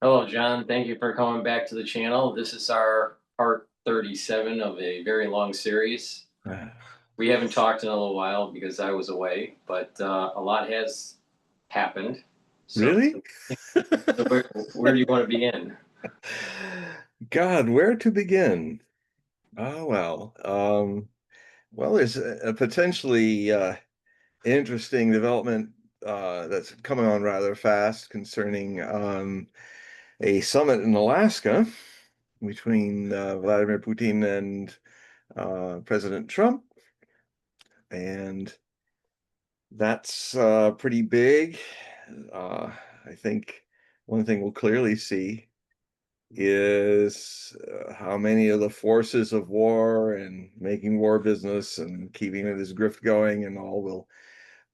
Hello, John. Thank you for coming back to the channel. This is our part 37 of a very long series. We haven't talked in a little while because I was away, but a lot has happened. So, Really? so where do you want to begin? God, where to begin? Oh, well, there's a potentially interesting development that's coming on rather fast concerning a summit in Alaska between Vladimir Putin and President Trump. And that's pretty big. Uh, I think one thing we'll clearly see is how many of the forces of war and making war business and keeping this grift going and all will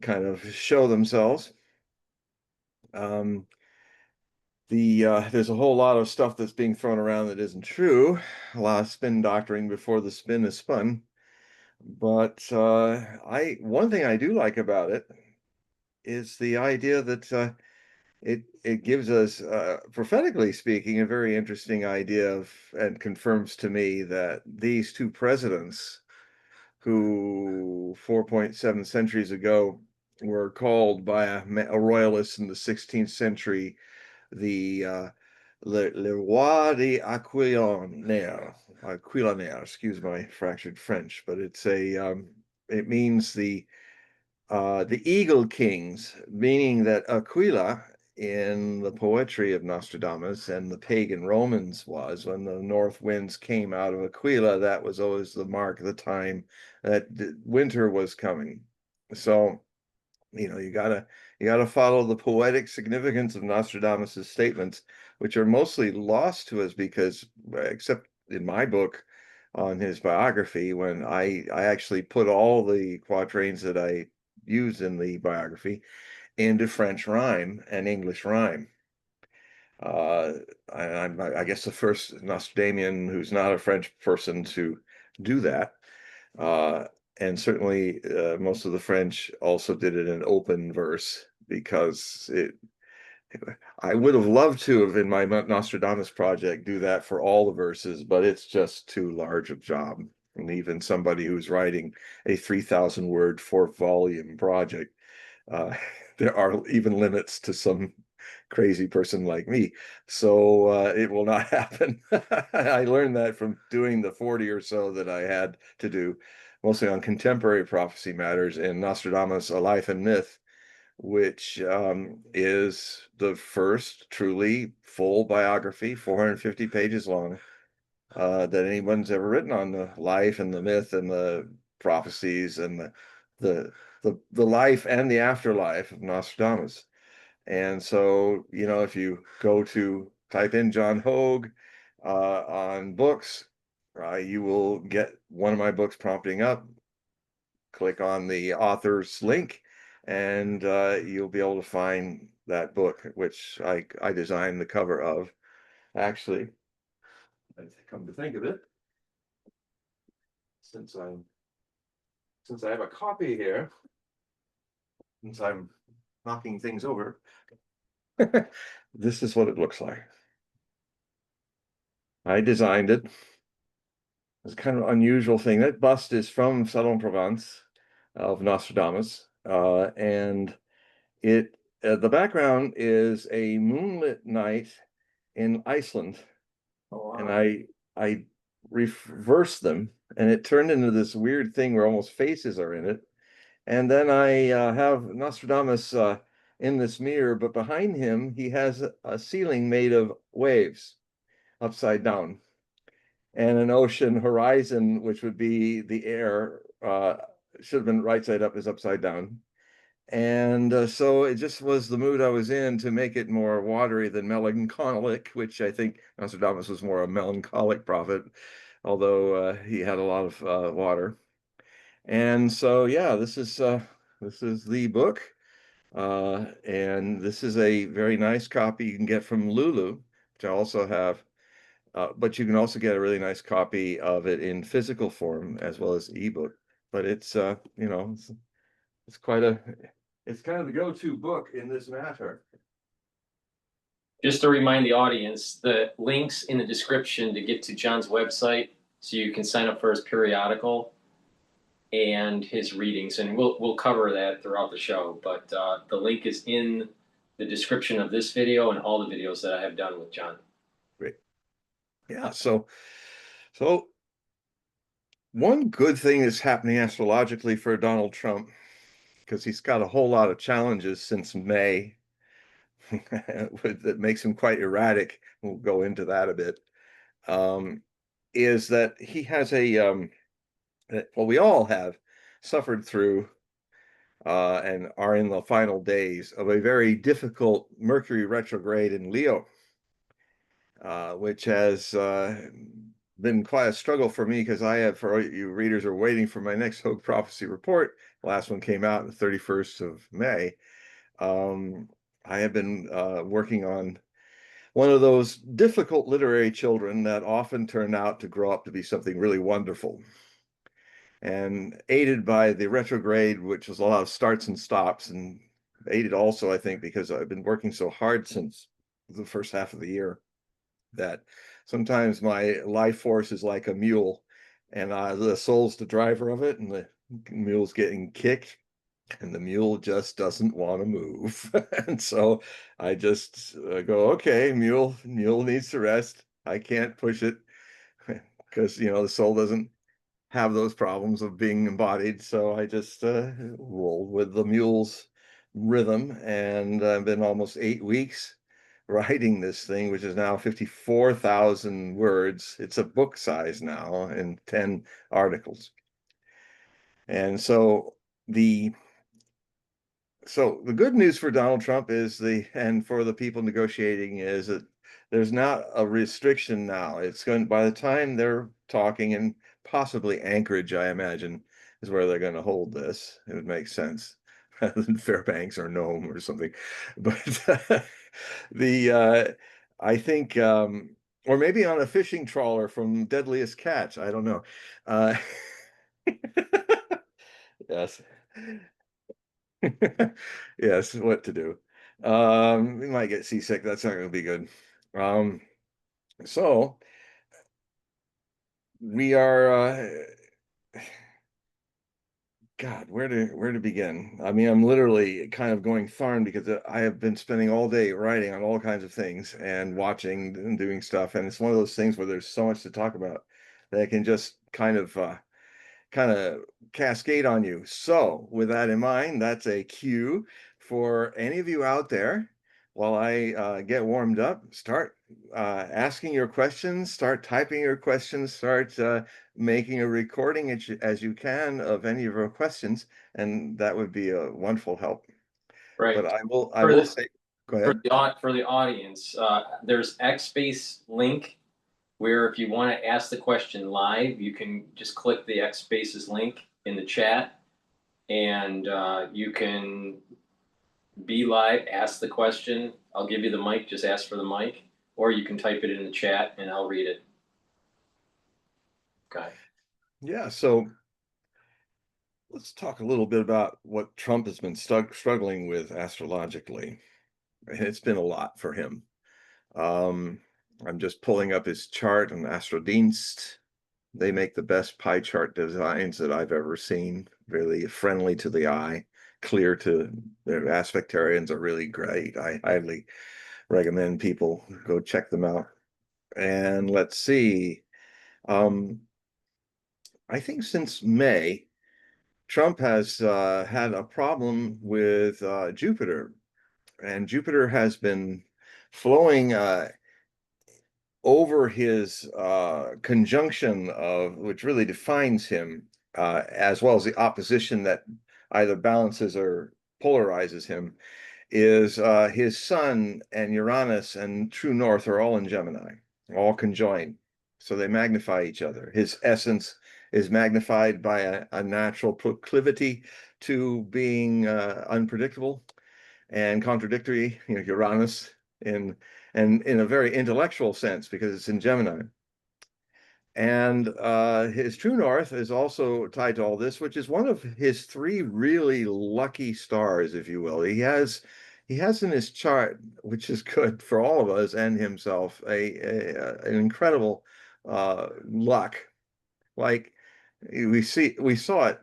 kind of show themselves. Um, there's a whole lot of stuff that's being thrown around that isn't true. A lot of spin doctoring before the spin is spun. But I one thing I do like about it is the idea that it gives us, prophetically speaking, a very interesting idea of, and confirms to me that these two presidents, who 4.7 centuries ago were called by a royalist in the 16th century, the le roi de Aquilanaire, excuse my fractured French, but it means the Eagle Kings, meaning that Aquila in the poetry of Nostradamus and the pagan Romans was when the north winds came out of Aquila, that was always the mark of the time that the winter was coming. So, you gotta follow the poetic significance of Nostradamus's statements, which are mostly lost to us because, except in my book on his biography, when I actually put all the quatrains that I used in the biography into French rhyme and English rhyme. Uh, I guess the first Nostradamian who's not a French person to do that. Uh, and certainly most of the French also did it in open verse because I would have loved to have in my Nostradamus project do that for all the verses, but it's just too large a job. And even somebody who's writing a 3,000 word 4 volume project, uh, there are even limits to some crazy person like me. So it will not happen. I learned that from doing the 40 or so that I had to do, mostly on contemporary prophecy matters in Nostradamus, A Life and Myth, which is the first truly full biography, 450 pages long, that anyone's ever written on the life and the myth and the prophecies and the the life and the afterlife of Nostradamus. And so, if you go to type in John Hogue on books, you will get one of my books prompting up. Click on the author's link, and you'll be able to find that book, which I designed the cover of. Actually, come to think of it, since I'm since I have a copy here, since I'm knocking things over, this is what it looks like. I designed it. It's kind of an unusual thing. That bust is from Salon-Provence of Nostradamus, and it the background is a moonlit night in Iceland, Oh, and wow. I reversed them, and it turned into this weird thing where almost faces are in it. And then I have Nostradamus in this mirror, but behind him he has a ceiling made of waves upside down, and an ocean horizon, which would be the air, should have been right side up, is upside down. And so it just was the mood I was in to make it more watery than melancholic, which I think Nostradamus was more a melancholic prophet, although he had a lot of water. And so, yeah, this is the book, and this is a very nice copy you can get from Lulu, which I also have. But you can also get a really nice copy of it in physical form as well as ebook. But it's quite a it's kind of the go-to book in this matter. Just to remind the audience, the links in the description to get to John's website so you can sign up for his periodical and his readings, and we'll cover that throughout the show. But the link is in the description of this video and all the videos that I have done with John. Great. Yeah. So one good thing is happening astrologically for Donald Trump, because he's got a whole lot of challenges since May that makes him quite erratic. We'll go into that a bit. Is that he has well, we all have suffered through and are in the final days of a very difficult Mercury retrograde in Leo, which has been quite a struggle for me, because I have, for you readers are waiting for my next Hogue prophecy report. The last one came out on the 31st of May. I have been working on one of those difficult literary children that often turn out to grow up to be something really wonderful. And aided by the retrograde, which was a lot of starts and stops, and aided also, I think, because I've been working so hard since the first half of the year, that sometimes my life force is like a mule, and the soul's the driver of it, and the mule's getting kicked, and the mule just doesn't want to move. And so I just go, okay, mule needs to rest. I can't push it, because the soul doesn't have those problems of being embodied. So I just roll with the mule's rhythm, and I've been almost 8 weeks writing this thing, which is now 54,000 words. It's a book size now, and 10 articles. And so the good news for Donald Trump is and for the people negotiating, is that there's not a restriction now. It's going, by the time they're talking, and possibly Anchorage, I imagine, is where they're going to hold this. It would make sense, rather than Fairbanks or Nome or something. But I think, or maybe on a fishing trawler from Deadliest Catch. I don't know. Yes. Yes, what to do. We might get seasick. That's not going to be good. So we are, God, where to begin? I mean, I'm literally kind of going thorn, because I have been spending all day writing on all kinds of things and watching and doing stuff. And it's one of those things where there's so much to talk about that I can just kind of cascade on you. So with that in mind, that's a cue for any of you out there. While I get warmed up, start asking your questions, start typing your questions, start making a recording as you can of any of your questions, and that would be a wonderful help. Right. But I will say, go ahead. For the audience, there's XSpace link where if you want to ask the question live, you can just click the XSpaces link in the chat, and you can be live, ask the question. I'll give you the mic, just ask for the mic, or you can type it in the chat and I'll read it. Okay. Yeah, so let's talk a little bit about what Trump has been struggling with astrologically. It's been a lot for him. I'm just pulling up his chart on Astrodienst. They make the best pie chart designs that I've ever seen. Really friendly to the eye, clear to their aspectarians are really great. I highly recommend people go check them out. And let's see. I think since May, Trump has had a problem with Jupiter, and Jupiter has been flowing over his conjunction of, which really defines him, as well as the opposition that either balances or polarizes him, is his Sun and Uranus and True North are all in Gemini, all conjoined. So they magnify each other. His essence is magnified by a natural proclivity to being unpredictable and contradictory, Uranus, in and in a very intellectual sense, because it's in Gemini. And his true north is also tied to all this, which is one of his three really lucky stars, if you will. He has he has in his chart, which is good for all of us and himself, an incredible luck. Like we saw it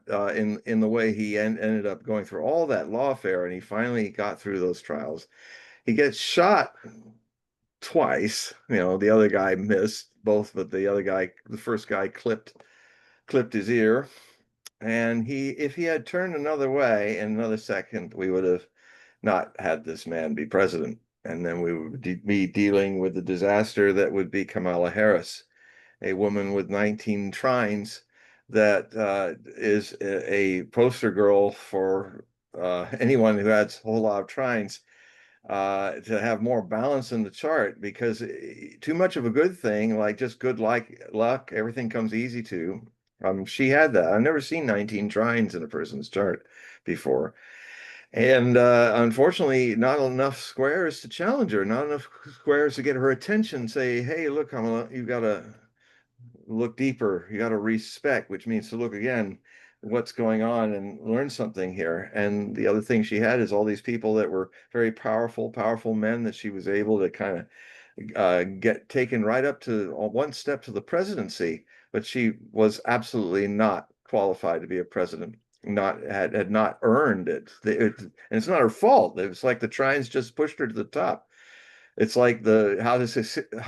in the way he ended up going through all that lawfare, and he finally got through those trials. He gets shot twice. You know, the other guy missed both, but the other guy, the first guy, clipped his ear. And if he had turned another way in another second, we would have not had this man be president. And then we would be dealing with the disaster that would be Kamala Harris, a woman with 19 trines that is a poster girl for anyone who has a whole lot of trines to have more balance in the chart, because too much of a good thing, like just good luck, everything comes easy to. She had that. I've never seen 19 trines in a person's chart before. And unfortunately, not enough squares to challenge her, not enough squares to get her attention, say, hey, look, you've got to look deeper. You got to respect, which means to look again what's going on and learn something here. And the other thing she had is all these people that were very powerful men that she was able to kind of get taken right up to one step to the presidency, but she was absolutely not qualified to be a president. Not had not earned it. And it's not her fault. It was like the trines just pushed her to the top. It's like the how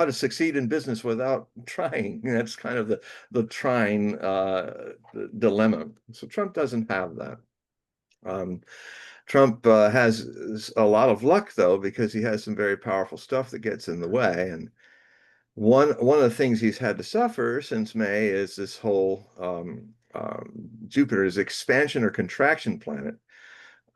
to succeed in business without trying. That's kind of the trying dilemma. So Trump doesn't have that. Um, Trump has a lot of luck though, because he has some very powerful stuff that gets in the way. And one of the things he's had to suffer since May is this whole Jupiter's expansion or contraction planet.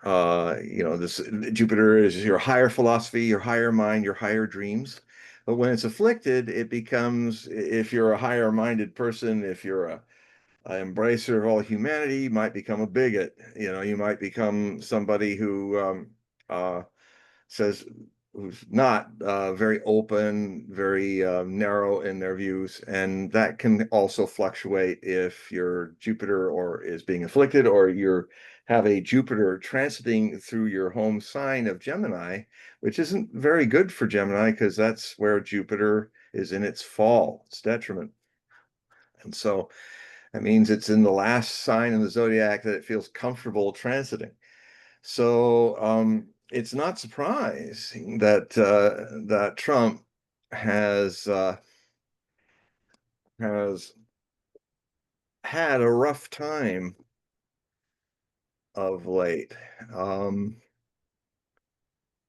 This Jupiter is your higher philosophy, your higher mind, your higher dreams. But when it's afflicted, it becomes, if you're a higher minded person, if you're an embracer of all humanity, you might become a bigot. You might become somebody who says, who's not very open, very narrow in their views, and that can also fluctuate if your Jupiter or is being afflicted, or you have a Jupiter transiting through your home sign of Gemini, which isn't very good for Gemini because that's where Jupiter is in its fall, its detriment. And so that means it's in the last sign in the zodiac that it feels comfortable transiting. So it's not surprising that Trump has had a rough time of late. Um,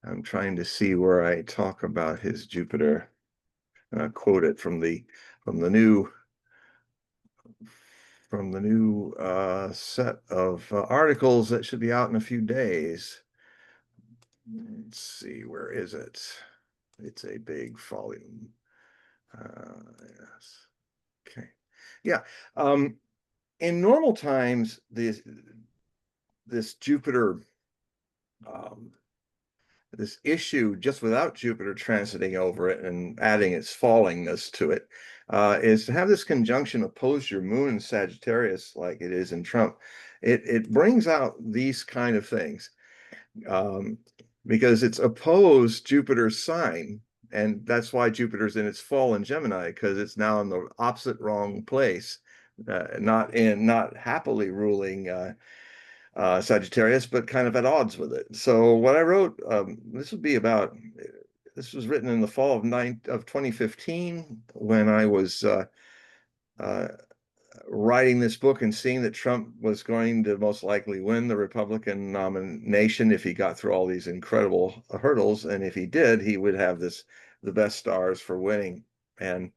I'm trying to see where I talk about his Jupiter. Quote it from the new set of articles that should be out in a few days. Let's see, where is it? It's a big volume. Yes. Okay. Yeah. In normal times, this Jupiter, um, this issue, just without Jupiter transiting over it and adding its fallingness to it, is to have this conjunction oppose your moon in Sagittarius, like it is in Trump. It brings out these kind of things, because it's opposed Jupiter's sign. And that's why Jupiter's in its fall in Gemini, because it's now in the opposite wrong place, not happily ruling Sagittarius, but kind of at odds with it. So what I wrote, this was written in the fall of 2015, when I was uh, writing this book and seeing that Trump was going to most likely win the Republican nomination if he got through all these incredible hurdles. And if he did, he would have the best stars for winning. And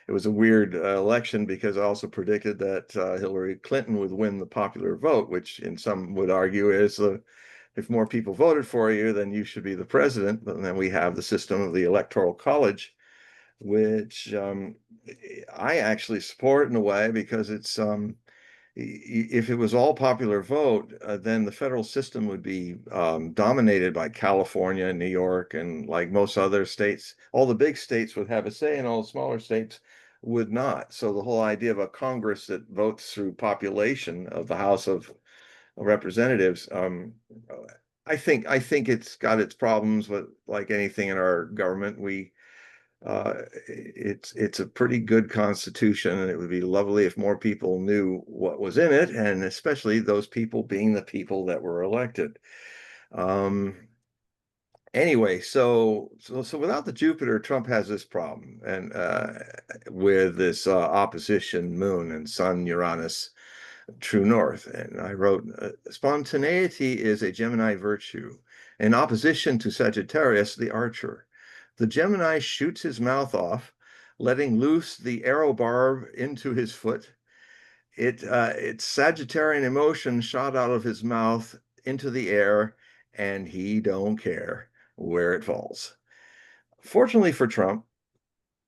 it was a weird election, because I also predicted that Hillary Clinton would win the popular vote, which in some would argue is if more people voted for you, then you should be the president. But then we have the system of the Electoral College, which I actually support in a way, because it's if it was all popular vote, then the federal system would be dominated by California and New York, and like most other states, all the big states would have a say, and all the smaller states would not. So the whole idea of a Congress that votes through population of the House of Representatives I think it's got its problems, but like anything in our government, it's a pretty good constitution, and it would be lovely if more people knew what was in it, and especially those people being the people that were elected. Um, anyway, so without the Jupiter, Trump has this problem, and with this opposition moon and sun Uranus true north. And I wrote, spontaneity is a Gemini virtue, in opposition to Sagittarius, the archer. The Gemini shoots his mouth off, letting loose the arrow barb into his foot. It's Sagittarian emotion shot out of his mouth into the air, and he don't care where it falls. Fortunately for Trump,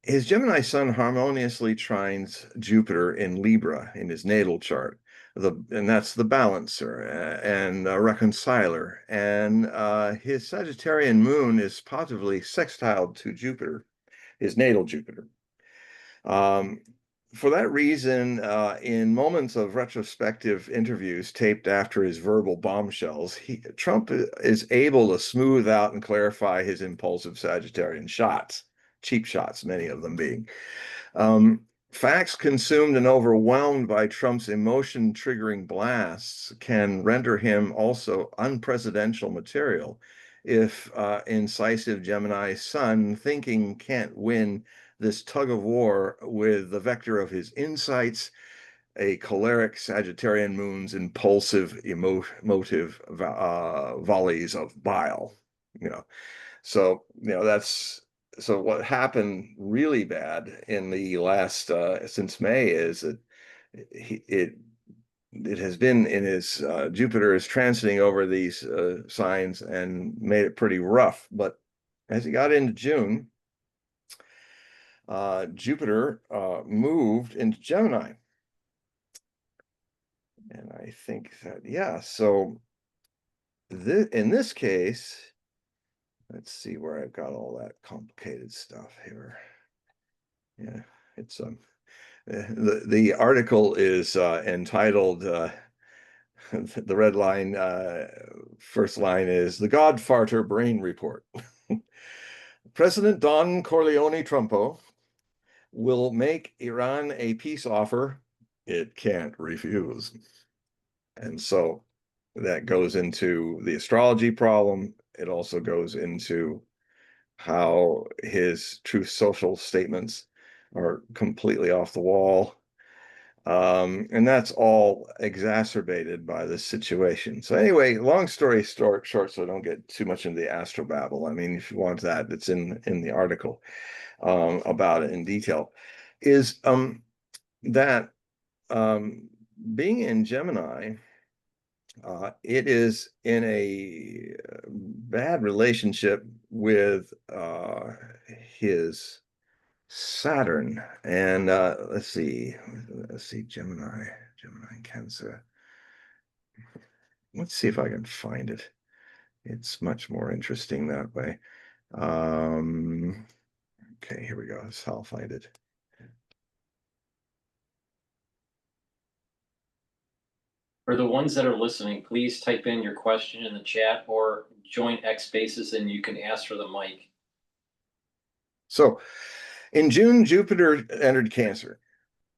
his Gemini sun harmoniously trines Jupiter in Libra in his natal chart. And that's the balancer and reconciler. And his Sagittarian moon is positively sextiled to Jupiter, his natal Jupiter. Um, for that reason, in moments of retrospective interviews taped after his verbal bombshells, Trump is able to smooth out and clarify his impulsive Sagittarian shots, cheap shots, many of them being. Um, Facts consumed and overwhelmed by Trump's emotion-triggering blasts can render him also unpresidential material if incisive Gemini sun thinking can't win this tug of war with the vector of his insights, a choleric Sagittarian moon's impulsive, emotive volleys of bile. You know, that's so what happened really bad in the last since May is that it has been in his Jupiter is transiting over these signs and made it pretty rough. But as he got into June, Jupiter moved into Gemini. And I think that, yeah, so in this case, let's see where I've got all that complicated stuff here. Yeah, it's the article is entitled the red line first line is the Godfarter Brain Report. President Don Corleone Trumpo will make Iran a peace offer it can't refuse. And so that goes into the astrology problem. It also goes into how his Truth Social statements are completely off the wall. And that's all exacerbated by this situation. So anyway, long story short, so I don't get too much into the astrobabble. I mean, if you want that, it's in the article about it in detail. Is that being in Gemini, it is in a bad relationship with his Saturn. And let's see, Gemini, Cancer. Let's see if I can find it. It's much more interesting that way. Okay, here we go. So I'll find it. For the ones that are listening, please type in your question in the chat or join X Spaces and you can ask for the mic. So in June, Jupiter entered Cancer,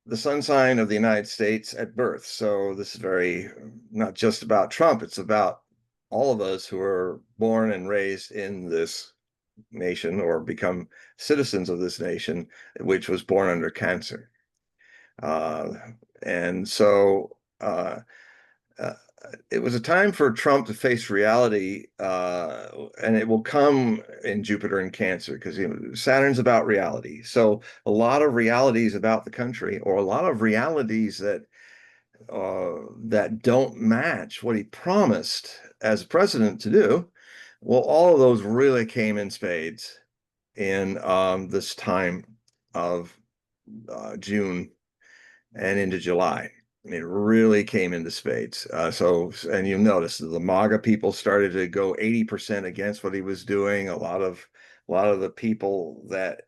the sun sign of the United States at birth. So this is very not just about Trump, it's about all of us who are born and raised in this nation or become citizens of this nation, which was born under Cancer. And so it was a time for Trump to face reality, and it will come in Jupiter and Cancer because Saturn's about reality. So a lot of realities about the country, or a lot of realities that don't match what he promised as president to do. Well, all of those really came in spades in this time of June and into July. It really came into spades. And you notice the MAGA people started to go 80% against what he was doing. A lot of the people that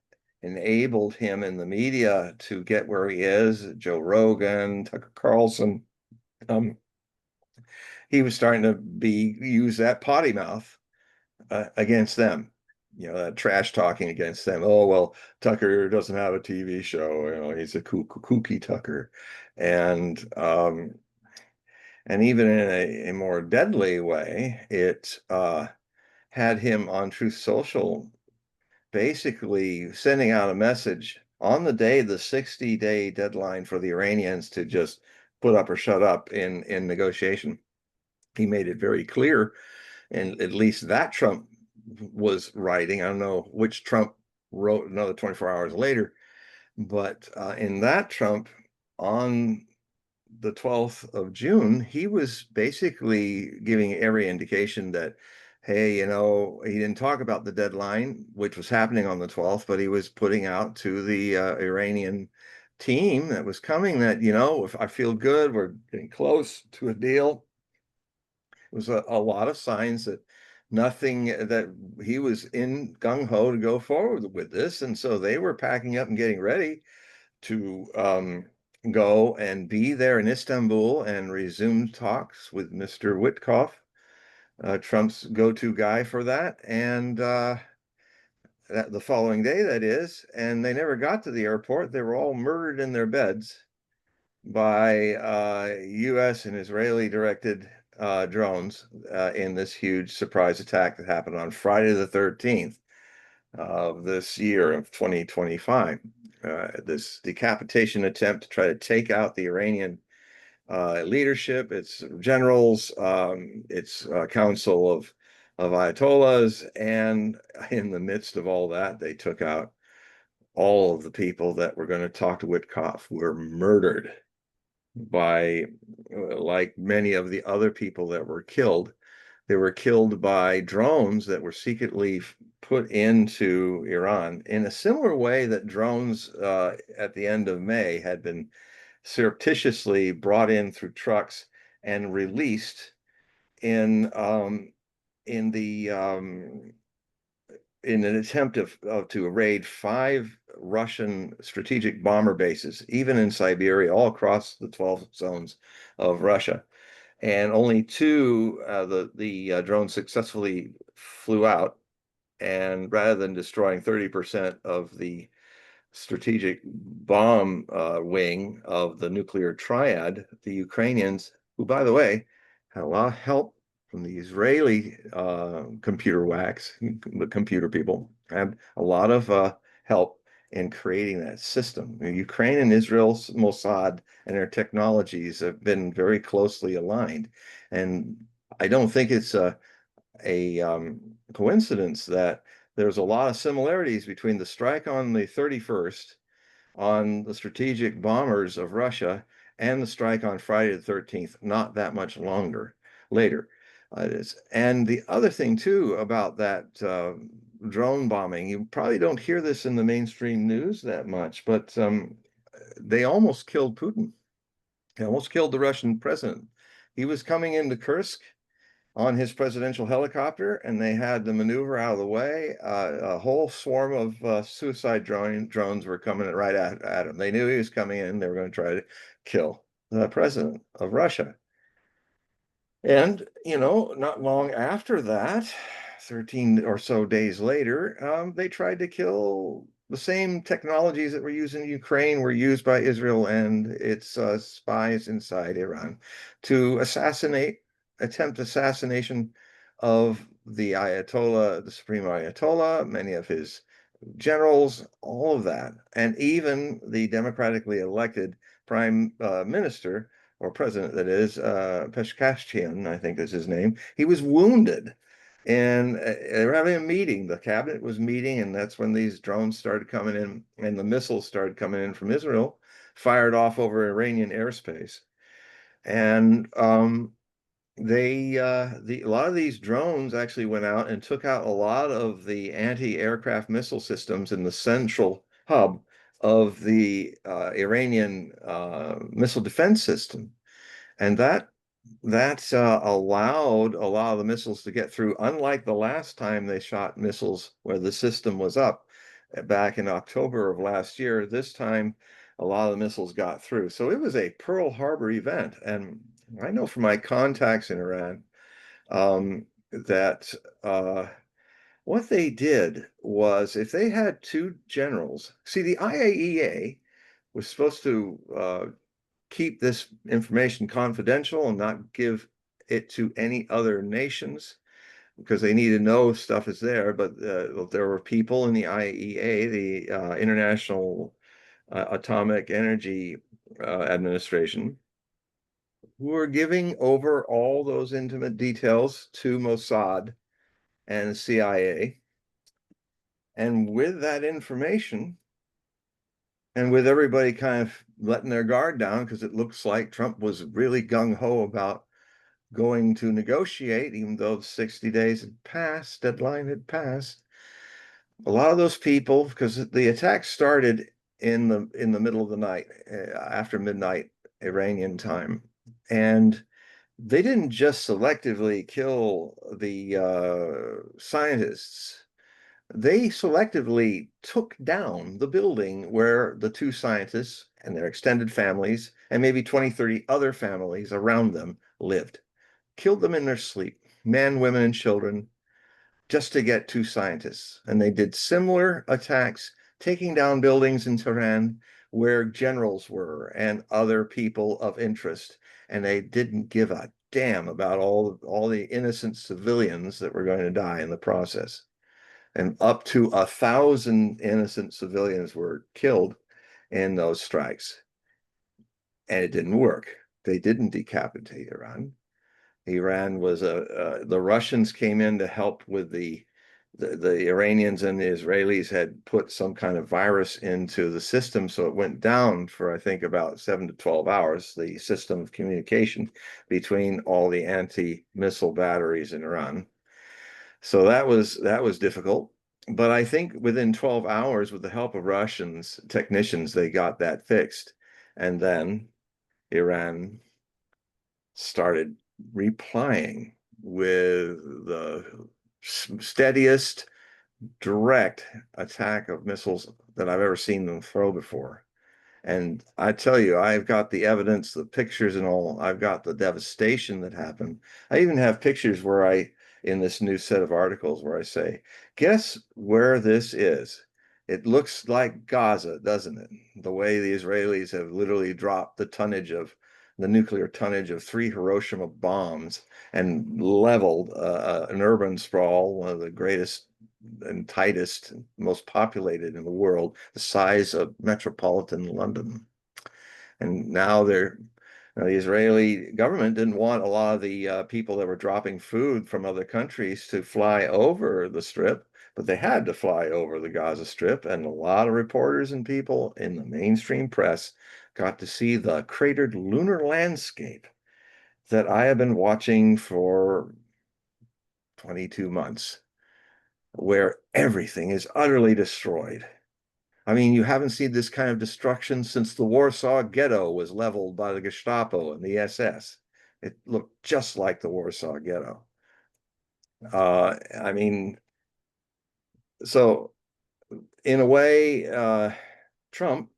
enabled him in the media to get where he is, Joe Rogan, Tucker Carlson, he was starting to use that potty mouth against them. That trash talking against them. Oh, well, Tucker doesn't have a TV show. He's a kooky Tucker. And even in a more deadly way, it had him on Truth Social basically sending out a message on the day, the 60-day deadline for the Iranians to just put up or shut up in negotiation. He made it very clear, and at least that Trump was writing. I don't know which Trump wrote another 24 hours later, but in that Trump, on the 12th of June, he was basically giving every indication that, hey, he didn't talk about the deadline, which was happening on the 12th, but he was putting out to the Iranian team that was coming that, if I feel good, we're getting close to a deal. It was a lot of signs that nothing, that he was in gung-ho to go forward with this. And so they were packing up and getting ready to go and be there in Istanbul and resume talks with Mr. Witkoff, Trump's go-to guy for that. And the following day, that is, and they never got to the airport. They were all murdered in their beds by U.S. and Israeli directed drones in this huge surprise attack that happened on Friday the 13th of this year of 2025. This decapitation attempt to try to take out the Iranian leadership, its generals, its council of Ayatollahs, and in the midst of all that, they took out all of the people that were going to talk to Witkoff were murdered by, like many of the other people that were killed. They were killed by drones that were secretly put into Iran in a similar way that drones at the end of May had been surreptitiously brought in through trucks and released in the in an attempt to raid 5 Russian strategic bomber bases, even in Siberia, all across the 12 zones of Russia. And only 2, the drones successfully flew out. And rather than destroying 30% of the strategic bomb wing of the nuclear triad, the Ukrainians, who, by the way, had a lot of help from the Israeli computer whacks, the computer people, had a lot of help in creating that system. Ukraine and Israel's Mossad and their technologies have been very closely aligned. And I don't think it's a coincidence that there's a lot of similarities between the strike on the 31st on the strategic bombers of Russia and the strike on Friday the 13th, not that much longer later. And the other thing, too, about that drone bombing, you probably don't hear this in the mainstream news that much, but they almost killed Putin. They almost killed the Russian president. He was coming into Kursk on his presidential helicopter, and they had the maneuver out of the way. A whole swarm of suicide drones were coming right at him. They knew he was coming in. They were going to try to kill the president of Russia. And, not long after that, 13 or so days later, they tried to kill the same technologies that were used in Ukraine were used by Israel and its spies inside Iran to attempt assassination of the Ayatollah, the Supreme Ayatollah, many of his generals, all of that, and even the democratically elected prime minister or president, that is, Peshkashchian, I think is his name. He was wounded. And they were having a meeting. The cabinet was meeting, and that's when these drones started coming in, and the missiles started coming in from Israel, fired off over Iranian airspace. And a lot of these drones actually went out and took out a lot of the anti-aircraft missile systems in the central hub of the Iranian missile defense system, and that allowed a lot of the missiles to get through. Unlike the last time they shot missiles where the system was up back in October of last year, this time a lot of the missiles got through. So it was a Pearl Harbor event, and I know from my contacts in Iran that what they did was if they had two generals, see, the IAEA was supposed to keep this information confidential and not give it to any other nations because they need to know stuff is there. But there were people in the IAEA, the International Atomic Energy Administration, who were giving over all those intimate details to Mossad and the CIA. And with that information, and with everybody kind of letting their guard down, because it looks like Trump was really gung-ho about going to negotiate, even though the 60 days had passed, deadline had passed. A lot of those people, because the attack started in the middle of the night, after midnight Iranian time, and they didn't just selectively kill the scientists. They selectively took down the building where the two scientists and their extended families and maybe 20, 30 other families around them lived. Killed them in their sleep, men, women, and children, just to get two scientists. And they did similar attacks, taking down buildings in Tehran where generals were and other people of interest. And they didn't give a damn about all the innocent civilians that were going to die in the process. And up to 1,000 innocent civilians were killed in those strikes. And it didn't work. They didn't decapitate Iran. Iran was the Russians came in to help with the Iranians, and the Israelis had put some kind of virus into the system, so it went down for I think about 7 to 12 hours, the system of communication between all the anti-missile batteries in Iran. So that was difficult. But I think within 12 hours, with the help of Russians technicians, they got that fixed. And then Iran started replying with the steadiest direct attack of missiles that I've ever seen them throw before. And I tell you, I've got the evidence, the pictures and all. I've got the devastation that happened. I even have pictures where in this new set of articles, where I say, guess where this is? It looks like Gaza, doesn't it? The way the Israelis have literally dropped the nuclear tonnage of 3 Hiroshima bombs and leveled an urban sprawl, one of the greatest and tightest, most populated in the world, the size of metropolitan London. And now the Israeli government didn't want a lot of the people that were dropping food from other countries to fly over the strip, but they had to fly over the Gaza Strip. And a lot of reporters and people in the mainstream press got to see the cratered lunar landscape that I have been watching for 22 months, where everything is utterly destroyed. I mean, you haven't seen this kind of destruction since the Warsaw Ghetto was leveled by the Gestapo and the SS. It looked just like the Warsaw Ghetto. I mean, so in a way, Trump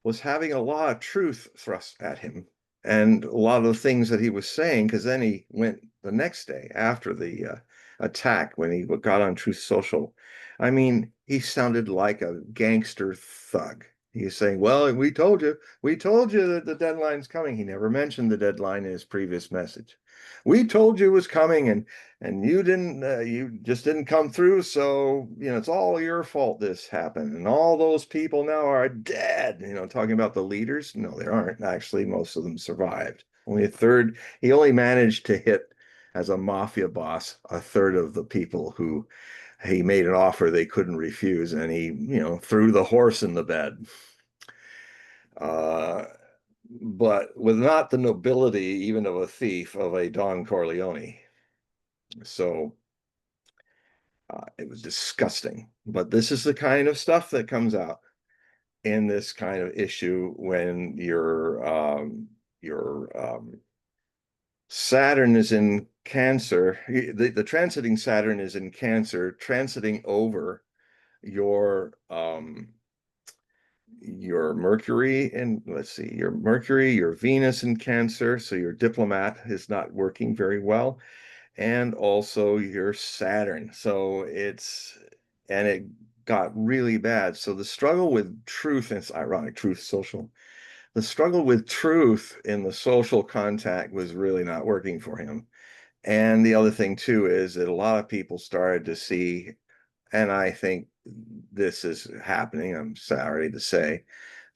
was having a lot of truth thrust at him and a lot of the things that he was saying, because then he went the next day after the attack when he got on Truth Social. I mean, he sounded like a gangster thug. He's saying, well, we told you that the deadline's coming. He never mentioned the deadline in his previous message. We told you it was coming, and you just didn't come through. So, it's all your fault this happened. And all those people now are dead, talking about the leaders. No, they aren't. Actually, most of them survived. Only a third. He only managed to hit, as a mafia boss, a third of the people who he made an offer they couldn't refuse, and he, threw the horse in the bed. Uh, but with not the nobility even of a thief, of a Don Corleone. So it was disgusting. But this is the kind of stuff that comes out in this kind of issue when your Saturn is in Cancer. The transiting Saturn is in Cancer, transiting over your your Mercury and let's see, your Mercury, your Venus in Cancer, so your diplomat is not working very well, and also your Saturn. So and it got really bad. So the struggle with truth, and it's ironic, truth social, the struggle with truth in the social contact was really not working for him. And the other thing too is that a lot of people started to see, and I think this is happening, I'm sorry to say,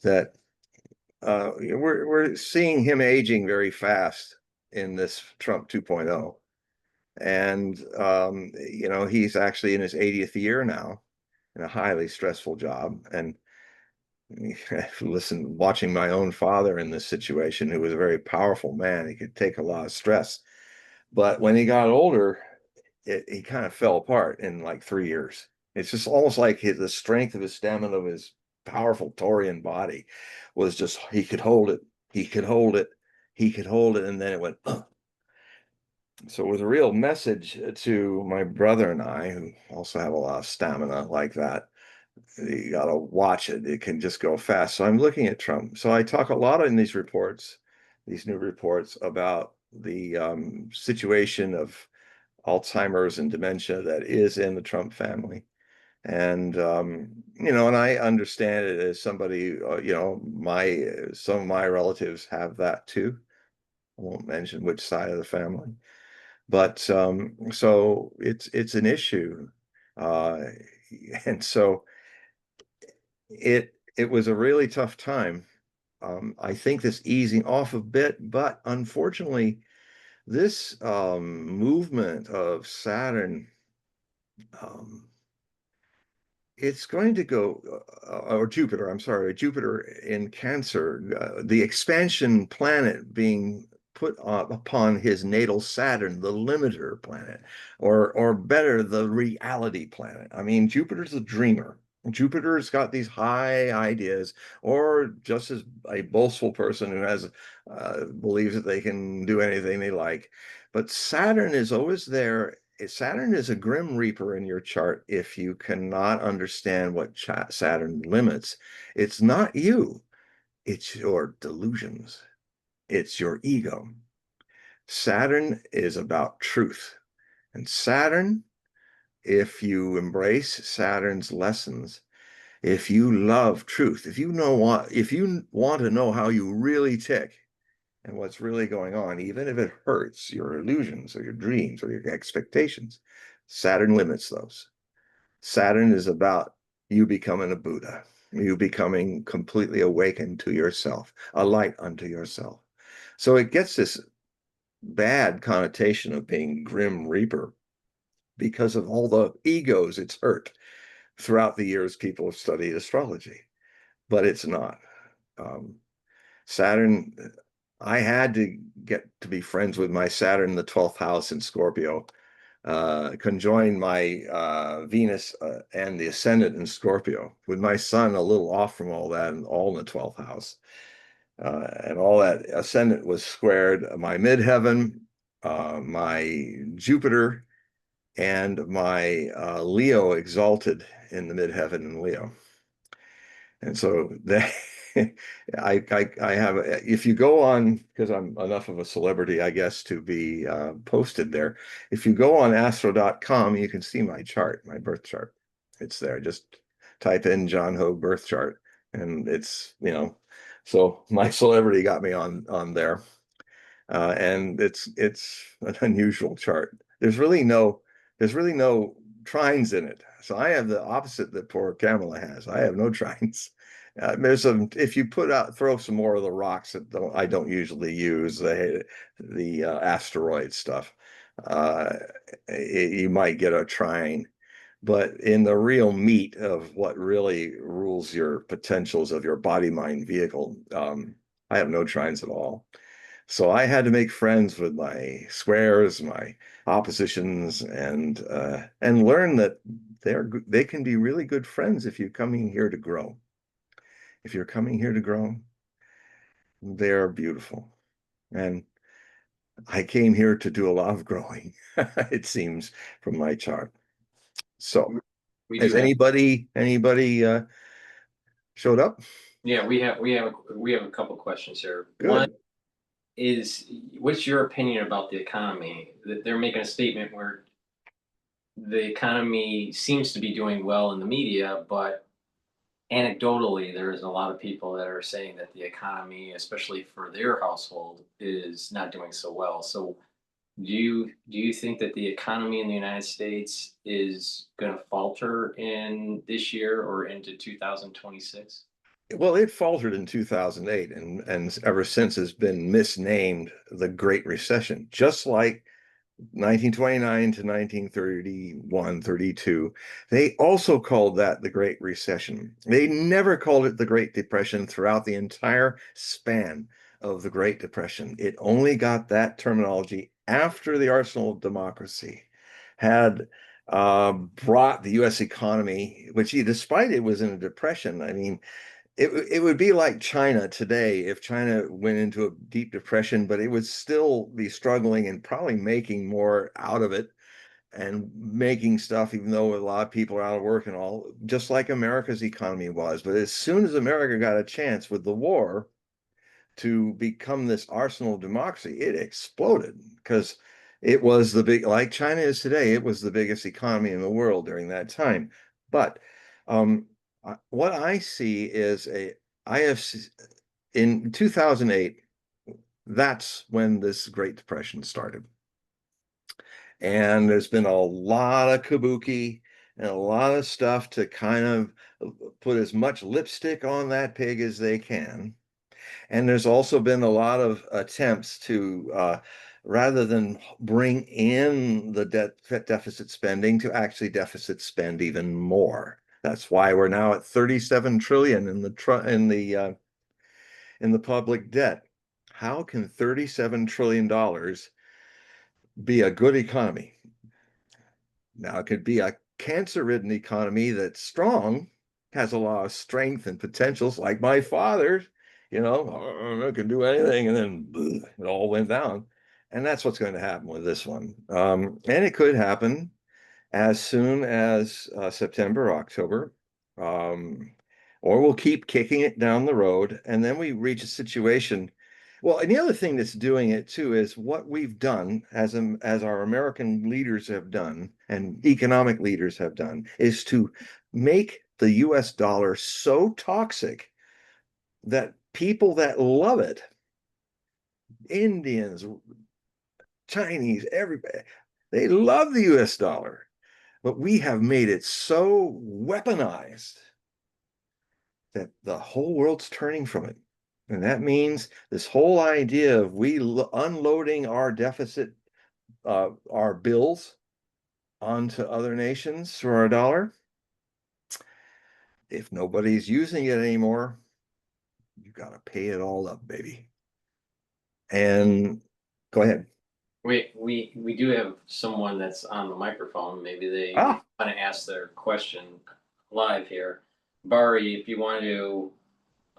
that we're seeing him aging very fast in this Trump 2.0. And he's actually in his 80th year now in a highly stressful job. And listen, watching my own father in this situation, who was a very powerful man, he could take a lot of stress. But when he got older, he kind of fell apart in like 3 years. It's just almost like the strength of his stamina, of his powerful Taurian body, was just he could hold it, he could hold it, he could hold it, and then it went. So it was a real message to my brother and I, who also have a lot of stamina like that. You got to watch it. It can just go fast. So I'm looking at Trump. So I talk a lot in these reports, these new reports, about the situation of Alzheimer's and dementia that is in the Trump family. And and I understand it as somebody, my some of my relatives have that too. I won't mention which side of the family, but so it's an issue, uh, and so it was a really tough time. I think this easing off a bit, but unfortunately, this movement of Saturn, um, it's going to go, or Jupiter, I'm sorry, Jupiter in Cancer, the expansion planet being put upon his natal Saturn, the limiter planet, or better, the reality planet. I mean, Jupiter's a dreamer. Jupiter's got these high ideas, or just as a boastful person who has believes that they can do anything they like. But Saturn is always there. Saturn is a grim reaper in your chart if you cannot understand what Saturn limits. It's not you, it's your delusions, it's your ego. Saturn is about truth. And Saturn, if you embrace Saturn's lessons, if you love truth, if you want to know how you really tick and what's really going on, even if it hurts your illusions or your dreams or your expectations, Saturn limits those. Saturn is about you becoming a Buddha, you becoming completely awakened to yourself, a light unto yourself. So it gets this bad connotation of being Grim Reaper because of all the egos it's hurt throughout the years people have studied astrology. But it's not. Um, Saturn, I had to get to be friends with my Saturn in the 12th house in Scorpio, conjoined my Venus and the ascendant in Scorpio, with my sun a little off from all that and all in the 12th house. And all that ascendant was squared my midheaven, my Jupiter, and my Leo exalted in the midheaven in Leo. And so that I have, if you go on, because I'm enough of a celebrity, I guess, to be posted there. If you go on astro.com, you can see my chart, my birth chart. It's there. Just type in John Hogue birth chart, and so my celebrity got me on there. And it's an unusual chart. There's really no trines in it. So I have the opposite that poor Kamala has. I have no trines. There's some, if you throw some more of the rocks that I don't usually use, the asteroid stuff, uh, you might get a trine. But in the real meat of what really rules your potentials of your body mind vehicle, I have no trines at all. So I had to make friends with my squares, my oppositions, and learn that they can be really good friends if you're coming here to grow. If you're coming here to grow, they're beautiful. And I came here to do a lot of growing, it seems, from my chart. So We do has have. anybody showed up? Yeah, we have a couple questions here. One Good. is, what's your opinion about the economy? That they're making a statement where the economy seems to be doing well in the media, but anecdotally, there's a lot of people that are saying that the economy, especially for their household, is not doing so well. So, do you think that the economy in the United States is going to falter in this year or into 2026? Well, it faltered in 2008 and ever since has been misnamed the Great Recession, just like 1929 to 1931, 32. They also called that the Great Recession. They never called it the Great Depression throughout the entire span of the Great Depression. It only got that terminology after the arsenal of democracy had brought the US economy, which despite it was in a depression, I mean, it would be like China today if China went into a deep depression, but it would still be struggling and probably making more out of it and making stuff, even though a lot of people are out of work and all, just like America's economy was. But as soon as America got a chance with the war to become this arsenal of democracy, it exploded because it was the big, like China is today, it was the biggest economy in the world during that time. But um, what I see is I have in 2008, that's when this Great Depression started. And there's been a lot of kabuki and a lot of stuff to kind of put as much lipstick on that pig as they can. And there's also been a lot of attempts to, rather than bring in the deficit spending, to actually deficit spend even more. That's why we're now at 37 trillion in the public debt. How can $37 trillion be a good economy? Now, it could be a cancer-ridden economy that's strong, has a lot of strength and potentials, like my father, I can do anything, and then it all went down. And that's what's going to happen with this one. And it could happen as soon as September, October, um, or we'll keep kicking it down the road, and then we reach a situation. Well, and the other thing that's doing it too is what we've done as our American leaders have done and economic leaders have done is to make the US dollar so toxic that people that love it, Indians, Chinese, everybody, they love the US dollar. But we have made it so weaponized that the whole world's turning from it. And that means this whole idea of we unloading our deficit, our bills onto other nations for our dollar, if nobody's using it anymore, you got to pay it all up, baby. And go ahead. We do have someone that's on the microphone. Maybe they Ah, want to ask their question live here. Bari, if you want to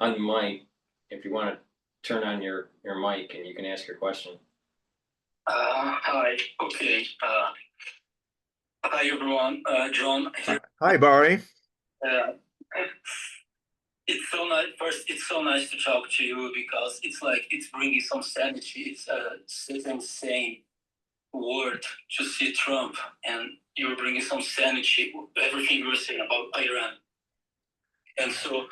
unmic, if you want to turn on your mic and you can ask your question. Hi. Okay. Hi everyone. John here. hi, Barry. Uh, it's so nice. First, it's so nice to talk to you because it's like it's bringing some sanity. It's such an insane word to see Trump, and you're bringing some sanity. Everything you're saying about Iran. And so,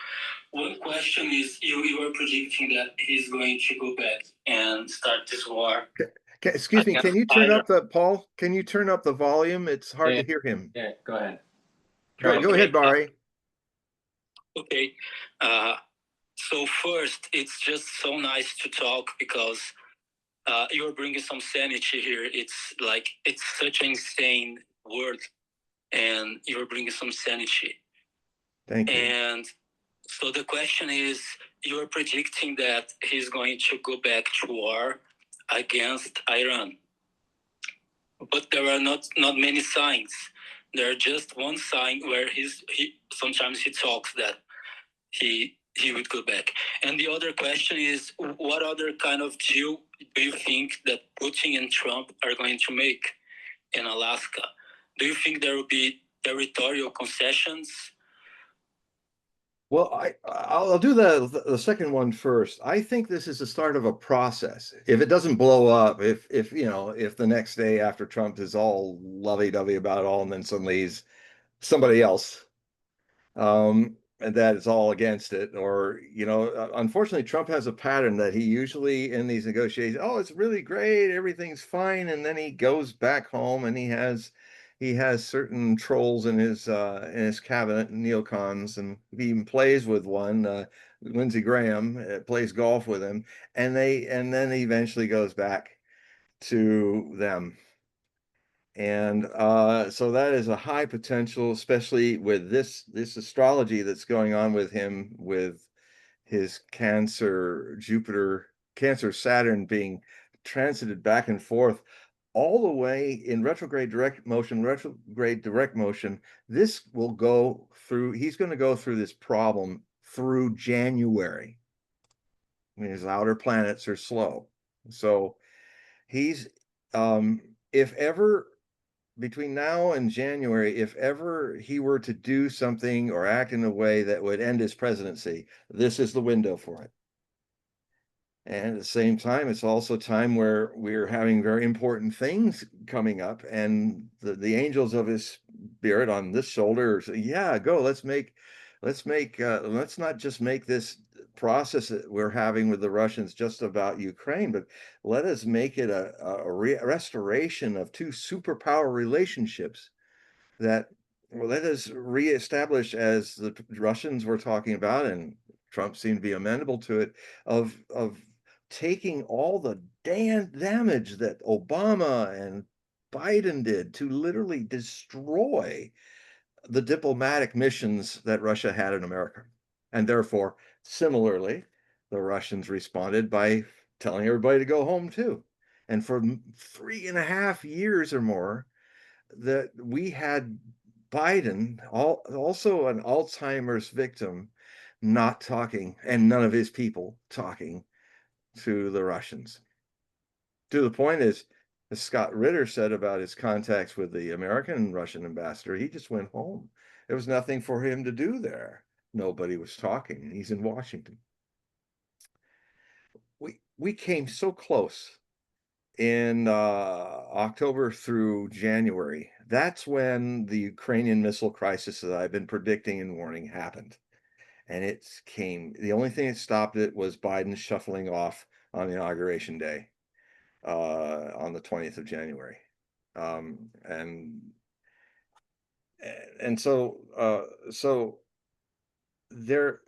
one question is, you are predicting that he's going to go back and start this war. Excuse me, can you turn up Paul? Can you turn up the volume? It's hard to hear him. Yeah, go ahead. Go ahead, Barry. Okay. So first, it's just so nice to talk because you're bringing some sanity here. It's like it's such an insane word, and you're bringing some sanity. Thank you. And so the question is, you're predicting that he's going to go back to war against Iran, but there are not many signs. There are just one sign where he sometimes he talks that he would go back. And the other question is, what other kind of deal do you think that Putin and Trump are going to make in Alaska? Do you think there will be territorial concessions? Well, I'll do the second one first. I think this is the start of a process. If it doesn't blow up, if you know, if the next day after Trump is all lovey-dovey about it all, and then suddenly he's somebody else, and that is all against it, or you know, unfortunately, Trump has a pattern that he usually in these negotiations, oh, it's really great, everything's fine, and then he goes back home and he has certain trolls in his cabinet, neocons, and he even plays with one, Lindsey Graham, plays golf with him, and then he eventually goes back to them. And so that is a high potential, especially with this astrology that's going on with him, with his Cancer Jupiter, Cancer Saturn being transited back and forth all the way in retrograde direct motion. This will go through, he's going to go through this problem through January. I mean, his outer planets are slow. So he's, if ever between now and January, if ever he were to do something or act in a way that would end his presidency, this is the window for it. And at the same time, it's also time where we're having very important things coming up, and the angels of his spirit on this shoulder say, yeah, go, let's not just make this process that we're having with the Russians just about Ukraine, but let us make it a restoration of two superpower relationships that, well, let us reestablish, as the Russians were talking about, and Trump seemed to be amenable to it, of taking all the damage that Obama and Biden did to literally destroy the diplomatic missions that Russia had in America. And therefore, similarly, the Russians responded by telling everybody to go home too. And for 3.5 years or more, that we had Biden, also an Alzheimer's victim, not talking, and none of his people talking to the Russians. To the point is, as Scott Ritter said about his contacts with the American Russian ambassador, he just went home. There was nothing for him to do there. Nobody was talking, and he's in Washington. We came so close in October through January. That's when the Ukrainian missile crisis that I've been predicting and warning happened. And it came, the only thing that stopped it was Biden shuffling off on Inauguration Day on the 20th of January. And so there,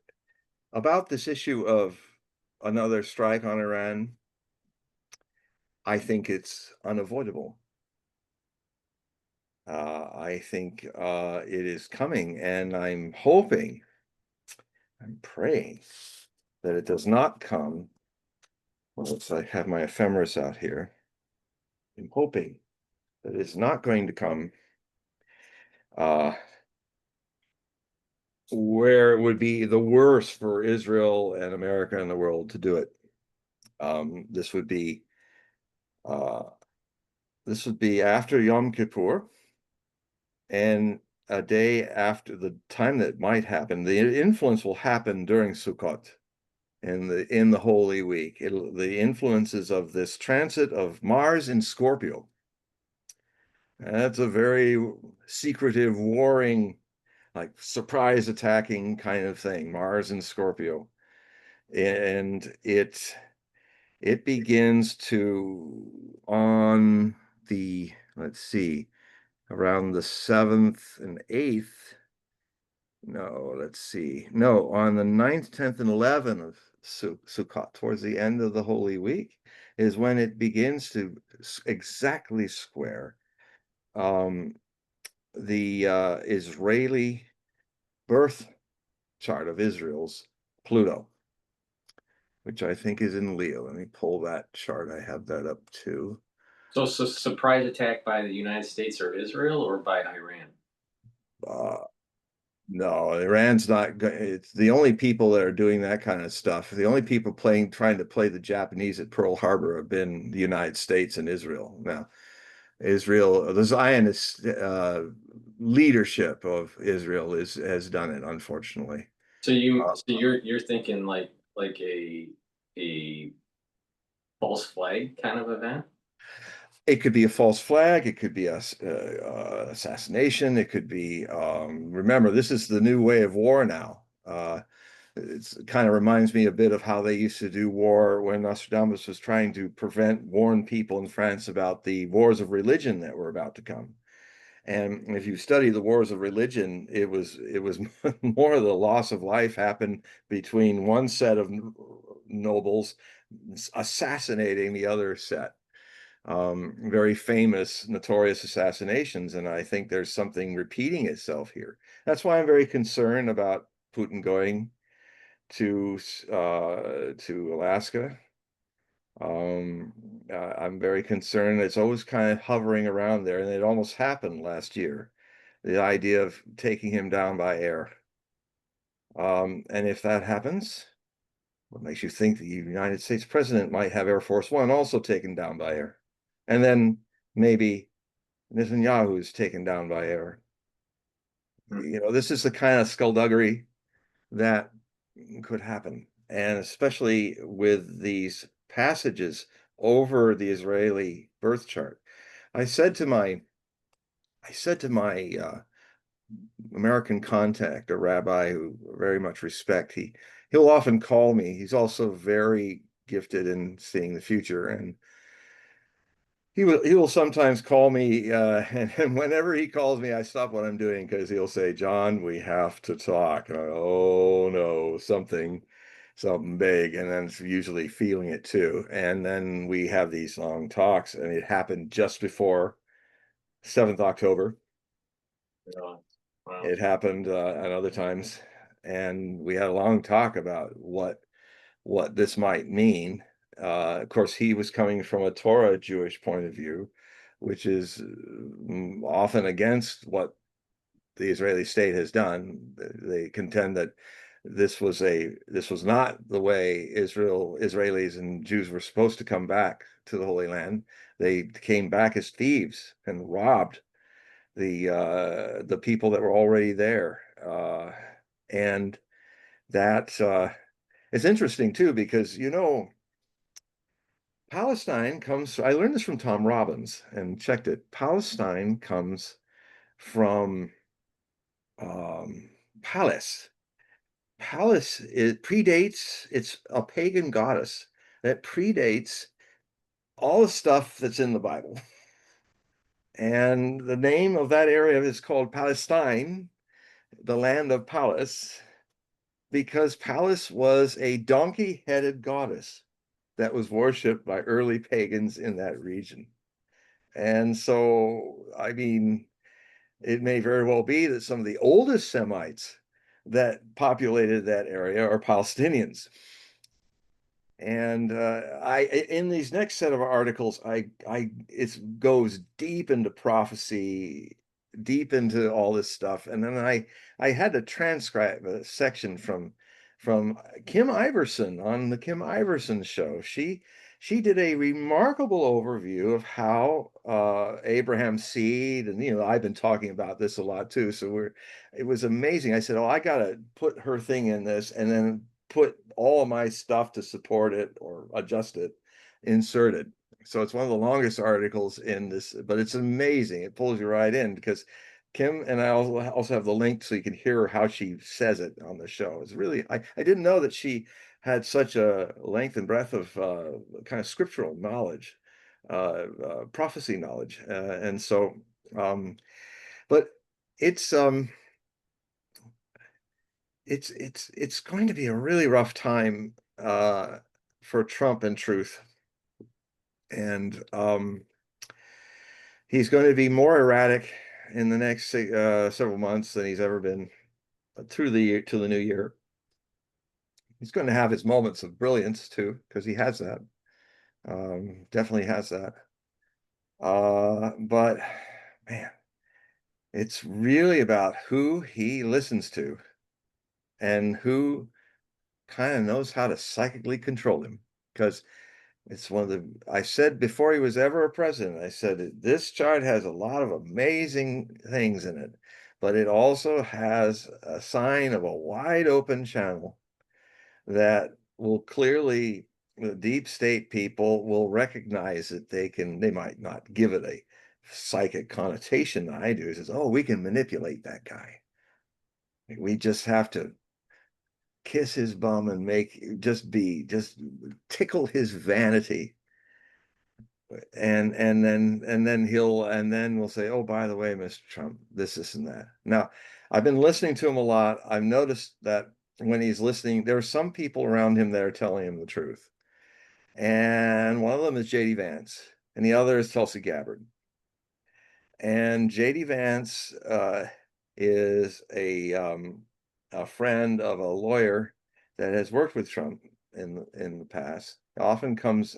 about this issue of another strike on Iran, I think it's unavoidable. I think it is coming, and I'm praying that it does not come. Well, I have my ephemeris out here. I'm hoping that it's not going to come where it would be the worst for Israel and America and the world to do it. This would be after Yom Kippur, and a day after the time that might happen. The influence will happen during Sukkot, in the Holy Week. The influences of this transit of Mars in Scorpio. That's a very secretive, warring, like surprise attacking kind of thing. Mars in Scorpio, and it begins to, on the, let's see, around the 7th and 8th. No, let's see. No, on the 9th, 10th, and 11th of Sukkot, towards the end of the Holy Week, is when it begins to exactly square the Israeli birth chart of Israel's Pluto, which I think is in Leo. Let me pull that chart. I have that up too. So, surprise attack by the United States or Israel or by Iran? No, Iran's not. It's the only people that are doing that kind of stuff. The only people trying to play the Japanese at Pearl Harbor have been the United States and Israel. Now, Israel, the Zionist leadership of Israel has done it, unfortunately. So you're thinking like a false flag kind of event? It could be a false flag. It could be a assassination. It could be. Remember, this is the new way of war now. It kind of reminds me a bit of how they used to do war when Nostradamus was trying to warn people in France about the wars of religion that were about to come. And if you study the wars of religion, it was more of the loss of life happened between one set of nobles assassinating the other set. Very famous, notorious assassinations, and I think there's something repeating itself here. That's why I'm very concerned about Putin going to Alaska. I'm very concerned. It's always kind of hovering around there, and it almost happened last year. The idea of taking him down by air. And if that happens, what makes you think the United States president might have Air Force One also taken down by air? And then maybe Netanyahu is taken down by air. You know, this is the kind of skullduggery that could happen. And especially with these passages over the Israeli birth chart. I said to my American contact, a rabbi who I very much respect, he'll often call me. He's also very gifted in seeing the future, and he will sometimes call me, and whenever he calls me, I stop what I'm doing because he'll say, "John, we have to talk." And I go, "Oh no, something big," and then it's usually feeling it too. And then we have these long talks, and it happened just before 7th October. Yeah. Wow. It happened at other times, and we had a long talk about what this might mean. Of course, he was coming from a Torah Jewish point of view, which is often against what the Israeli state has done. They contend that this was not the way Israelis and Jews were supposed to come back to the Holy Land. They came back as thieves and robbed the people that were already there, and that is interesting too, because Palestine comes. I learned this from Tom Robbins and checked it. Palestine comes from Pallas. Pallas, it predates. It's a pagan goddess that predates all the stuff that's in the Bible. And the name of that area is called Palestine, the land of Pallas, because Pallas was a donkey-headed goddess that was worshipped by early pagans in that region. And so, I mean, it may very well be that some of the oldest Semites that populated that area are Palestinians. And in these next set of articles, it goes deep into prophecy, deep into all this stuff, and then I had to transcribe a section from Kim Iverson on the Kim Iverson show. She did a remarkable overview of how Abraham's seed, and I've been talking about this a lot too. So it was amazing. I said, "Oh, I got to put her thing in this, and then put all of my stuff to support it or adjust it, inserted." So it's one of the longest articles in this, but it's amazing. It pulls you right in because Kim, and I also have the link so you can hear how she says it on the show. It's really, I didn't know that she had such a length and breadth of kind of scriptural knowledge, prophecy knowledge. And so, but it's going to be a really rough time for Trump in truth. And he's going to be more erratic in the next several months than he's ever been through to the new year. He's going to have his moments of brilliance too, because he has that. Definitely has that. But man, it's really about who he listens to and who kind of knows how to psychically control him. Because it's I said before he was ever a president, I said, this chart has a lot of amazing things in it, but it also has a sign of a wide open channel that will clearly, the deep state people will recognize that they might not give it a psychic connotation that I do. It says, oh, we can manipulate that guy. We just have to kiss his bum and just tickle his vanity. And then we'll say, oh, by the way, Mr. Trump, this and that. Now, I've been listening to him a lot. I've noticed that when he's listening, there are some people around him that are telling him the truth. And one of them is J.D. Vance, and the other is Tulsi Gabbard. And J.D. Vance is a friend of a lawyer that has worked with Trump in the past. Often comes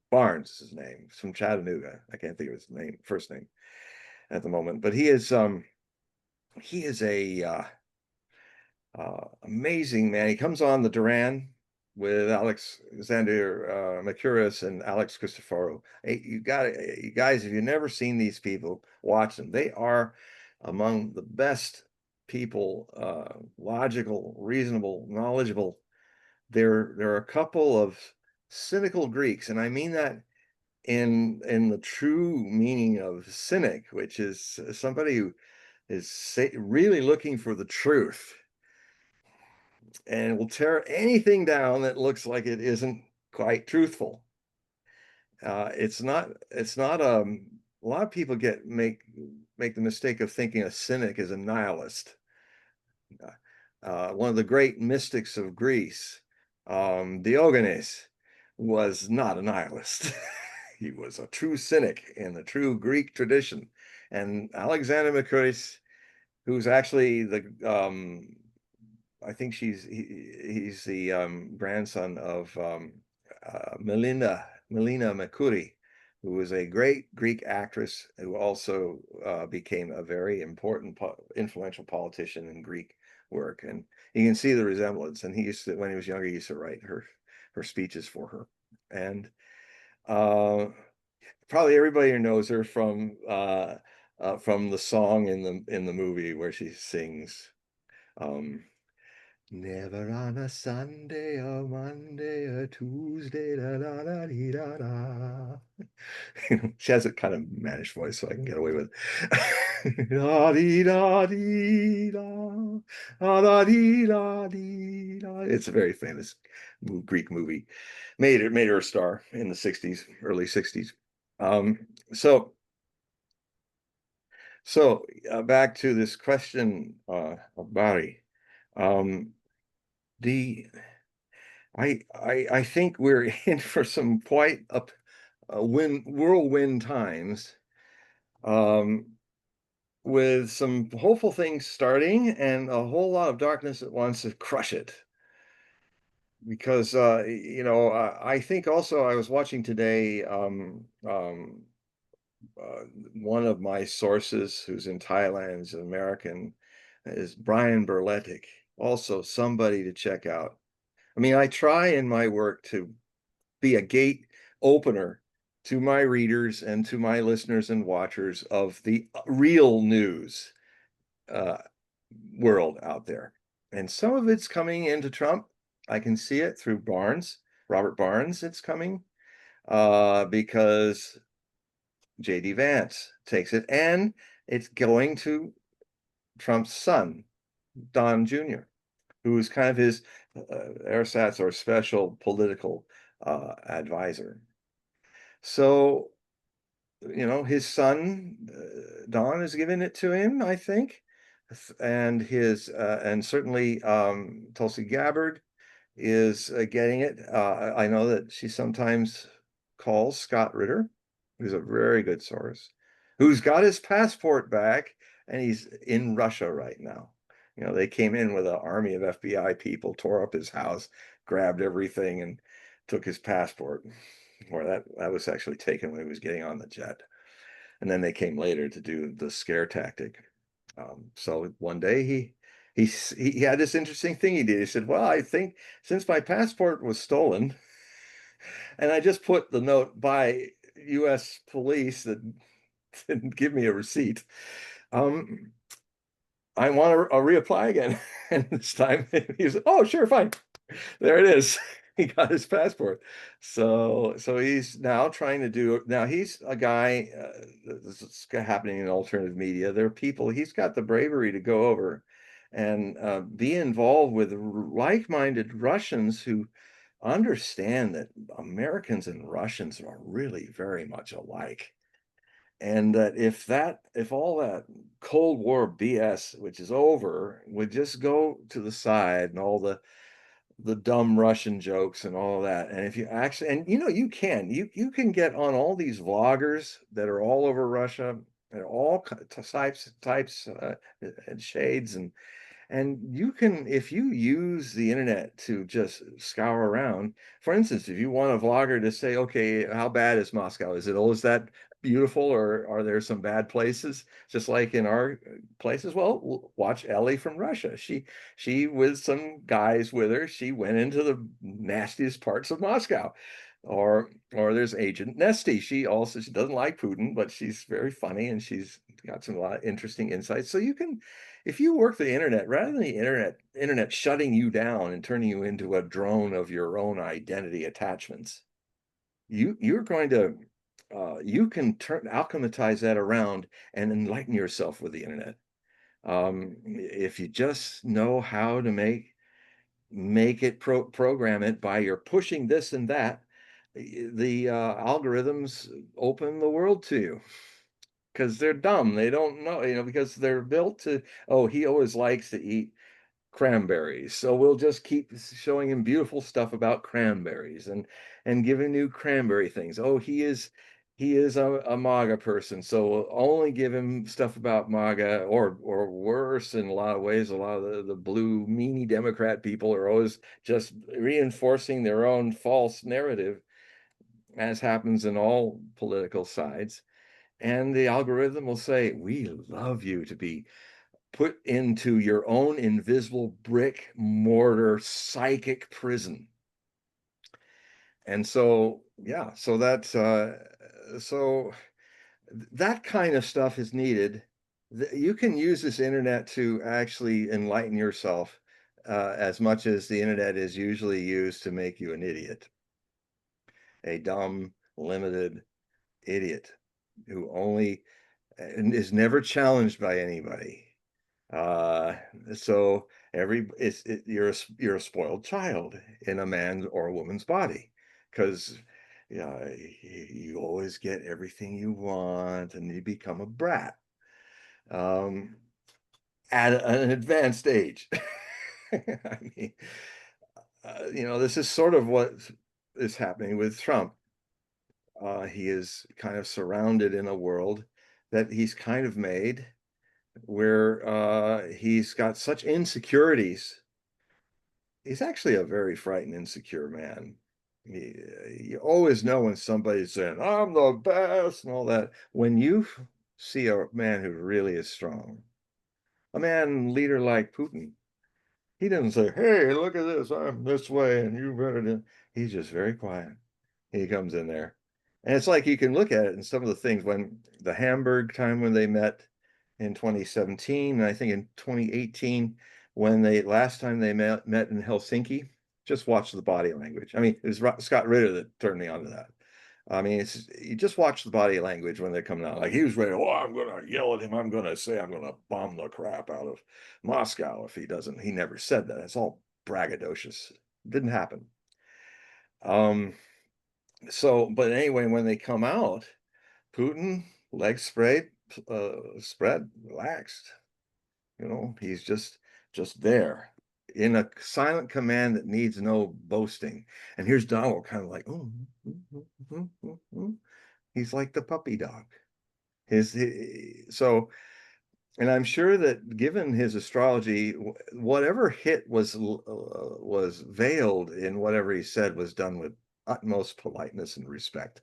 Barnes is his name, from Chattanooga. I can't think of his first name at the moment, but he is a amazing man. He comes on the Duran with Alexander Mercouris and Alex Christoforou. Hey, you guys, if you've never seen these people, watch them. They are among the best people, logical, reasonable, knowledgeable. There are a couple of cynical Greeks, and I mean that in the true meaning of cynic, which is somebody who is really looking for the truth and will tear anything down that looks like it isn't quite truthful. It's not a lot of people make the mistake of thinking a cynic is a nihilist. One of the great mystics of Greece, Diogenes, was not a nihilist. He was a true cynic in the true Greek tradition. And Alexander Mercouris, who's actually I think he's the grandson of Melina Mercouri, who was a great Greek actress who also became a very important, influential politician in Greek work. And you can see the resemblance. And he used to, when he was younger, he used to write her speeches for her. And probably everybody here knows her from the song in the movie where she sings, never on a Sunday or Monday or Tuesday, da da da dee, da da. She has a kind of mannish voice, so I can get away with it. Da dee da dee da, da dee da dee da. It's a very famous Greek movie. Made her a star in the 60s, early 60s. So back to this question of Barry. I think we're in for some quite whirlwind times, with some hopeful things starting and a whole lot of darkness that wants to crush it. Because I think also I was watching today, one of my sources who's in Thailand, is an American, is Brian Berletic, also somebody to check out. I mean, I try in my work to be a gate opener to my readers and to my listeners and watchers of the real news world out there. And some of it's coming into Trump. I can see it through Robert Barnes, it's coming because J.D. Vance takes it, and it's going to Trump's son, Don Jr., who is kind of his ersatz or special political advisor. So, his son, Don, is giving it to him, I think. And and certainly Tulsi Gabbard is getting it. I know that she sometimes calls Scott Ritter, who's a very good source, who's got his passport back, and he's in Russia right now. They came in with an army of FBI people, tore up his house, grabbed everything, and took his passport. Or that was actually taken when he was getting on the jet. And then they came later to do the scare tactic. So one day he had this interesting thing he did. He said, well, I think since my passport was stolen, and I just put the note by U.S. police that didn't give me a receipt. I want to reapply again. And this time he was, oh, sure, fine. There it is. He got his passport. So he's now trying to do, now he's a guy, this is happening in alternative media. There are people, he's got the bravery to go over and be involved with like-minded Russians who understand that Americans and Russians are really very much alike. And that if all that Cold War BS, which is over, would just go to the side, and all the dumb Russian jokes and all that. And if you actually, and you can get on all these vloggers that are all over Russia, and all types and shades, and you can, if you use the internet to just scour around, for instance, if you want a vlogger to say, okay, how bad is Moscow? Is that beautiful, or are there some bad places? Just like in our places, well, watch Ellie from Russia. She with some guys with her, she went into the nastiest parts of Moscow. Or there's Agent Nesty. She doesn't like Putin, but she's very funny, and she's got a lot of interesting insights. So you can, if you work the internet, rather than the internet shutting you down and turning you into a drone of your own identity attachments, you're going to you can alchemize that around and enlighten yourself with the internet. If you just know how to make it program it by your pushing this and that, the algorithms open the world to you, because they're dumb. They don't know, because they're built to, oh, he always likes to eat cranberries, so we'll just keep showing him beautiful stuff about cranberries, and giving new cranberry things. Oh, he is a MAGA person, so we'll only give him stuff about MAGA, or worse, in a lot of ways. A lot of the blue meanie Democrat people are always just reinforcing their own false narrative, as happens in all political sides. And the algorithm will say, we love you to be put into your own invisible brick mortar psychic prison. And so, yeah, so that's so that kind of stuff is needed. You can use this internet to actually enlighten yourself, as much as the internet is usually used to make you an idiot, a dumb, limited idiot who only is never challenged by anybody. So you're a spoiled child in a man's or a woman's body, because you always get everything you want, and you become a brat at an advanced age. I mean, this is sort of what is happening with Trump. He is kind of surrounded in a world that he's kind of made, where he's got such insecurities. He's actually a very frightened, insecure man. You always know when somebody's saying, I'm the best and all that. When you see a man who really is strong, a leader like Putin, he doesn't say, hey, look at this, I'm this way, and you better do. He's just very quiet. He comes in there. And it's like, you can look at it in some of the things, when the Hamburg time when they met in 2017, and I think in 2018, when last time they met in Helsinki, just watch the body language. I mean, it was Scott Ritter that turned me on to that. I mean, you just watch the body language when they're coming out. Like, he was ready, oh, I'm going to yell at him. I'm going to say I'm going to bomb the crap out of Moscow if he doesn't. He never said that. It's all braggadocious. It didn't happen. But anyway, when they come out, Putin, legs spread, relaxed. He's just there in a silent command that needs no boasting. And here's Donald, kind of like, oh, he's like the puppy dog. And I'm sure that, given his astrology, whatever hit was veiled in whatever he said was done with utmost politeness and respect.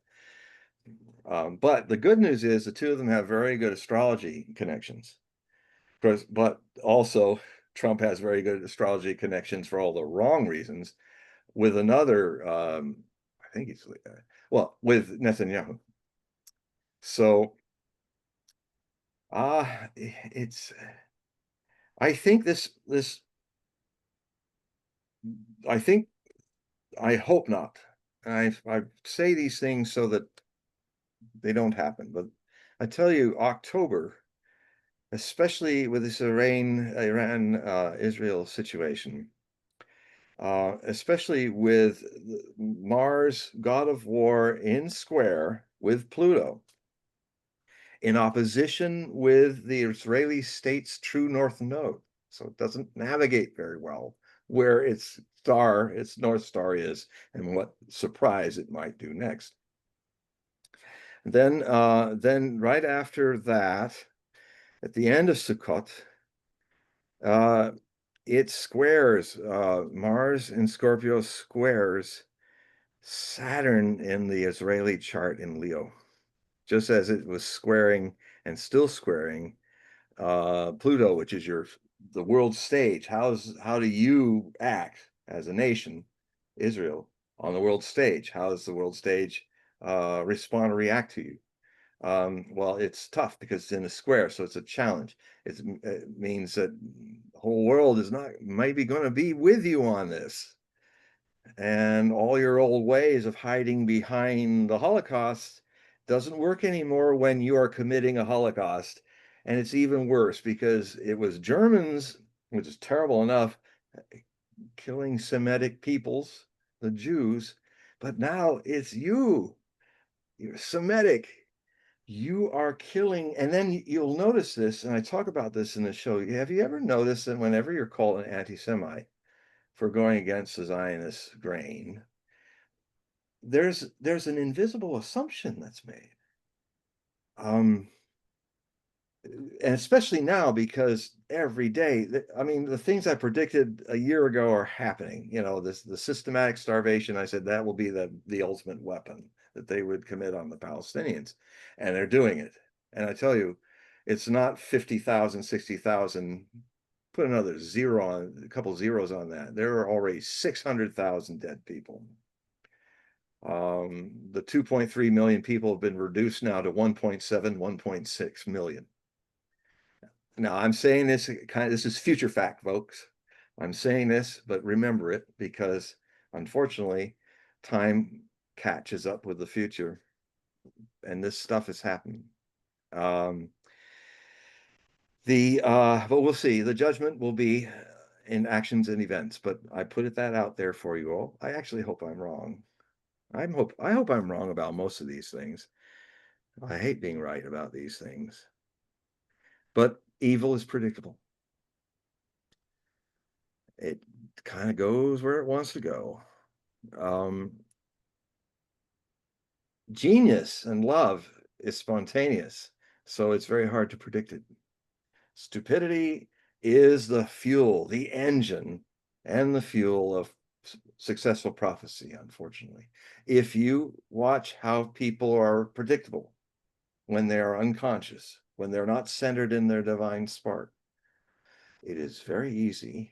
But the good news is the two of them have very good astrology connections. But also, Trump has very good astrology connections for all the wrong reasons with another, I think he's, with Netanyahu. So It's, I think I think, I hope not. I say these things so that they don't happen, but I tell you, October, especially with this Iran Israel situation, especially with Mars, god of war, in square with Pluto, in opposition with the Israeli state's true north node. So it doesn't navigate very well where its North Star is, and what surprise it might do next. Then right after that, at the end of Sukkot, it squares, Mars in Scorpio squares Saturn in the Israeli chart in Leo, just as it was squaring and still squaring Pluto, which is the world stage. How do you act as a nation, Israel, on the world stage? How does the world stage respond or react to you? Well, it's tough because it's in a square, so it's a challenge. It means that the whole world is not maybe going to be with you on this. And all your old ways of hiding behind the Holocaust doesn't work anymore when you are committing a Holocaust. And it's even worse because it was Germans, which is terrible enough, killing Semitic peoples, the Jews, but now it's you're Semitic. You are killing, and then you'll notice this, and I talk about this in the show. Have you ever noticed that whenever you're called an anti-Semite for going against the Zionist grain, there's an invisible assumption that's made. And especially now, because every day, I mean, the things I predicted a year ago are happening. You know, the systematic starvation, I said that will be the ultimate weapon that they would commit on the Palestinians, and they're doing it. And I tell you, it's not 50,000, 60,000. Put another zero on, a couple zeros on that. There are already 600,000 dead people. The 2.3 million people have been reduced now to 1.7, 1.6 million. Now, I'm saying this this is future fact, folks. I'm saying this, but remember it, because unfortunately, time catches up with the future, and this stuff is happening. But we'll see. The judgment will be in actions and events, but I put that out there for you all. I actually hope I'm wrong. I hope I'm wrong about most of these things. I hate being right about these things. But evil is predictable. It kind of goes where it wants to go. Genius and love is spontaneous, so it's very hard to predict it. Stupidity is the fuel, the engine, and the fuel of successful prophecy, unfortunately. If you watch how people are predictable when they are unconscious, when they're not centered in their divine spark, it is very easy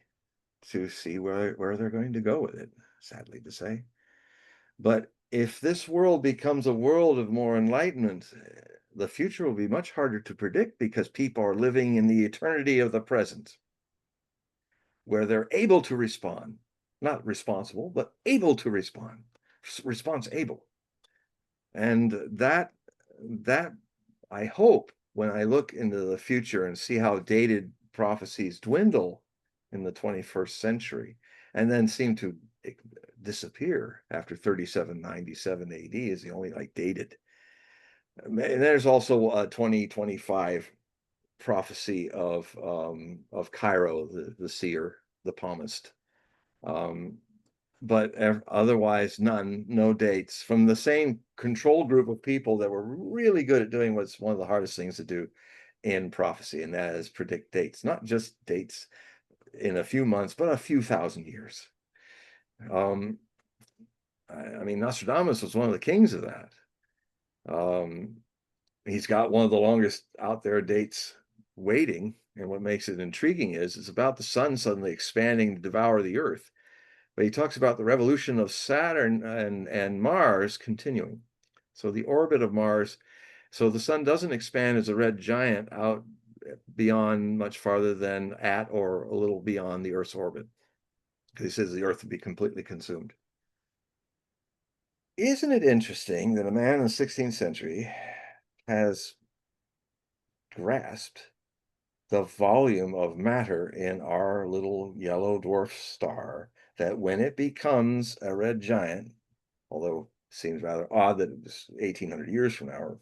to see where they're going to go with it, sadly to say. But if this world becomes a world of more enlightenment, the future will be much harder to predict, because people are living in the eternity of the present, where they're able to respond, not responsible, but able to respond, response able. And that I hope, when I look into the future and see how dated prophecies dwindle in the 21st century and then seem to disappear after 3797 AD is the only dated. And there's also a 2025 prophecy of Cairo, the seer, the palmist. But otherwise no dates from the same control group of people that were really good at doing what's one of the hardest things to do in prophecy, and that is predict dates, not just dates in a few months, but a few thousand years. I mean, Nostradamus was one of the kings of that. He's got one of the longest out there dates waiting, and what makes it intriguing is it's about the sun suddenly expanding to devour the earth. But he talks about the revolution of Saturn and Mars continuing. So the orbit of Mars So the sun doesn't expand as a red giant out beyond much farther than at or a little beyond the Earth's orbit, because he says the Earth would be completely consumed. Isn't it interesting that a man in the 16th century has grasped the volume of matter in our little yellow dwarf star, that when it becomes a red giant, although it seems rather odd that it was 1800 years from now, or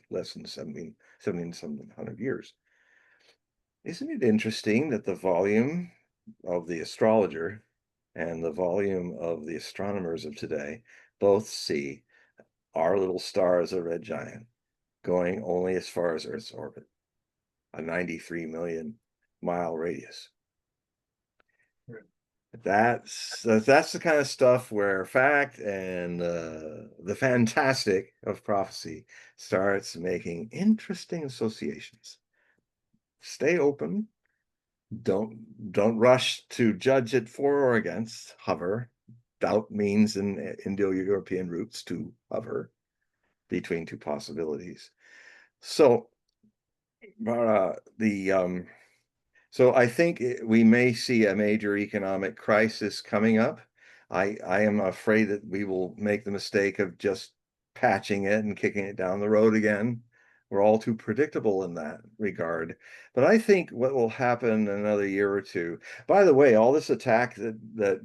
less than 1700 years. Isn't it interesting that the volume of the astrologer and the volume of the astronomers of today both see our little star as a red giant going only as far as Earth's orbit, a 93 million mile radius? That's the kind of stuff where fact and the fantastic of prophecy starts making interesting associations. Stay open. Don't rush to judge it for or against. Hover. Doubt means in Indo-European roots to hover between two possibilities. So so I think we may see a major economic crisis coming up. I am afraid that we will make the mistake of just patching it and kicking it down the road again. We're all too predictable in that regard. But I think what will happen in another year or two, by the way, all this attack that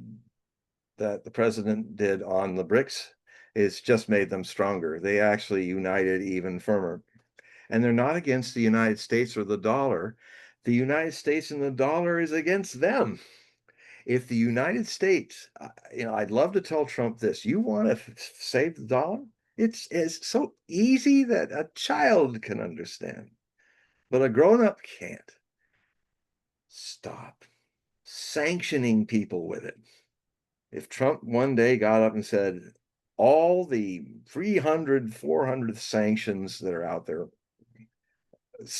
the president did on the BRICS is just made them stronger. They actually united even firmer. And they're not against the United States or the dollar. The United States and the dollar is against them. If the United States, I'd love to tell Trump this: you want to save the dollar? It's so easy that a child can understand, but a grown-up can't. Stop sanctioning people with it. If Trump one day got up and said, all the 300, 400 sanctions that are out there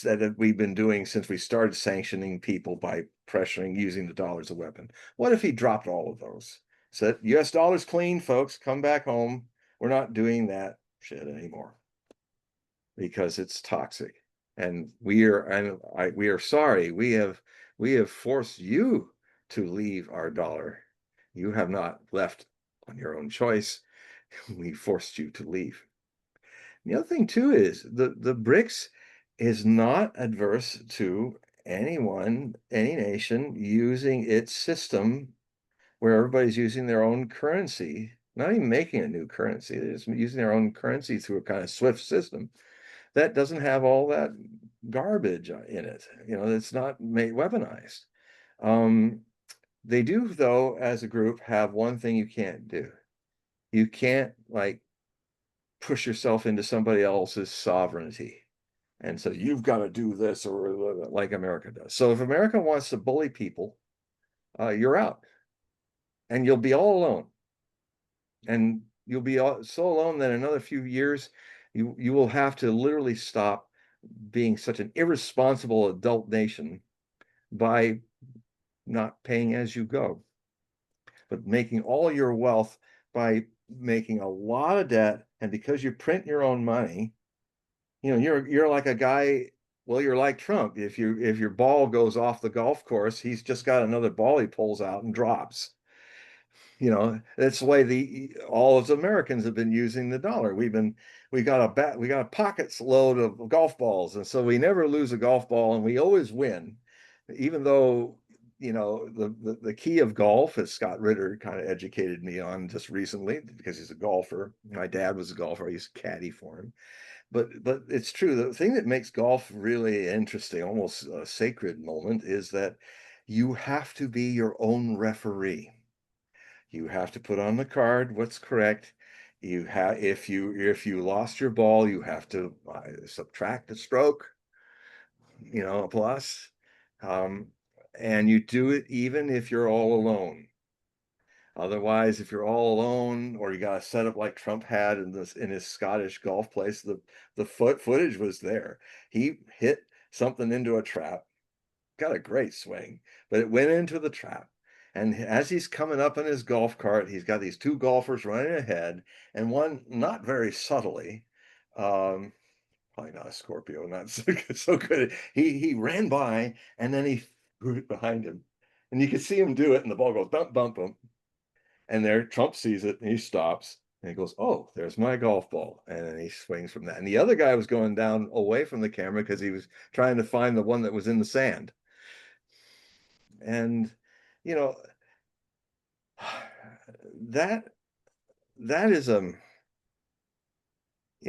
that we've been doing since we started sanctioning people by pressuring, using the dollar as a weapon. What if he dropped all of those? Said, US dollar's clean, folks, come back home. We're not doing that shit anymore because it's toxic. And we are sorry. We have forced you to leave our dollar. You have not left on your own choice. We forced you to leave. The other thing too is the BRICS is not adverse to any nation using its system where everybody's using their own currency, not even making a new currency, they're just using their own currency through a kind of SWIFT system that doesn't have all that garbage in it. It's not weaponized. They do, though, as a group, have one thing you can't do. You can't push yourself into somebody else's sovereignty. And so you've got to do this, or like America does. So if America wants to bully people, you're out. And you'll be all alone. And you'll be so alone that in another few years, you will have to literally stop being such an irresponsible adult nation by not paying as you go, but making all your wealth by making a lot of debt. And because you print your own money, you're like a guy. Well, you're like Trump. If your ball goes off the golf course, he's just got another ball he pulls out and drops. That's the way all of us Americans have been using the dollar. We got a pockets load of golf balls, and so we never lose a golf ball, and we always win, even though the key of golf, as Scott Ritter kind of educated me on just recently, because he's a golfer. My dad was a golfer. I used to caddy for him. But it's true. The thing that makes golf really interesting, almost a sacred moment, is that you have to be your own referee. You have to put on the card what's correct. If you lost your ball, you have to subtract a stroke, a plus. And you do it even if you're all alone. Otherwise, if you're all alone, or you got a setup like Trump had in his Scottish golf place, the footage was there. He hit something into a trap, got a great swing, but it went into the trap. And as he's coming up in his golf cart, he's got these two golfers running ahead, and one, not very subtly, probably not a Scorpio, not so good. He ran by and then he threw it behind him. And you could see him do it, and the ball goes bump, bump, bump. And there, Trump sees it and he stops and he goes, "Oh, there's my golf ball." And then he swings from that. And the other guy was going down away from the camera because he was trying to find the one that was in the sand. And, you know, that is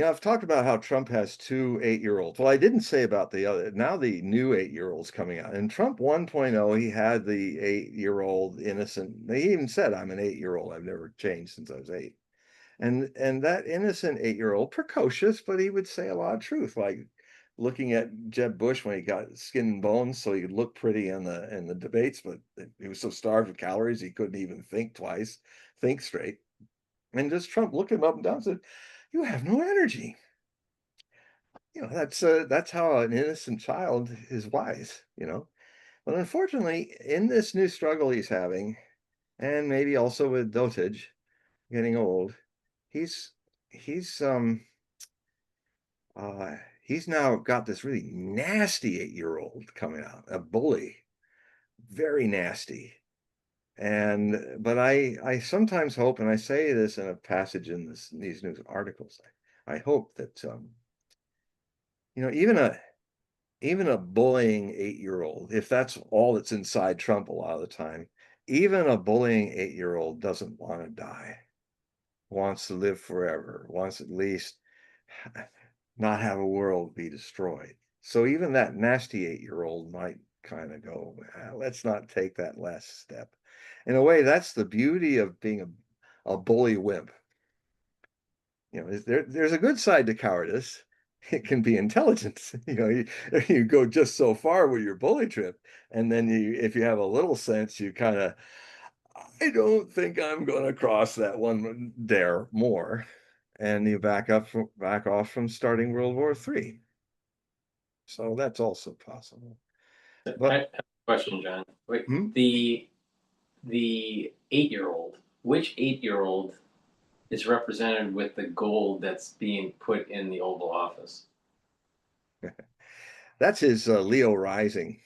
I've talked about how Trump has two 8-year-olds. Well, I didn't say about the other. Now the new 8-year-olds coming out. And Trump 1.0, he had the 8-year-old innocent. He even said, "I'm an 8-year-old. I've never changed since I was 8." And that innocent 8-year-old, precocious, but he would say a lot of truth, like looking at Jeb Bush when he got skin and bones, so he could look pretty in the debates, but he was so starved of calories he couldn't even think twice, think straight. And just Trump looked him up and down and said, "You have no energy." That's how an innocent child is wise. But unfortunately, in this new struggle he's having, and maybe also with dotage getting old, he's he's um he's now got this really nasty 8-year-old coming out, a bully, very nasty. But I sometimes hope, and I say this in a passage in these news articles, I hope that even a bullying 8-year-old, if that's all that's inside Trump a lot of the time, even a bullying 8-year-old doesn't want to die, wants to live forever, wants at least not have a world be destroyed. So even that nasty 8-year-old might kind of go, let's not take that last step. In a way, that's the beauty of being a bully wimp. There's a good side to cowardice. It can be intelligence. You go just so far with your bully trip, and then if you have a little sense, you kind of, I don't think I'm going to cross that one dare more, and you back off from starting World War III. So that's also possible. I have a question, John. Wait, the 8-year-old, which 8-year-old is represented with the gold that's being put in the Oval Office? That's his Leo rising.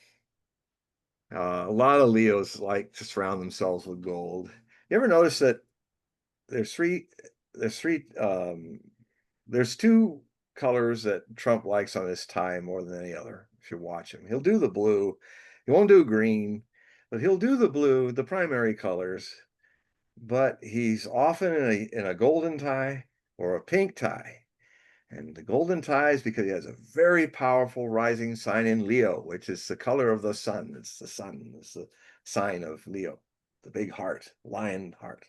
A lot of Leos like to surround themselves with gold. You ever notice that there's two colors that Trump likes on his tie more than any other? If you watch him, he'll do the blue. He won't do green, but he'll do the blue, the primary colors. But he's often in a golden tie or a pink tie. And the golden tie is because he has a very powerful rising sign in Leo, which is the color of the sun. It's the sun. It's the sign of Leo, the big heart, lion heart.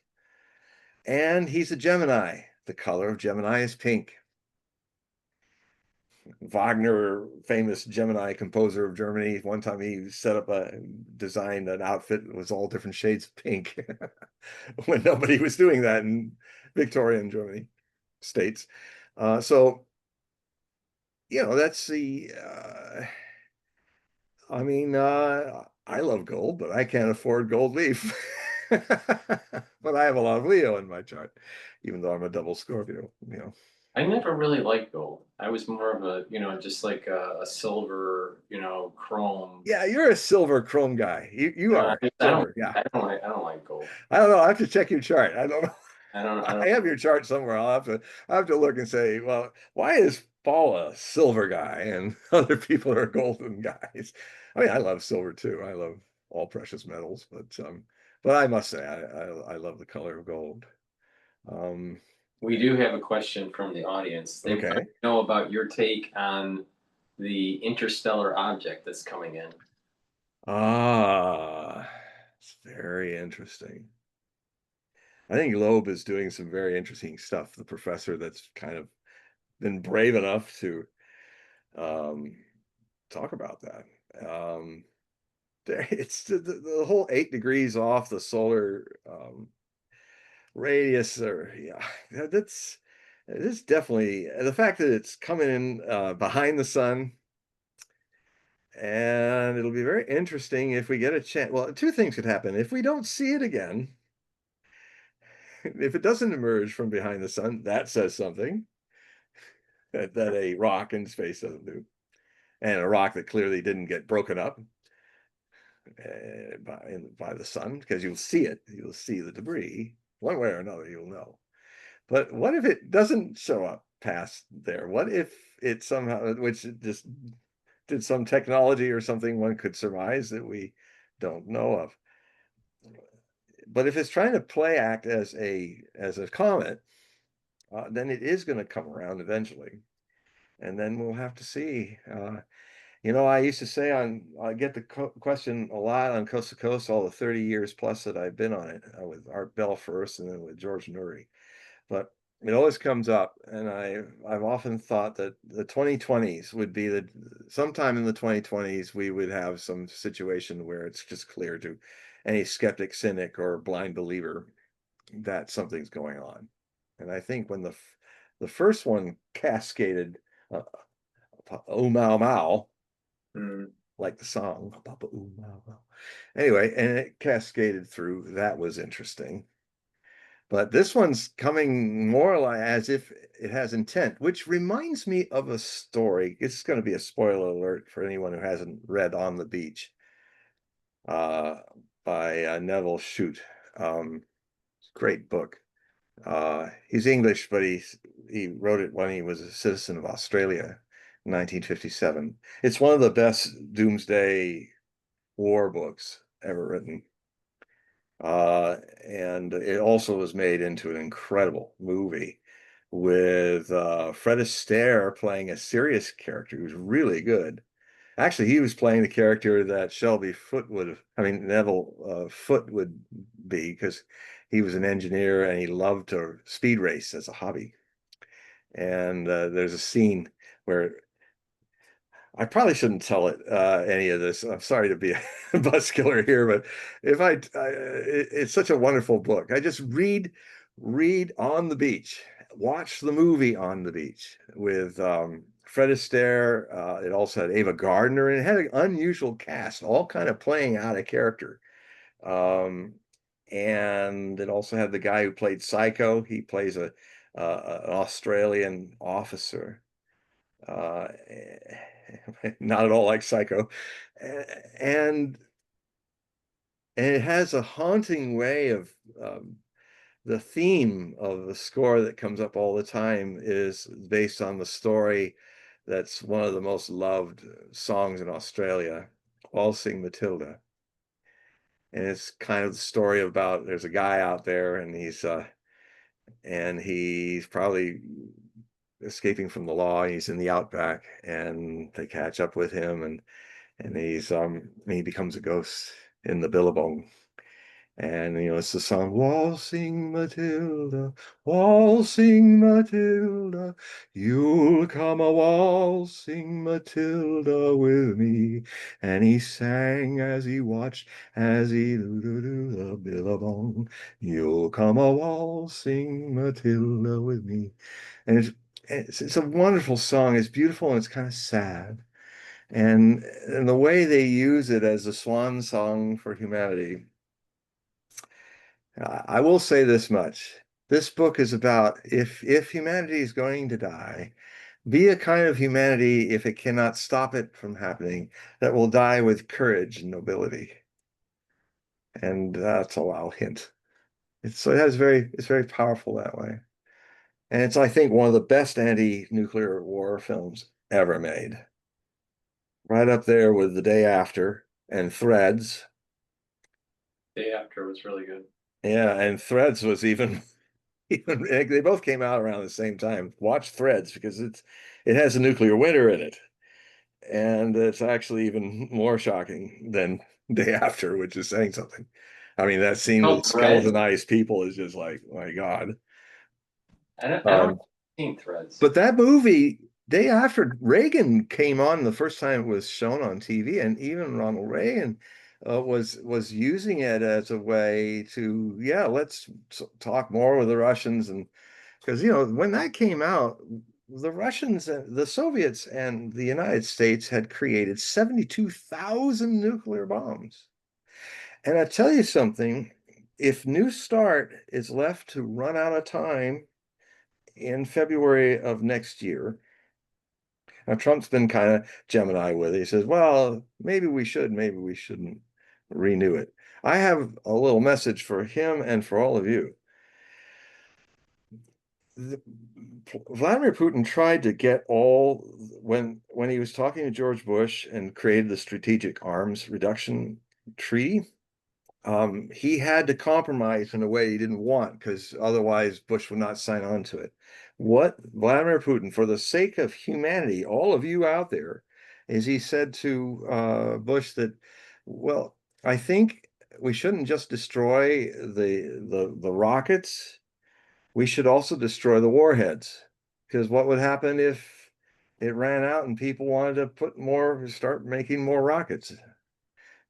And he's a Gemini. The color of Gemini is pink. Wagner, famous Gemini composer of Germany, one time he designed an outfit that was all different shades of pink when nobody was doing that in Victorian Germany states. So that's I love gold, but I can't afford gold leaf. But I have a lot of Leo in my chart, even though I'm a double Scorpio. I never really liked gold. I was more of a, just like a silver, chrome. Yeah, you're a silver chrome guy. You are silver. Yeah. I don't like gold. I don't know. I have to check your chart. I don't know. I don't. I have your chart somewhere. I have to look and say, well, why is Paul a silver guy and other people are golden guys? I mean, I love silver too. I love all precious metals, but I must say I love the color of gold. We do have a question from the audience. They want to know about your take on the interstellar object that's coming in. It's very interesting. I think Loeb is doing some very interesting stuff. The professor that's kind of been brave enough to talk about that. It's the whole 8 degrees off the solar radius, that's definitely the fact that it's coming in behind the sun. And it'll be very interesting if we get a chance. Well, two things could happen. If we don't see it again, if it doesn't emerge from behind the sun, that says something. that a rock in space doesn't do, and a rock that clearly didn't get broken up by the sun, because you'll see it. You'll see the debris one way or another. You'll know. But what if it doesn't show up past there? What if it somehow, which just did some technology or something one could surmise that we don't know of? But if it's trying to play act as a comet, then it is going to come around eventually, and then we'll have to see. I used to say I get the question a lot on Coast to Coast, all the 30 years plus that I've been on it, with Art Bell first and then with George Nuri. But it always comes up, and I've often thought that the 2020s would be sometime in the 2020s we would have some situation where it's just clear to any skeptic, cynic, or blind believer that something's going on. And I think when the first one cascaded, oh mau mau, like the song, Papa ooh mau mau. Anyway, and it cascaded through. That was interesting. But this one's coming more like as if it has intent, which reminds me of a story. It's going to be a spoiler alert for anyone who hasn't read On the Beach by Neville Shute. Great book. He's English, but he wrote it when he was a citizen of Australia in 1957. It's one of the best doomsday war books ever written. And it also was made into an incredible movie with Fred Astaire playing a serious character who's really good. Actually, he was playing the character that Neville Foote would be, because he was an engineer and he loved to speed race as a hobby. And there's a scene where I probably shouldn't tell any of this. I'm sorry to be a buzzkiller here, but it's such a wonderful book. I just read On the Beach, watch the movie On the Beach with Fred Astaire. It also had Ava Gardner, and it had an unusual cast, all kind of playing out of character. And it also had the guy who played Psycho. He plays an Australian officer. Not at all like Psycho, and it has a haunting way of the theme of the score that comes up all the time is based on the story that's one of the most loved songs in Australia, Waltzing Matilda. And it's kind of the story about there's a guy out there, and he's probably escaping from the law. He's in the outback, and they catch up with him, and he becomes a ghost in the billabong. And it's the song, Waltzing Matilda, Waltzing Matilda, you'll come a waltzing Matilda with me. And he sang as he watched, as he do the billabong, you'll come a waltzing Matilda with me. And it's a wonderful song. It's beautiful and it's kind of sad. And the way they use it as a swan song for humanity, I will say this much. This book is about if humanity is going to die, be a kind of humanity, if it cannot stop it from happening, that will die with courage and nobility. And that's all I'll hint. It's very powerful that way. And it's, I think, one of the best anti-nuclear war films ever made. Right up there with The Day After and Threads. Day After was really good. Yeah, and Threads was even they both came out around the same time. Watch Threads, because it has a nuclear winter in it. And it's actually even more shocking than Day After, which is saying something. I mean, that scene with skeletonized people is just like, my God. I don't think Threads. But that movie, Day After, Reagan came on the first time it was shown on TV, and even Ronald Reagan was using it as a way to, let's talk more with the Russians. And because, when that came out, the Russians, the Soviets, and the United States had created 72,000 nuclear bombs. And I tell you something, if New START is left to run out of time in February of next year, Now, Trump's been kind of Gemini with it. He says, well, maybe we should, maybe we shouldn't renew it. I have a little message for him and for all of you. Vladimir Putin tried to get all, when he was talking to George Bush and created the Strategic Arms Reduction Treaty, he had to compromise in a way he didn't want, because otherwise Bush would not sign on to it. What Vladimir Putin, for the sake of humanity, all of you out there, is he said to Bush that, well, I think we shouldn't just destroy the rockets. We should also destroy the warheads, because what would happen if it ran out and people wanted to start making more rockets?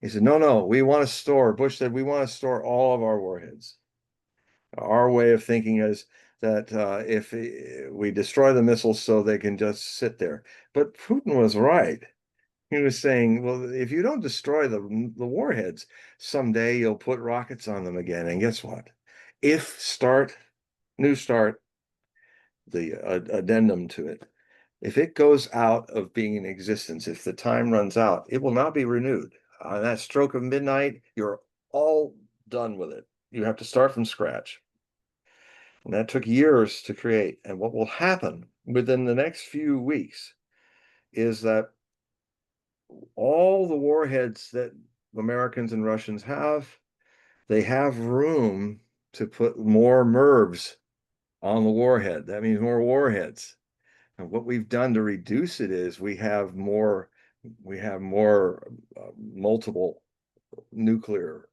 He said, no, we want to store, Bush said, we want to store all of our warheads. Our way of thinking is that if we destroy the missiles so they can just sit there. But Putin was right. He was saying, well, if you don't destroy the warheads, someday you'll put rockets on them again. And guess what? New START, the addendum to it, if it goes out of being in existence, if the time runs out, it will not be renewed. On that stroke of midnight, you're all done with it. You have to start from scratch. And that took years to create. And what will happen within the next few weeks is that all the warheads that Americans and Russians have, they have room to put more MIRVs on the warhead. That means more warheads. And what we've done to reduce it is we have more multiple nuclear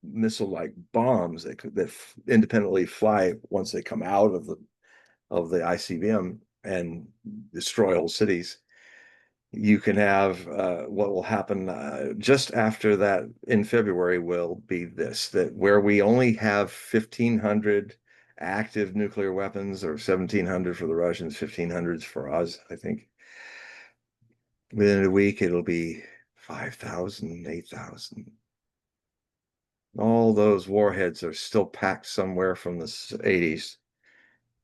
missile-like bombs that independently fly once they come out of the ICBM and destroy whole cities. You can have what will happen just after that in February will be that where we only have 1,500 active nuclear weapons, or 1,700 for the Russians, 1,500 for us, I think. Within a week, it'll be 5,000, 8,000. All those warheads are still packed somewhere from the 80s.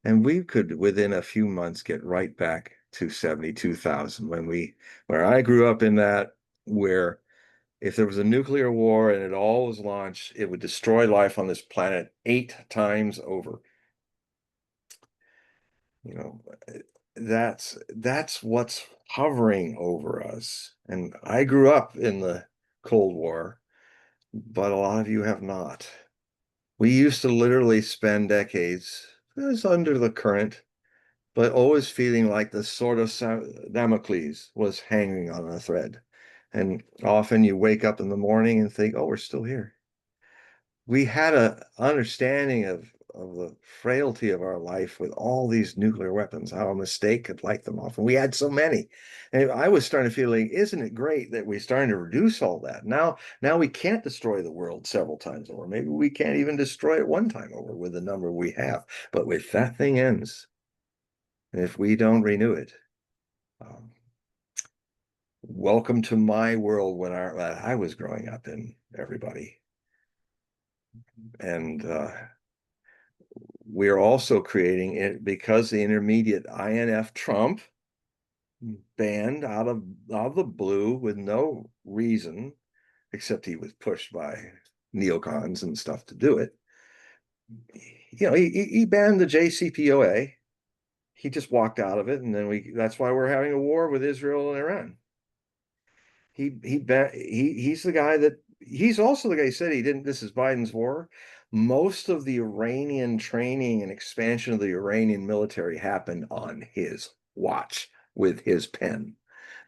And we could, within a few months, get right back to 72,000 where I grew up in that, where if there was a nuclear war and it all was launched, it would destroy life on this planet 8 times over. You know, that's what's hovering over us. And I grew up in the Cold War, but a lot of you have not. We used to literally spend decades, it was under the current, but always feeling like the sword of Damocles was hanging on a thread. And often you wake up in the morning and think, oh, we're still here. We had an understanding of the frailty of our life with all these nuclear weapons, how a mistake could light them off. And we had so many. And I was starting to feel like, isn't it great that we're starting to reduce all that? Now we can't destroy the world several times over. Maybe we can't even destroy it one time over with the number we have. But if that thing ends, if we don't renew it, welcome to my world when I was growing up in, everybody. And we're also creating it because the intermediate INF Trump banned out of the blue with no reason, except he was pushed by neocons and stuff to do it. You know, he banned the JCPOA. He just walked out of it, and then that's why we're having a war with Israel and Iran. He's the guy that he's also the guy who said he didn't, this is Biden's war. Most of the Iranian training and expansion of the Iranian military happened on his watch with his pen.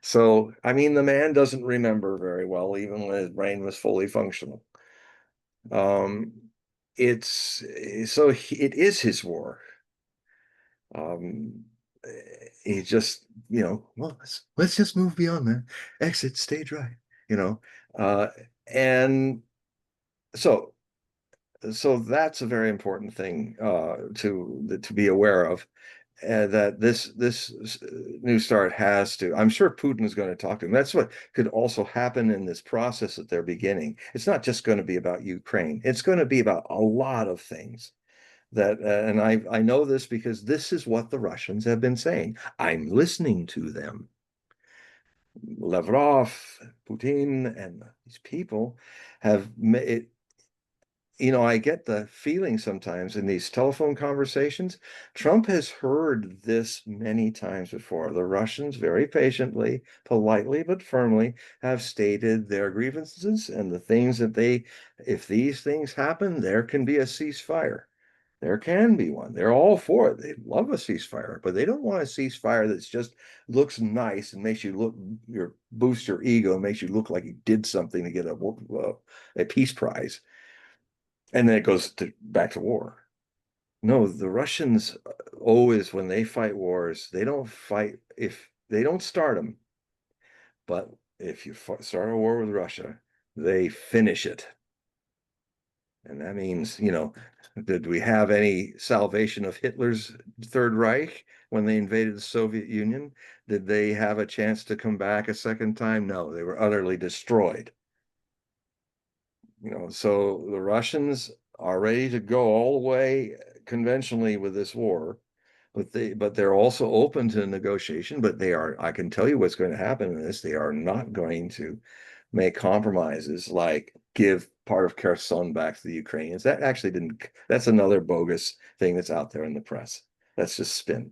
So, I mean, the man doesn't remember very well, even when his brain was fully functional. It is his war. He just, well, let's just move beyond that. Exit stage right, and so that's a very important thing to be aware of, that this new start has to. I'm sure Putin is going to talk to him. That's what could also happen in this process that they're beginning. It's not just going to be about Ukraine. It's going to be about a lot of things. that, and I know this because this is what the Russians have been saying. I'm listening to them. Lavrov, Putin, and these people have made, I get the feeling sometimes in these telephone conversations, Trump has heard this many times before. The Russians very patiently, politely, but firmly have stated their grievances and the things that if these things happen, there can be a ceasefire. There can be one. They're all for it. They love a ceasefire, but they don't want a ceasefire that's just looks nice and makes you boost your ego and makes you look like you did something to get a peace prize. And then it goes back to war. No, the Russians always, when they fight wars, they don't fight if they don't start them. But if you start a war with Russia, they finish it. And that means, did we have any salvation of Hitler's Third Reich when they invaded the Soviet Union? Did they have a chance to come back a second time? No, they were utterly destroyed. So the Russians are ready to go all the way conventionally with this war, but they're also open to negotiation. But I can tell you what's going to happen in this. They are not going to make compromises like give part of Kherson back to the Ukrainians. That's another bogus thing that's out there in the press. That's just spin.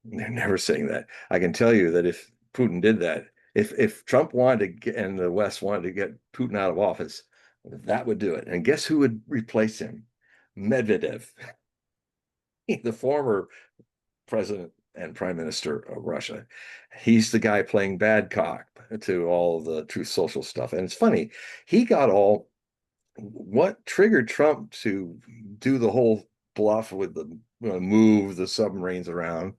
They're never saying that. I can tell you that if Putin did that, if Trump wanted to get, and the West wanted to get Putin out of office, that would do it. And guess who would replace him? Medvedev, the former president and prime minister of Russia. He's the guy playing bad cop to all the Truth Social stuff. And it's funny, what triggered Trump to do the whole bluff with the move the submarines around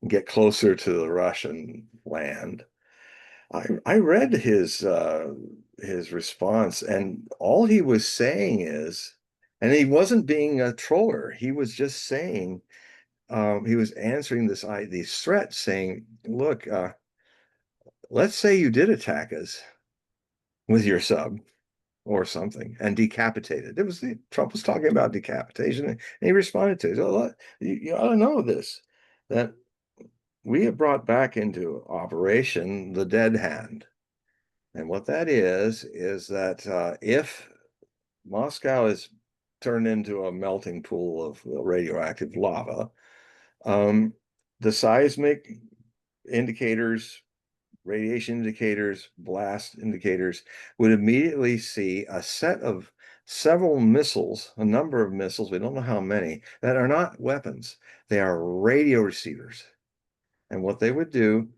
and get closer to the Russian land. I read his response, and all he was saying is, and he wasn't being a troller. He was just saying, he was answering these threats, saying, "Look, let's say you did attack us with your sub or something and decapitated." Trump was talking about decapitation, and he responded to it. "Oh, you ought to know this, that we have brought back into operation the dead hand." And what that is that if Moscow is turned into a melting pool of radioactive lava, the seismic indicators, radiation indicators, blast indicators would immediately see a set of several missiles, a number of missiles, we don't know how many, that are not weapons. They are radio receivers. And what they would do,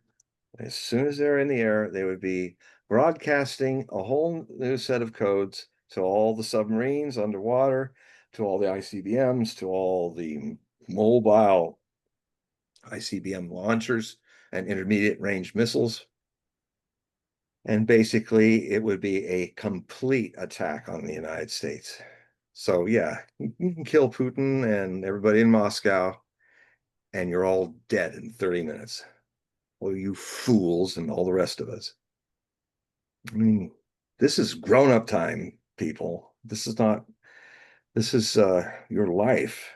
as soon as they're in the air, they would be broadcasting a whole new set of codes to all the submarines underwater, to all the ICBMs, to all the mobile ICBM launchers and intermediate range missiles. And basically, it would be a complete attack on the United States. So yeah, you can kill Putin and everybody in Moscow, and you're all dead in 30 minutes. Well, you fools and all the rest of us. I mean, this is grown-up time, people. This is your life,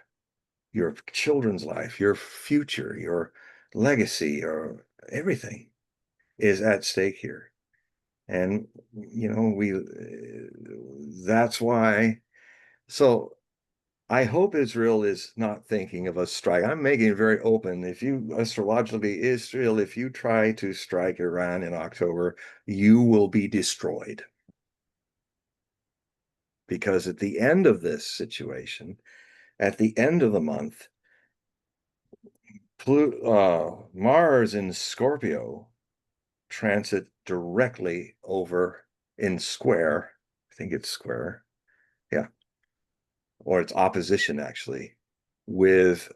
your children's life, your future, your legacy, or everything is at stake here. And, that's why. So I hope Israel is not thinking of a strike. I'm making it very open. Astrologically, Israel, if you try to strike Iran in October, you will be destroyed. Because at the end of this situation, at the end of the month, Mars in Scorpio transit directly over in square. I think it's square. Yeah. Or it's opposition actually with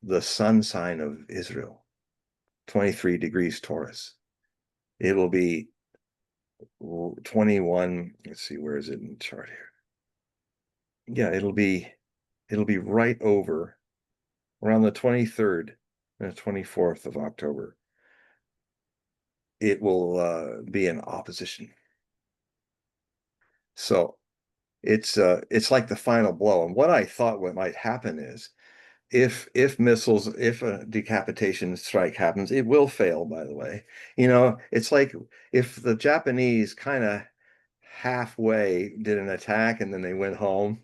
the sun sign of Israel, 23 degrees Taurus. It'll be 21. Let's see, where is it in the chart here? Yeah, it'll be right over around the 23rd and the 24th of October. It will be in opposition. So it's like the final blow. And what I thought what might happen is if missiles, if a decapitation strike happens, it will fail, by the way. It's like if the Japanese kind of halfway did an attack and then they went home,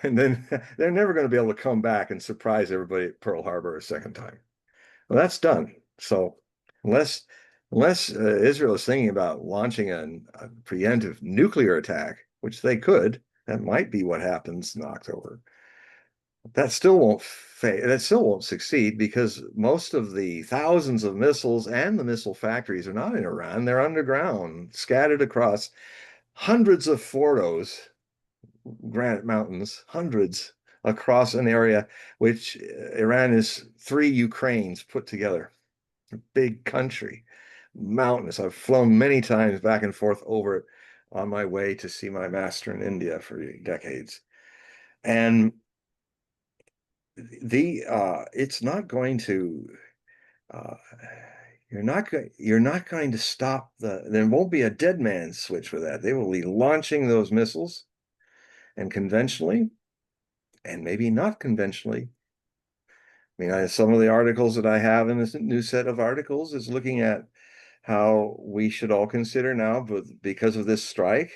and then they're never going to be able to come back and surprise everybody at Pearl Harbor a second time. Well, that's done. So unless Israel is thinking about launching a preemptive nuclear attack, which they could, that might be what happens in October. That still won't fail. That still won't succeed because most of the thousands of missiles and the missile factories are not in Iran. They're underground, scattered across hundreds of fordos, granite mountains, hundreds across an area which Iran is 3 Ukraines put together. A big country, mountainous. I've flown many times back and forth over it on my way to see my master in India for decades. And it's not going to uh, you're not going to stop there won't be a dead man's switch for that. They will be launching those missiles, and conventionally and maybe not conventionally. I mean, some of the articles that I have in this new set of articles is looking at how we should all consider now, but because of this strike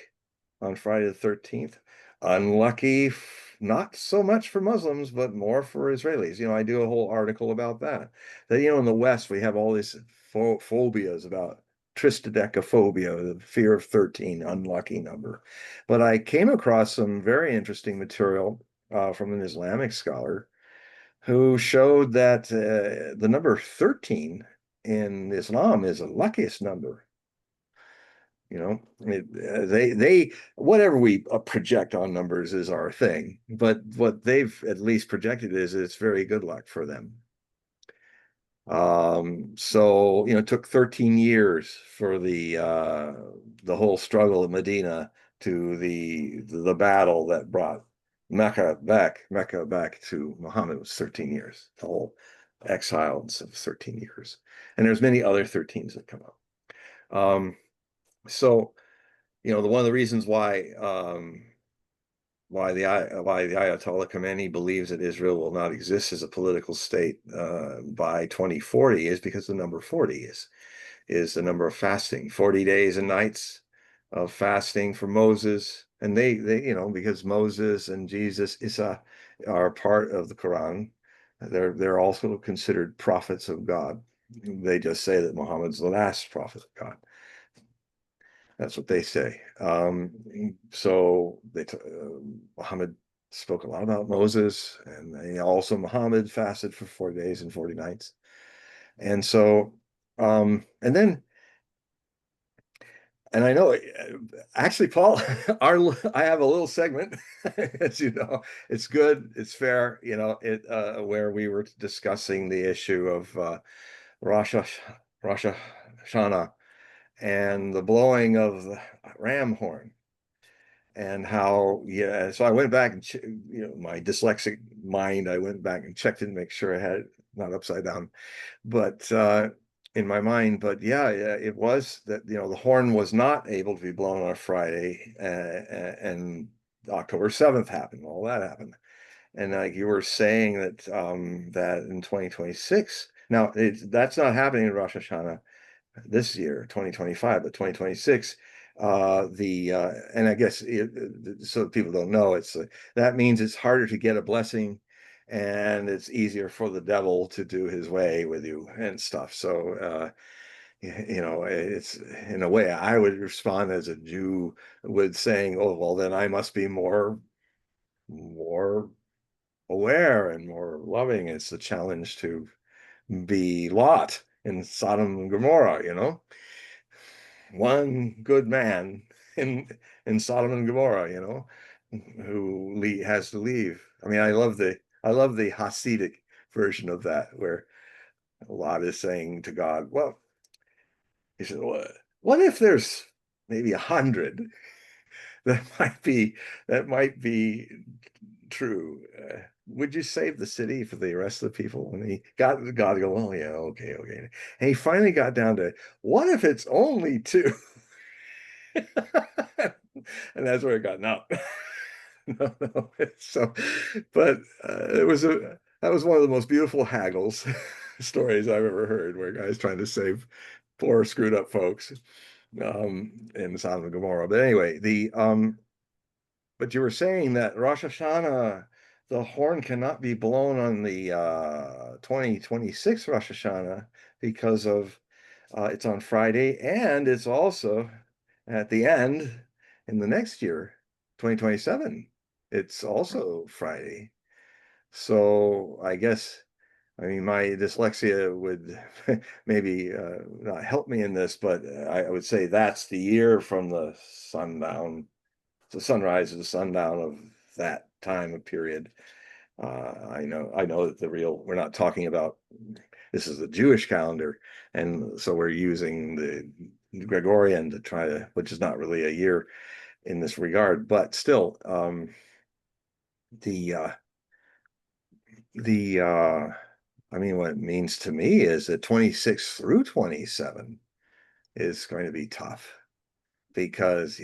on Friday the 13th, unlucky, not so much for Muslims, but more for Israelis. I do a whole article about that. That, in the West, we have all these phobias about triskaidekaphobia, the fear of 13, unlucky number. But I came across some very interesting material from an Islamic scholar who showed that the number 13 in Islam is the luckiest number. They whatever we project on numbers is our thing, but what they've at least projected is it's very good luck for them. So it took 13 years for the whole struggle of Medina to the battle that brought Mecca back to Muhammad was 13 years. The whole exile of 13 years, and there's many other 13s that come up. So one of the reasons why the Ayatollah Khomeini believes that Israel will not exist as a political state by 2040 is because the number 40 is the number of fasting, 40 days and nights of fasting for Moses, and they because Moses and Jesus are part of the Quran. They're also considered prophets of God. They just say that Muhammad's the last prophet of God. That's what they say. So Muhammad spoke a lot about Moses, and also Muhammad fasted for 40 days and 40 nights. And so, and I know, actually, Paul, I have a little segment, as you know, it's good, it's fair, where we were discussing the issue of Rosh Hashanah and the blowing of the ram horn, and how, so I went back and my dyslexic mind, I went back and checked it to make sure I had it not upside down, but in my mind. But yeah, it was that the horn was not able to be blown on a Friday, and October 7th happened, all that happened. And like you were saying that that in 2026, now that's not happening in Rosh Hashanah this year, 2025, but 2026, and I guess so people don't know, that means it's harder to get a blessing, and it's easier for the devil to do his way with you and stuff. So it's, in a way, I would respond as a Jew with saying, oh, well, then I must be more aware and more loving. It's the challenge to be Lot in Sodom and Gomorrah, one good man in Sodom and Gomorrah, who has to leave. I mean, I love the Hasidic version of that, where Lot is saying to God, well, he said, what if there's maybe 100 that might be true? Would you save the city for the rest of the people? And he got God to go, well, yeah, okay. And he finally got down to, what if it's only 2? And that's where it got no. No. So, but that was one of the most beautiful haggles stories I've ever heard, where guys trying to save poor screwed up folks in Sodom and Gomorrah. But anyway, but you were saying that Rosh Hashanah, the horn cannot be blown on the 2026 Rosh Hashanah because of it's on Friday, and it's also at the end in the next year, 2027. It's also Friday. So I guess, I mean, my dyslexia would maybe not help me in this, but I would say that's the year from the sundown, the sunrise to the sundown of that time of period. I know that we're not talking about, this is the Jewish calendar, and so we're using the Gregorian to try to, which is not really a year in this regard, but still, the I mean, what it means to me is that 26 through 27 is going to be tough because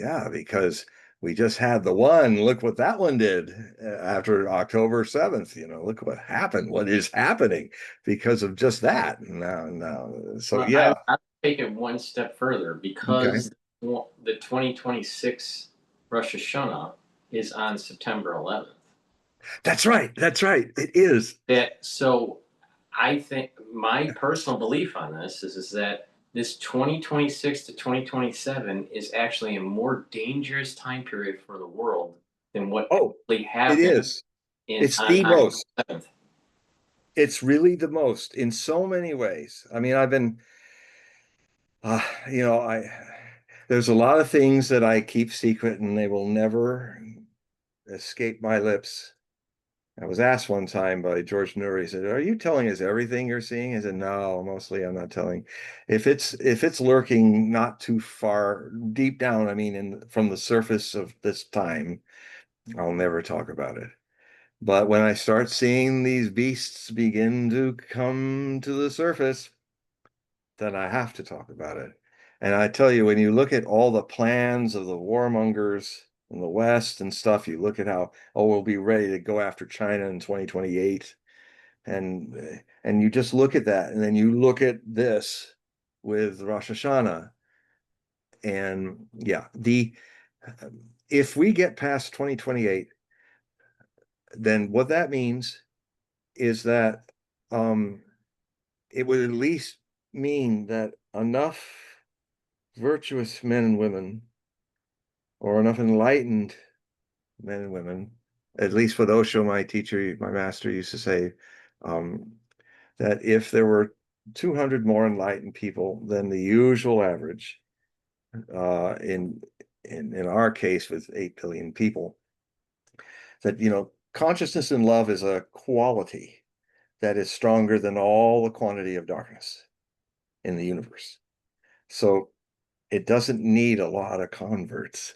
we just had the one. Look what that one did after October 7th. Look what happened. What is happening because of just that. Now. So yeah. I'll take it one step further because the 2026 Rosh Hashanah is on September 11th. That's right. It is. So I think my personal belief on this is that this 2026 to 2027 is actually a more dangerous time period for the world than what really happened. It is. It's the most. It's really the most in so many ways. I mean, I've been, there's a lot of things that I keep secret and they will never escape my lips. I was asked one time by George Noory, he said, "Are you telling us everything you're seeing?" I said, "No, mostly I'm not telling. If it's lurking not too far deep down, I mean, from the surface of this time, I'll never talk about it. But when I start seeing these beasts begin to come to the surface, then I have to talk about it. And I tell you, when you look at all the plans of the warmongers in the West and stuff, you look at how, we'll be ready to go after China in 2028. And you just look at that, and then you look at this with Rosh Hashanah. And yeah, if we get past 2028, then what that means is that it would at least mean that enough virtuous men and women, or enough enlightened men and women, at least with Osho, my teacher, my master, used to say that if there were 200 more enlightened people than the usual average, in our case with 8 billion people, that consciousness and love is a quality that is stronger than all the quantity of darkness in the universe. So it doesn't need a lot of converts,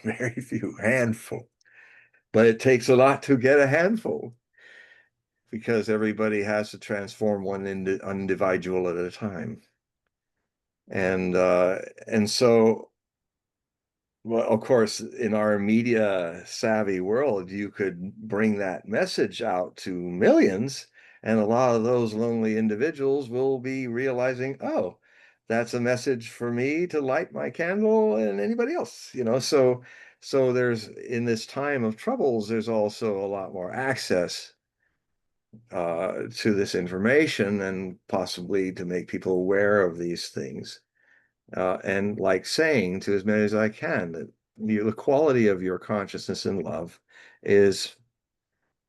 very few, handful, but it takes a lot to get a handful because everybody has to transform one individual at a time. And so, well, of course, in our media savvy world, you could bring that message out to millions, and a lot of those lonely individuals will be realizing, oh, that's a message for me to light my candle and anybody else, so there's, in this time of troubles, there's also a lot more access to this information, and possibly to make people aware of these things. And like saying to as many as I can that the quality of your consciousness and love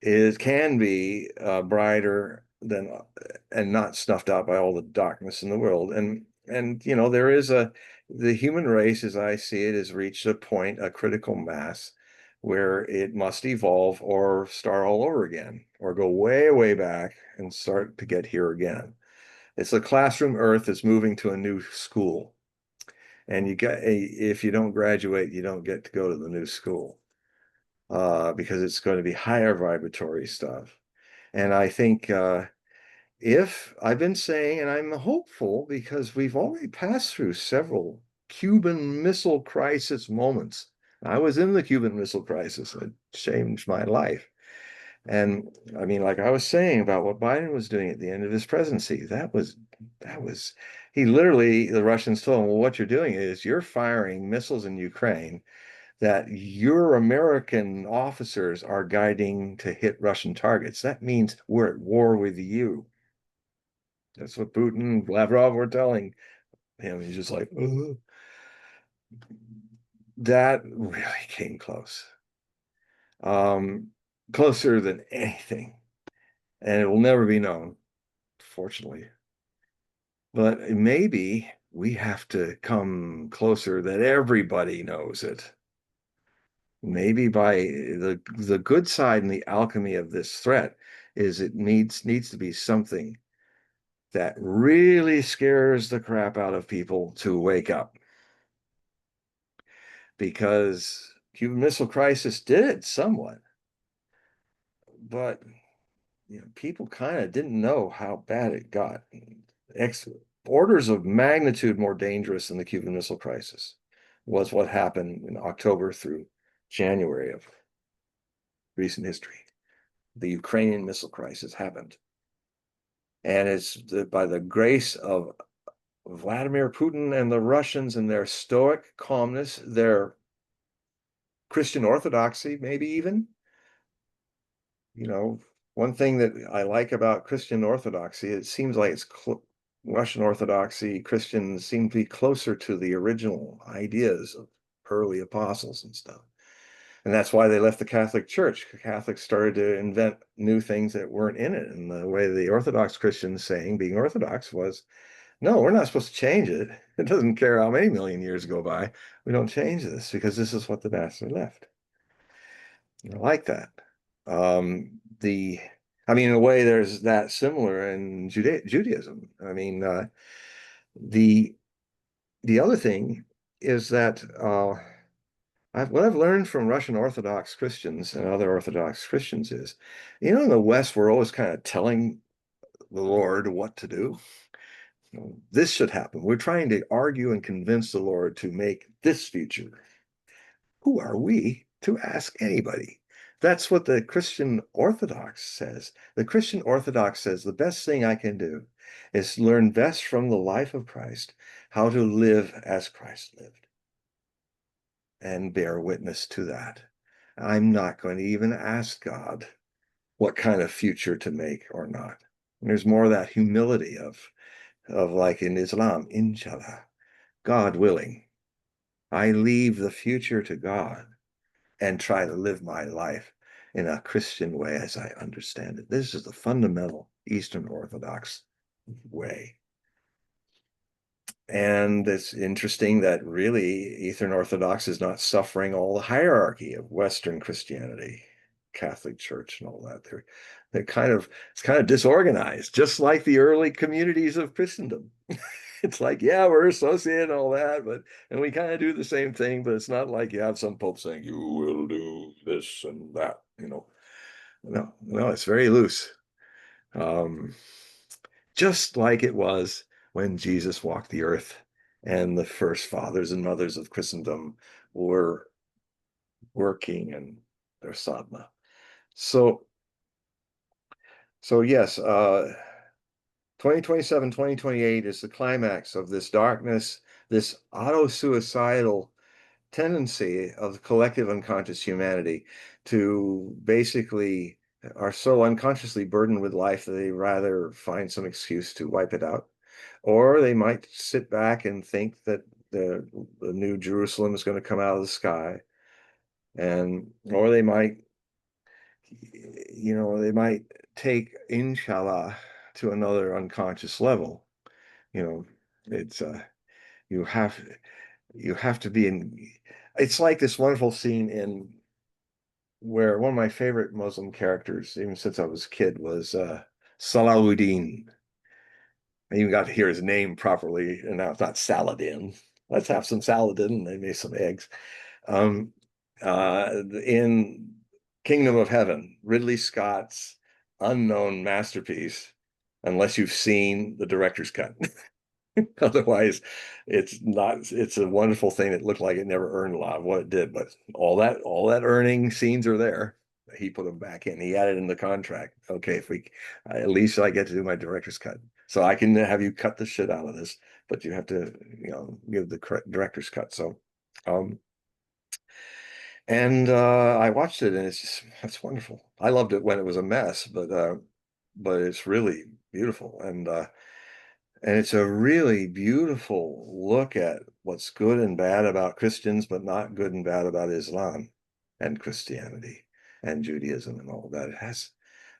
can be brighter than, and not snuffed out by all the darkness in the world. And there is the human race, as I see it, has reached a point, a critical mass, where it must evolve or start all over again, or go way, way back and start to get here again. It's the classroom Earth is moving to a new school. And if you don't graduate, you don't get to go to the new school, because it's going to be higher vibratory stuff. And I think if I've been saying, and I'm hopeful, because we've already passed through several Cuban Missile Crisis moments I was in the Cuban Missile Crisis. It changed my life. And I mean, like I was saying about what Biden was doing at the end of his presidency, he literally, the Russians told him, well, what you're doing is you're firing missiles in Ukraine that your American officers are guiding to hit Russian targets. That means we're at war with you. That's what Putin and Lavrov were telling him. He's just like, ugh. That really came close. Closer than anything. And it will never be known, fortunately. But maybe we have to come closer that everybody knows it. Maybe by the good side and the alchemy of this threat is it needs to be something that really scares the crap out of people to wake up. Because Cuban Missile Crisis did it somewhat. But people kind of didn't know how bad it got. Orders of magnitude more dangerous than the Cuban Missile Crisis was what happened in October through January of recent history. The Ukrainian missile crisis happened. And it's by the grace of Vladimir Putin and the Russians and their stoic calmness, their Christian orthodoxy, maybe even. One thing that I like about Christian orthodoxy, it seems like Russian Orthodoxy, Christians seem to be closer to the original ideas of early apostles and stuff. And that's why they left the Catholic Church. Catholics started to invent new things that weren't in it. And the way the Orthodox Christians saying, being Orthodox, was, no, we're not supposed to change it. It doesn't care how many million years go by. We don't change this because this is what the master left. I like that. In a way, there's that similar in Judaism. The other thing is that what I've learned from Russian Orthodox Christians and other Orthodox Christians is, in the West, we're always kind of telling the Lord what to do. This should happen. We're trying to argue and convince the Lord to make this future. Who are we to ask anybody? That's what the Christian Orthodox says. The Christian Orthodox says the best thing I can do is learn best from the life of Christ how to live as Christ lived and bear witness to that. I'm not going to even ask God what kind of future to make or not. And there's more of that humility of like in Islam, inshallah, God willing. I leave the future to God and try to live my life in a Christian way as I understand it. This is the fundamental Eastern Orthodox way. And it's interesting that really Eastern Orthodox is not suffering all the hierarchy of Western Christianity, Catholic Church and all that. It's kind of disorganized, just like the early communities of Christendom. It's like, yeah, we're associated and all that, and we kind of do the same thing, but it's not like you have some pope saying, you will do this and that, No, it's very loose. Just like it was when Jesus walked the earth and the first fathers and mothers of Christendom were working in their sadhana. So yes, 2027, 2028 is the climax of this darkness, this auto-suicidal tendency of the collective unconscious humanity to basically are so unconsciously burdened with life that they rather find some excuse to wipe it out. Or they might sit back and think that the new Jerusalem is going to come out of the sky. Or they might, take inshallah to another unconscious level. It's you have to be in. It's like this wonderful scene in where one of my favorite Muslim characters, even since I was a kid, was Salahuddin. I even got to hear his name properly, and now it's not Saladin. Let's have some Saladin, and they made some eggs. In Kingdom of Heaven, Ridley Scott's unknown masterpiece, unless you've seen the director's cut. Otherwise, it's not, it's a wonderful thing. It looked like it never earned a lot of what it did, but all that earning scenes are there. He put them back in. He added in the contract. Okay, if we, at least I get to do my director's cut. So I can have you cut the shit out of this, but you have to, give the correct director's cut. So, um, and I watched it and it's wonderful. I loved it when it was a mess, but it's really beautiful. And it's a really beautiful look at what's good and bad about Christians, but not good and bad about Islam and Christianity and Judaism and all that. It has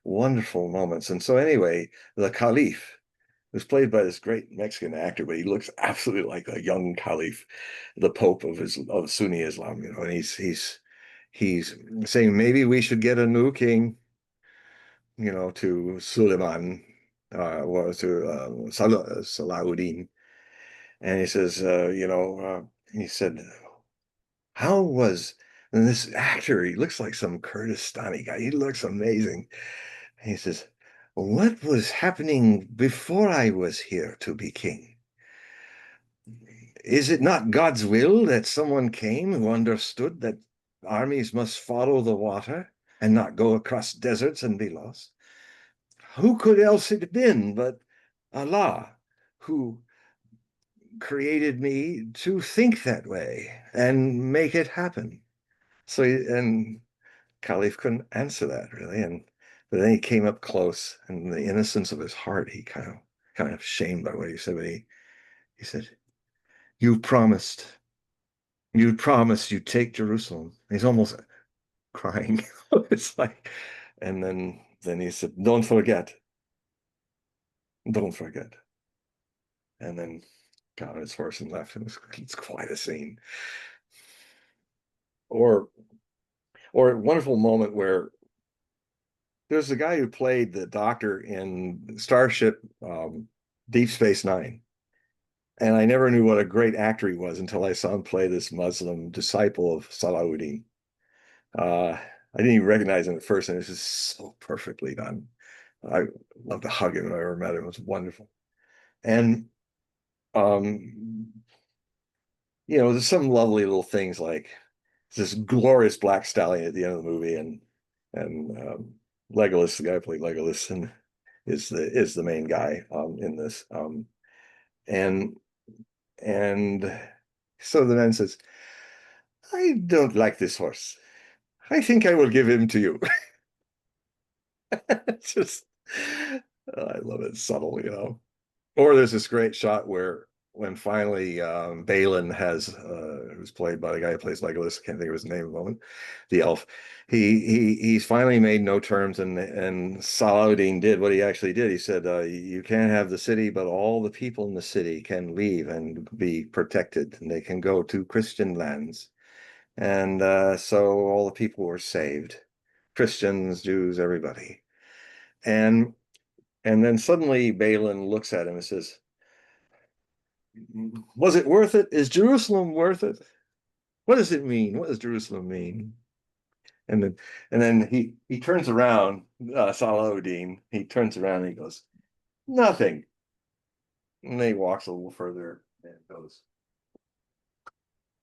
wonderful moments. And so anyway, the Caliph was played by this great Mexican actor, but he looks absolutely like a young Caliph, the Pope of Sunni Islam, and he's saying maybe we should get a new king, to Suleiman, or to Salahuddin. And he says, he said, how was, and this actor, he looks like some Kurdistani guy. He looks amazing. And he says, what was happening before I was here to be king? Is it not God's will that someone came who understood that armies must follow the water and not go across deserts and be lost? Who could else it have been but Allah, who created me to think that way and make it happen? So, and Caliph couldn't answer that really. But then he came up close, and the innocence of his heart, he kind of shamed by what he said, but he said, you promised you'd take Jerusalem. He's almost crying. It's like, and then he said, don't forget. And then got on his horse and left. It's quite a scene. Or a wonderful moment where there's a guy who played the doctor in Starship Deep Space Nine. And I never knew what a great actor he was until I saw him play this Muslim disciple of Salahuddin. I didn't even recognize him at first, and it was just so perfectly done. I love to hug him when I ever met him. It was wonderful. And there's some lovely little things like this glorious black stallion at the end of the movie, and Legolas, the guy who played Legolas, and is the main guy in this. And so the man says, I don't like this horse. I think I will give him to you. It's just, I love it. Subtle. Or there's this great shot where when finally Balin who's played by the guy who plays Legolas, I can't think of his name at the moment, the elf, he's finally made no terms, and Salahuddin did what he actually did. He said, you can't have the city, but all the people in the city can leave and be protected, and they can go to Christian lands. And so all the people were saved, Christians, Jews, everybody. And then suddenly Balin looks at him and says, was it worth it? Is Jerusalem worth it? What does it mean? What does Jerusalem mean? And then he turns around, Salahuddin, he turns around and he goes, nothing. And then he walks a little further and goes,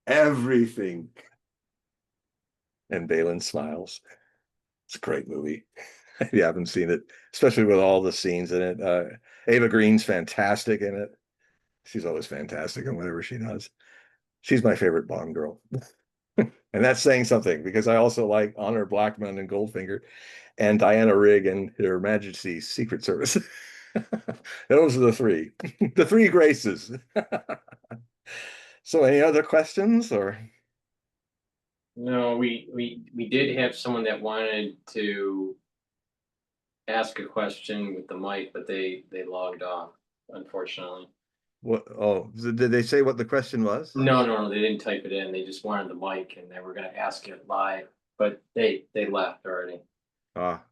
everything. And Balin smiles. It's a great movie. If you haven't seen it, especially with all the scenes in it. Ava Green's fantastic in it. She's always fantastic in whatever she does. She's my favorite Bond girl. And that's saying something, because I also like Honor Blackman and Goldfinger and Diana Rigg and Her Majesty's Secret Service. Those are the three graces. So any other questions or? No, we did have someone that wanted to ask a question with the mic, but they logged off, unfortunately. What? Oh, did they say what the question was? No, they didn't type it in. They just wanted the mic, and they were going to ask it live, but they left already. Ah.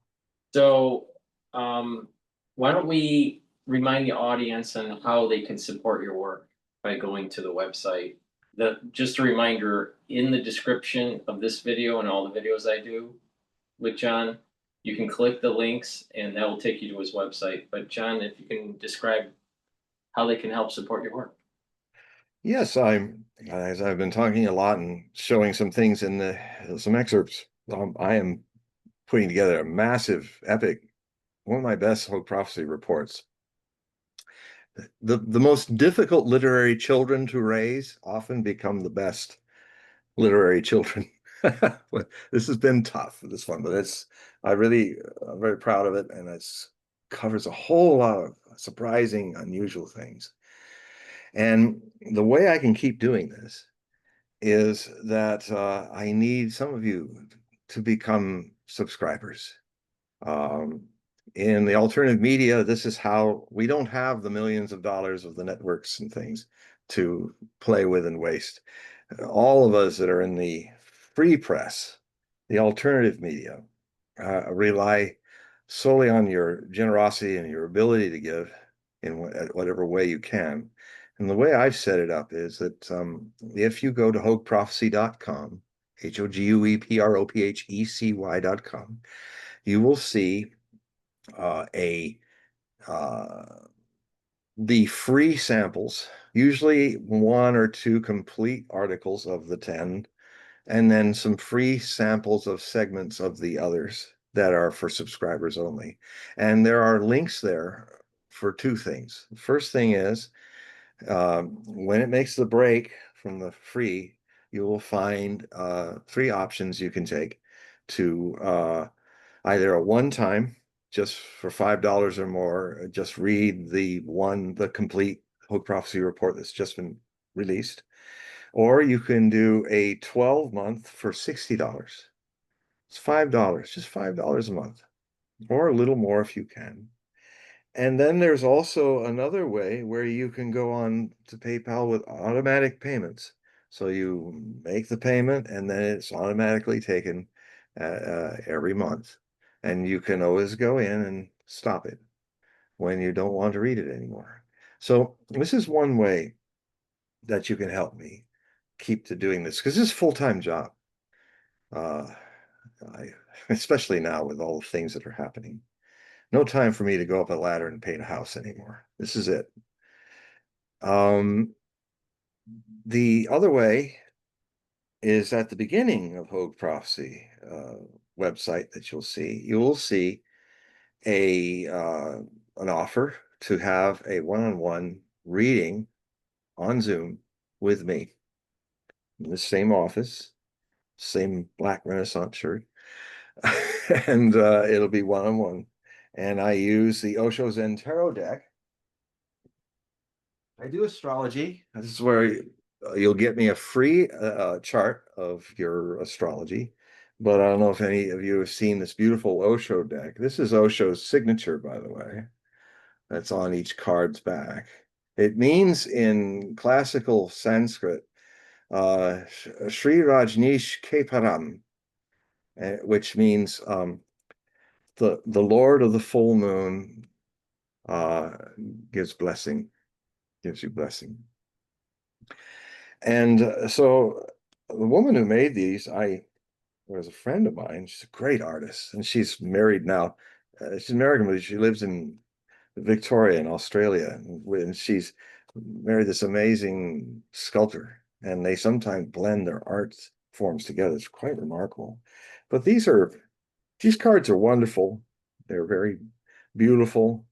So, why don't we remind the audience on how they can support your work by going to the website? Just a reminder, in the description of this video and all the videos I do with John, you can click the links and that will take you to his website. But John, if you can describe how they can help support your work. Yes, as I've been talking a lot and showing some things in some excerpts, I am putting together a massive, epic, one of my best Hogue prophecy reports. The most difficult literary children to raise often become the best literary children. This has been tough, this one, but I'm very proud of it, and it covers a whole lot of surprising, unusual things. And the way I can keep doing this is that I need some of you to become subscribers. In the alternative media, this is how we don't have the millions of dollars of the networks and things to play with and waste. All of us that are in the free press, the alternative media, rely solely on your generosity and your ability to give in whatever way you can. And the way I've set it up is that if you go to hogueprophecy.com, HOGUEPROPHECY.com, you will see the free samples, usually 1 or 2 complete articles of the 10, and then some free samples of segments of the others that are for subscribers only. And there are links there for 2 things. The first thing is when it makes the break from the free, you will find 3 options you can take to either a one-time, just for $5 or more, just read the complete Hogue Prophecy report that's just been released. Or you can do a 12-month for $60. It's $5, just $5 a month, or a little more if you can. And then there's also another way where you can go on to PayPal with automatic payments. So you make the payment and then it's automatically taken every month. And you can always go in and stop it when you don't want to read it anymore. So this is one way that you can help me keep to doing this, because this is a full-time job. Especially now with all the things that are happening. No time for me to go up a ladder and paint a house anymore. This is it. The other way is at the beginning of Hogue Prophecy website that you'll see an offer to have a one-on-one reading on Zoom with me in the same office, same black Renaissance shirt, and it'll be one-on-one. And I use the Osho Zen Tarot deck. I do astrology. This is where you'll get me a free chart of your astrology. But I don't know if any of you have seen this beautiful Osho deck. This is Osho's signature, by the way. That's on each card's back. It means in classical Sanskrit, Sri Rajneesh Keparam, which means the Lord of the full moon gives you blessing. And so the woman who made these, was a friend of mine. She's a great artist, and she's married now. She's American, but she lives in Victoria in Australia, and she's married this amazing sculptor, and they sometimes blend their art forms together. It's quite remarkable. But these cards are wonderful. They're very beautiful.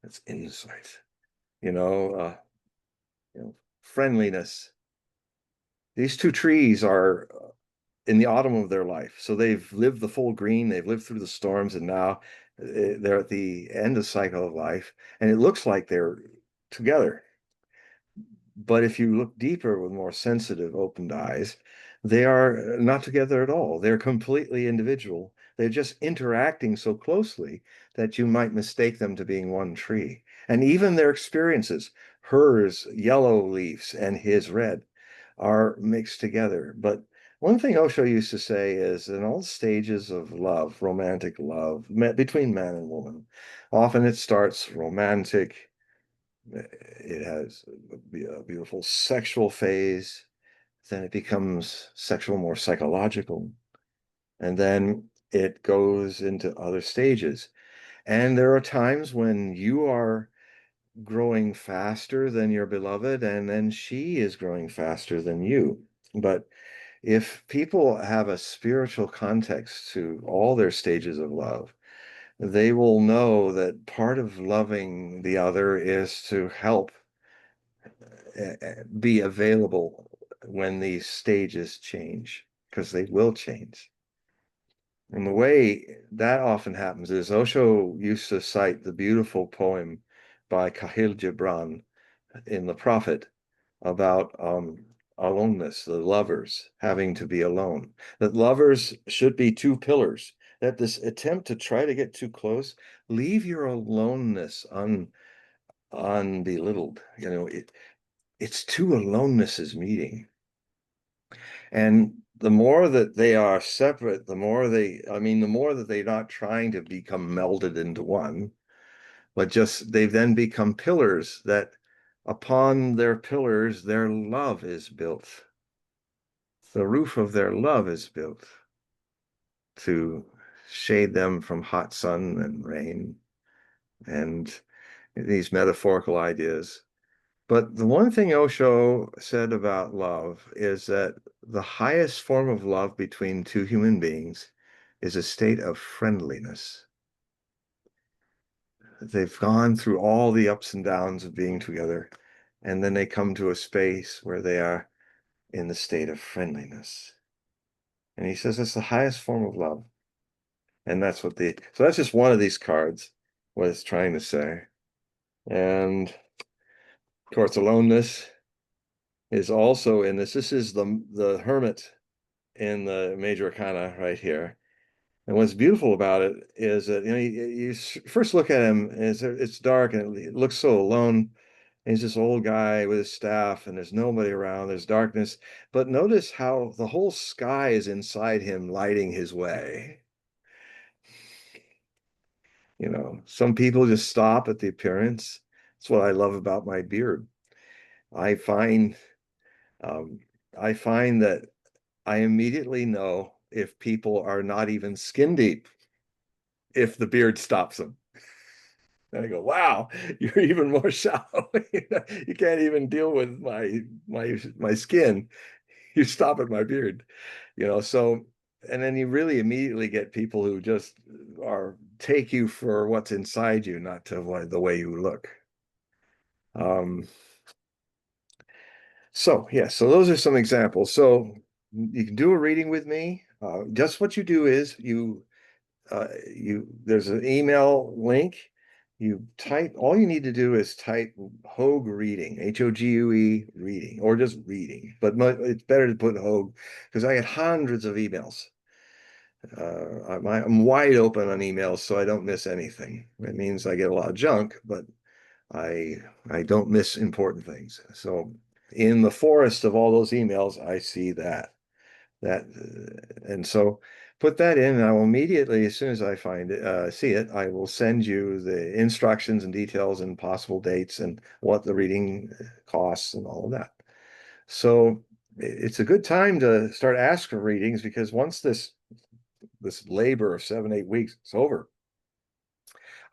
It's insight, friendliness. These 2 trees are in the autumn of their life. So they've lived the full green, they've lived through the storms, and now they're at the end of cycle of life, and it looks like they're together. But if you look deeper with more sensitive, opened eyes, they are not together at all. They're completely individual. They're just interacting so closely that you might mistake them to being one tree. And even their experiences, hers yellow leaves and his red, are mixed together. But one thing Osho used to say is in all stages of love, romantic love, between man and woman, often it starts romantic. It has a beautiful sexual phase. Then it becomes sexual, more psychological. And then it goes into other stages. And there are times when you are growing faster than your beloved, and then she is growing faster than you. But if people have a spiritual context to all their stages of love, they will know that part of loving the other is to help be available when these stages change, because they will change. And the way that often happens is Osho used to cite the beautiful poem by Khalil Gibran in The Prophet about aloneness, the lovers having to be alone, that lovers should be two pillars, that this attempt to try to get too close, leave your aloneness unbelittled. You know, it's two alonenesses meeting. And the more that they are separate, the more the more that they're not trying to become melded into one, but just they've then become pillars that upon their pillars, their love is built. The roof of their love is built to shade them from hot sun and rain and these metaphorical ideas. But the one thing Osho said about love is that the highest form of love between two human beings is a state of friendliness. They've gone through all the ups and downs of being together, and then they come to a space where they are in the state of friendliness. And he says it's the highest form of love. And that's so that's just one of these cards, what it's trying to say. And of course, aloneness is also in this. This is the hermit in the major arcana right here. And what's beautiful about it is that, you know, you first look at him and it's dark and it looks so alone. And he's this old guy with his staff and there's nobody around, there's darkness. But notice how the whole sky is inside him lighting his way. You know, some people just stop at the appearance. That's what I love about my beard. I find um, I find that I immediately know if people are not even skin deep if the beard stops them. And I go, wow, you're even more shallow. You can't even deal with my skin. You stop at my beard, you know. So, and then you really immediately get people who just take you for what's inside you, not to the way you look. So yeah, so those are some examples. So you can do a reading with me. Just what you do is there's an email link. All you need to do is type Hogue reading, Hogue reading, or just reading. But it's better to put Hogue because I get hundreds of emails. I'm wide open on emails, so I don't miss anything. It means I get a lot of junk, but I don't miss important things. So in the forest of all those emails, I see that and so put that in, and I will immediately, as soon as I see it, I will send you the instructions and details and possible dates and what the reading costs and all of that. So it's a good time to start asking for readings because once this labor of 7-8 weeks is over,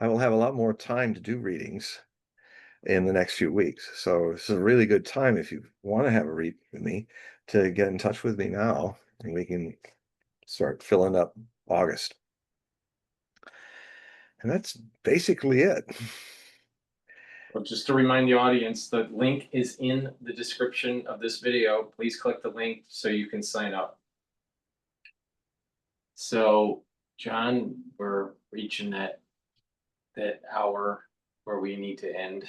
I will have a lot more time to do readings in the next few weeks. So this is a really good time if you want to have a read with me to get in touch with me now, and we can start filling up August. And that's basically it. Well, just to remind the audience, the link is in the description of this video. Please click the link so you can sign up. So, John, we're reaching that hour where we need to end.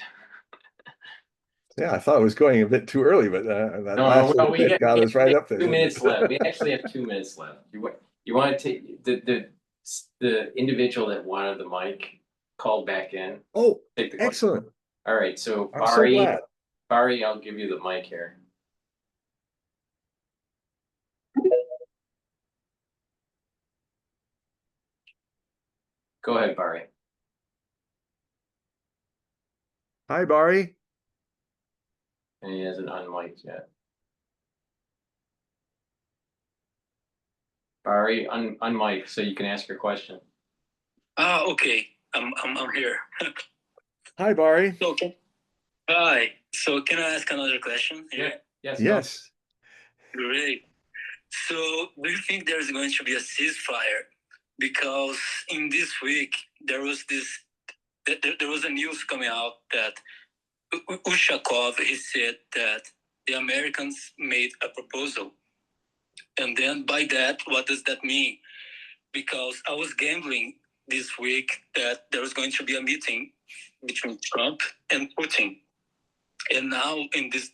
Yeah, I thought it was going a bit too early, but that last little bit got us right up there. 2 minutes left. We actually have 2 minutes left. You want to take the individual that wanted the mic called back in? Oh, take the excellent. All right, so I'm so glad. Bari, I'll give you the mic here. Go ahead, Bari. Hi, Bari. And he hasn't unmiked yet. Bari, unmic so you can ask your question. Okay. I'm here. Hi, Bari. Okay. Hi. So can I ask another question? Yeah. Yes. Yes. Great. So do you think there's going to be a ceasefire? Because in this week there was there was a news coming out that Ushakov, he said that the Americans made a proposal. And then by that, what does that mean? Because I was gambling this week that there was going to be a meeting between Trump and Putin. And now in this,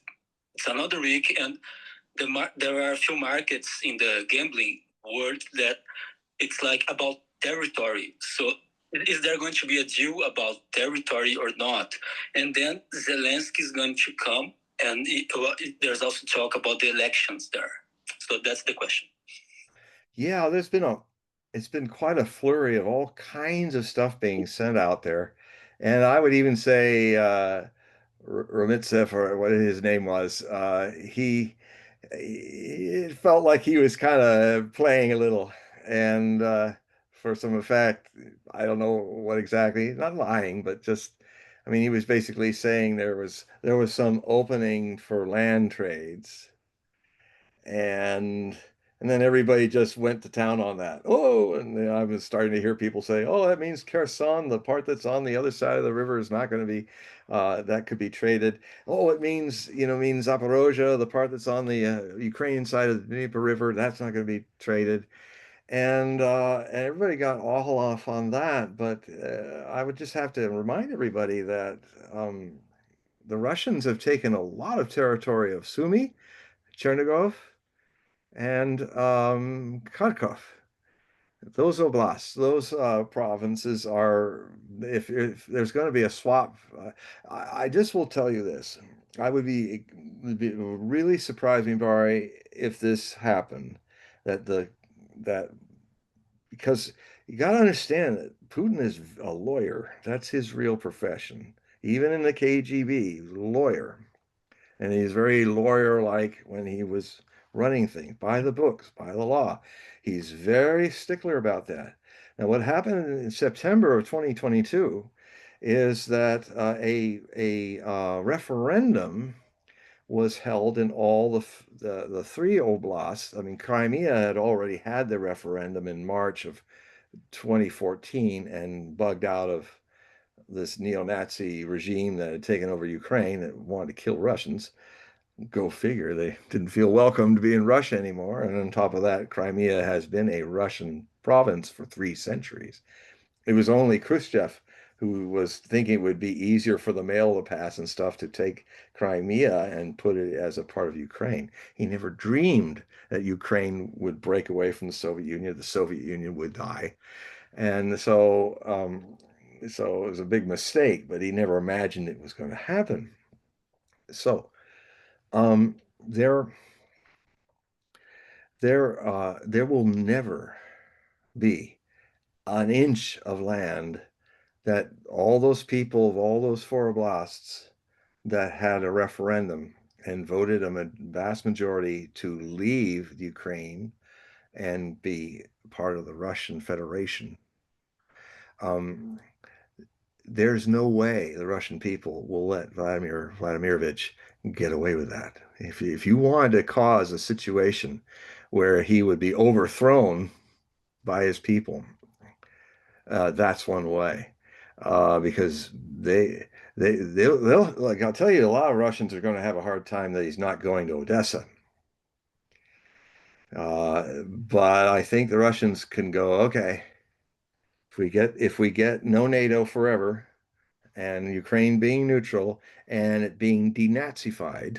it's another week, and there are a few markets in the gambling world that it's like about territory. So is there going to be a deal about territory or not? And then Zelensky is going to come, and there's also talk about the elections there. So that's the question. Yeah, it's been quite a flurry of all kinds of stuff being sent out there. And I would even say Ramitsev, or what his name was, it felt like he was kind of playing a little. And for some effect, I don't know what exactly, not lying, but just, I mean, he was basically saying there was some opening for land trades, and and then everybody just went to town on that. Oh, and then I was starting to hear people say, "Oh, that means Kherson, the part that's on the other side of the river, is not going to be that could be traded. Oh, it means Zaporozhye, the part that's on the Ukrainian side of the Dnieper River, that's not going to be traded." And everybody got all off on that. But I would just have to remind everybody that the Russians have taken a lot of territory of Sumy, Chernigov, and Kharkov. Those oblasts, those provinces are, if there's going to be a swap, I just will tell you this. I would be really surprised me, Barry, if this happened, that that because you got to understand that Putin is a lawyer. That's his real profession. Even in the KGB, he's a lawyer. And he's very lawyer-like when he was running things by the books, by the law. He's very stickler about that. Now, what happened in September of 2022 is that a referendum was held in all the three oblasts. I mean, Crimea had already had the referendum in March of 2014 and bugged out of this neo-Nazi regime that had taken over Ukraine that wanted to kill Russians. Go figure. They didn't feel welcome to be in Russia anymore. And on top of that, Crimea has been a Russian province for 3 centuries. It was only Khrushchev who was thinking it would be easier for the mail to pass and stuff to take Crimea and put it as a part of Ukraine. He never dreamed that Ukraine would break away from the Soviet Union would die. And so it was a big mistake, but he never imagined it was going to happen. So um, there there will never be an inch of land that all those people of all those four oblasts that had a referendum and voted a vast majority to leave Ukraine and be part of the Russian Federation. There's no way the Russian people will let Vladimir Vladimirovich get away with that. If you wanted to cause a situation where he would be overthrown by his people, that's one way. Because they'll like I'll tell you, a lot of Russians are going to have a hard time that he's not going to Odessa. But I think the Russians can go, okay, if we get no NATO forever and Ukraine being neutral and it being denazified,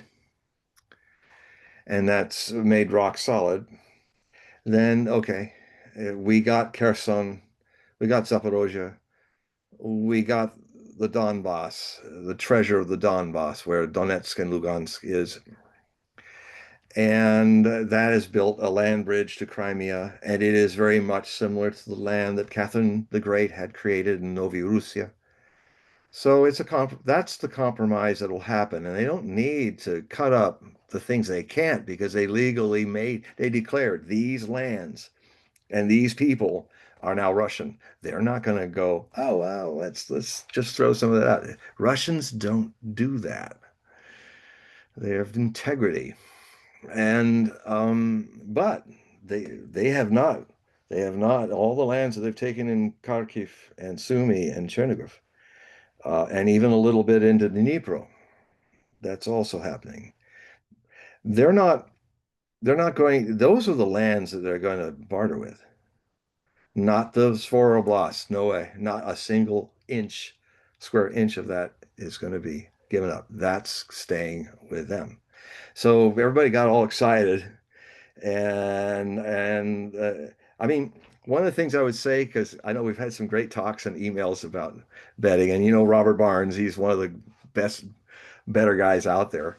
and that's made rock solid, then okay, we got Kherson, we got Zaporozhye, we got the Donbass, the treasure of the Donbass, where Donetsk and Lugansk is. And that has built a land bridge to Crimea, and it is very much similar to the land that Catherine the Great had created in Novi Russia. So that's the compromise that will happen, and they don't need to cut up the things they can't because they declared these lands and these people are now Russian. They're not going to go, oh well, let's just throw some of that out. Russians don't do that. They have integrity, and but they have not all the lands that they've taken in Kharkiv and Sumy and Chernihiv, and even a little bit into Dnipro. That's also happening. They're not they're not going. Those are the lands that they're going to barter with. Not those four oblasts. No way. Not a single square inch of that is going to be given up. That's staying with them. So everybody got all excited, and I mean, one of the things I would say, because I know we've had some great talks and emails about betting, and Robert Barnes, he's one of the best better guys out there,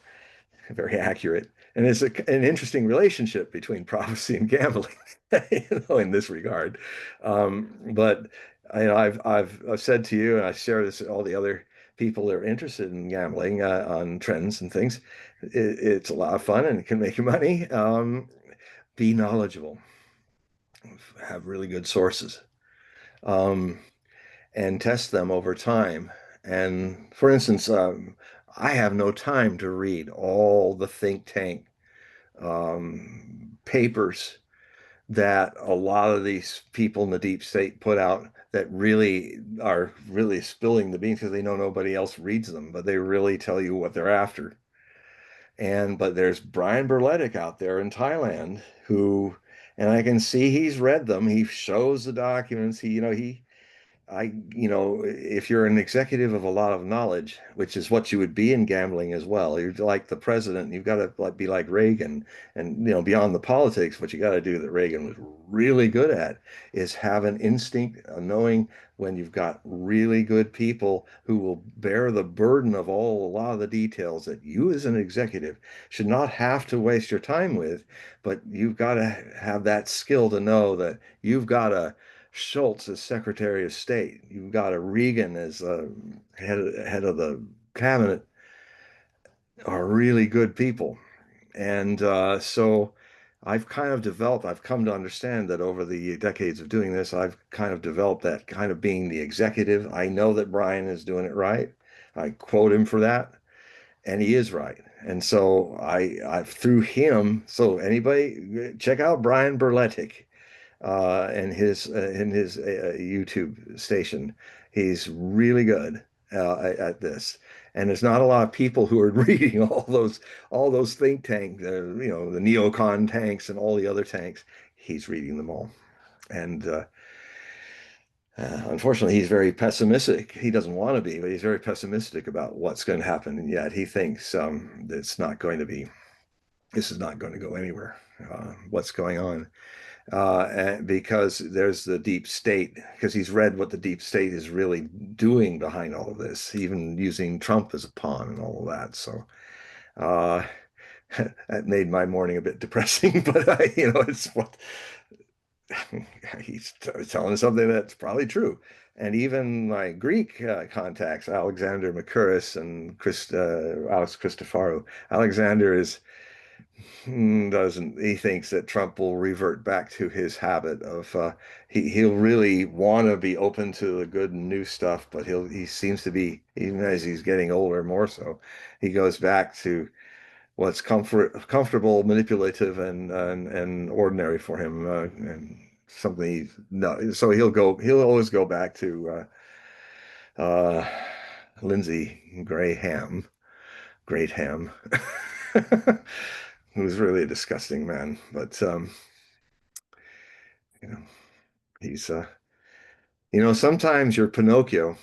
very accurate. And it's an interesting relationship between prophecy and gambling, in this regard. But I've said to you, and I share this with all the other people that are interested in gambling on trends and things. It's a lot of fun and it can make you money. Be knowledgeable, have really good sources, um, and test them over time. And for instance, I have no time to read all the think tank papers that a lot of these people in the deep state put out that really are really spilling the beans because they know nobody else reads them, but they really tell you what they're after. But there's Brian Berletic out there in Thailand and I can see he's read them. He shows the documents. If you're an executive of a lot of knowledge, which is what you would be in gambling as well, you're like the president. You've got to be like Reagan, and beyond the politics, what you got to do that Reagan was really good at is have an instinct, knowing when you've got really good people who will bear the burden of a lot of the details that you as an executive should not have to waste your time with, but you've got to have that skill to know that you've got a Schultz as Secretary of State. You've got a Reagan as head of the cabinet, are really good people. And so I've come to understand that over the decades of doing this, I've kind of developed that kind of being the executive. I know that Brian is doing it right. I quote him for that, and he is right. And so I through him, so anybody check out Brian Berletic in his YouTube station. He's really good at this, and there's not a lot of people who are reading all those think tank, the neocon tanks and all the other tanks. He's reading them all, and unfortunately, he's very pessimistic. He doesn't want to be, but he's very pessimistic about what's going to happen, and yet he thinks it's not going to be. This is not going to go anywhere. What's going on? And because there's the deep state, because he's read what the deep state is really doing behind all of this, even using Trump as a pawn and all of that. So uh, that made my morning a bit depressing, but it's what he's telling us something that's probably true. And even my Greek contacts, Alexander Makuris and Alex Christoforou. Alexander doesn't he thinks that Trump will revert back to his habit of he'll really want to be open to the good and new stuff, but he seems to be, even as he's getting older, more so he goes back to what's comfortable, manipulative, and ordinary for him, and something he's no. So he'll always go back to Lindsey Graham, Great Ham. Who was really a disgusting man, but you know, he's sometimes you're Pinocchio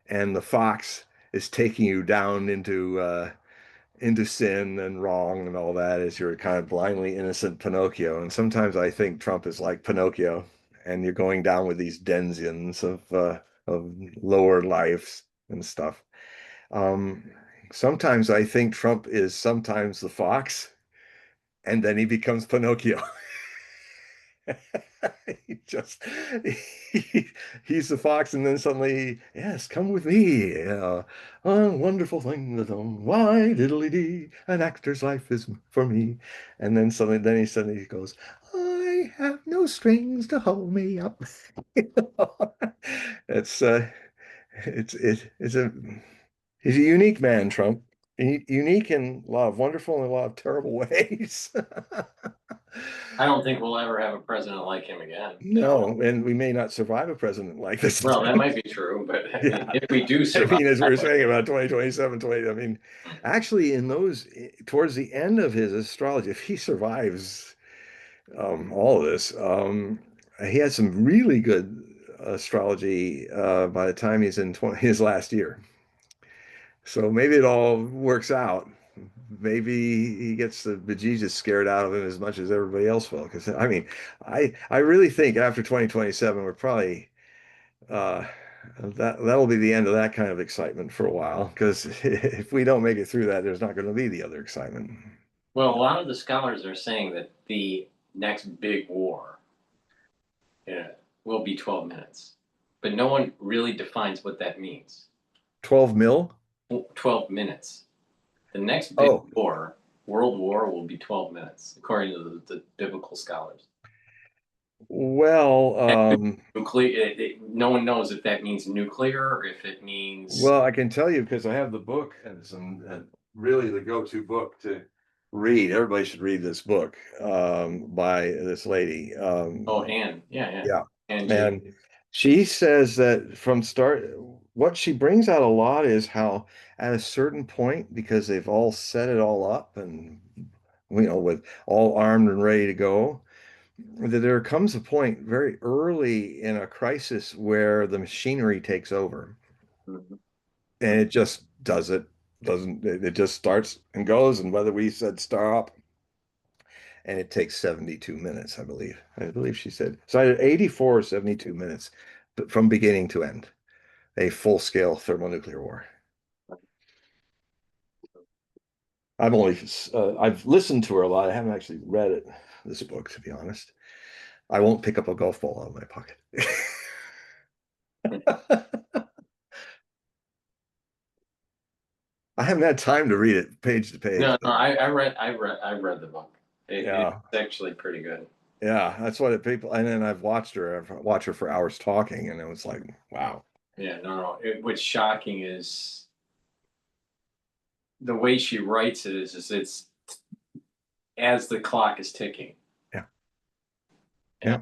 and the fox is taking you down into sin and wrong and all that as you're kind of blindly innocent Pinocchio. And sometimes I think Trump is like Pinocchio, and you're going down with these denizens of lower lives and stuff. Um, Sometimes I think Trump is sometimes the fox, and then he becomes Pinocchio. he just he's the fox, and then suddenly, yes, come with me. A wonderful thing that why diddly dee, an actor's life is for me. And then he suddenly goes, I I have no strings to hold me up. It's it's a he's a unique man, Trump. Unique in a lot of wonderful and a lot of terrible ways. I don't think we'll ever have a president like him again. No, and we may not survive a president like this. Well, that might be true, but I mean, Yeah. if we do I survive, mean, as we were saying about 2027, 20, I mean, actually, in those, towards the end of his astrology, if he survives all of this, he had some really good astrology by the time he's in 20, his last year. So maybe it all works out. Maybe he gets the bejesus scared out of him as much as everybody else will. Because I mean, I really think after 2027, we're probably uh, that'll be the end of that kind of excitement for a while. Because if we don't make it through that, there's not going to be the other excitement. well, a lot of the scholars are saying that the next big war, will be 12 minutes, but no one really defines what that means. 12 mil? 12 minutes. The next big Oh, war, world war, will be 12 minutes, according to the biblical scholars. well, Nuclear. No one knows if that means nuclear or if it means. well, I can tell you because I have the book and it's really the go-to book to read. Everybody should read this book by this lady. Oh, Anne. Yeah. Yeah. Angie. And she says that from start, what she brings out a lot is how at a certain point, because they've all set it all up and, with all armed and ready to go, that there comes a point very early in a crisis where the machinery takes over Mhm. and it just doesn't, it just starts and goes. And whether we said stop, and it takes 72 minutes, I believe. I believe she said. So I had 84 or 72 minutes from beginning to end, a full-scale thermonuclear war. I've listened to her a lot. I haven't actually read this book, to be honest. I won't pick up a golf ball out of my pocket. I haven't had time to read it page to page. No, I read the book. Yeah. It's actually pretty good. Yeah, that's what people, and then I've watched her for hours talking, and it was like, wow. Yeah, no. What's shocking is the way she writes it is it's as the clock is ticking. Yeah. Yeah.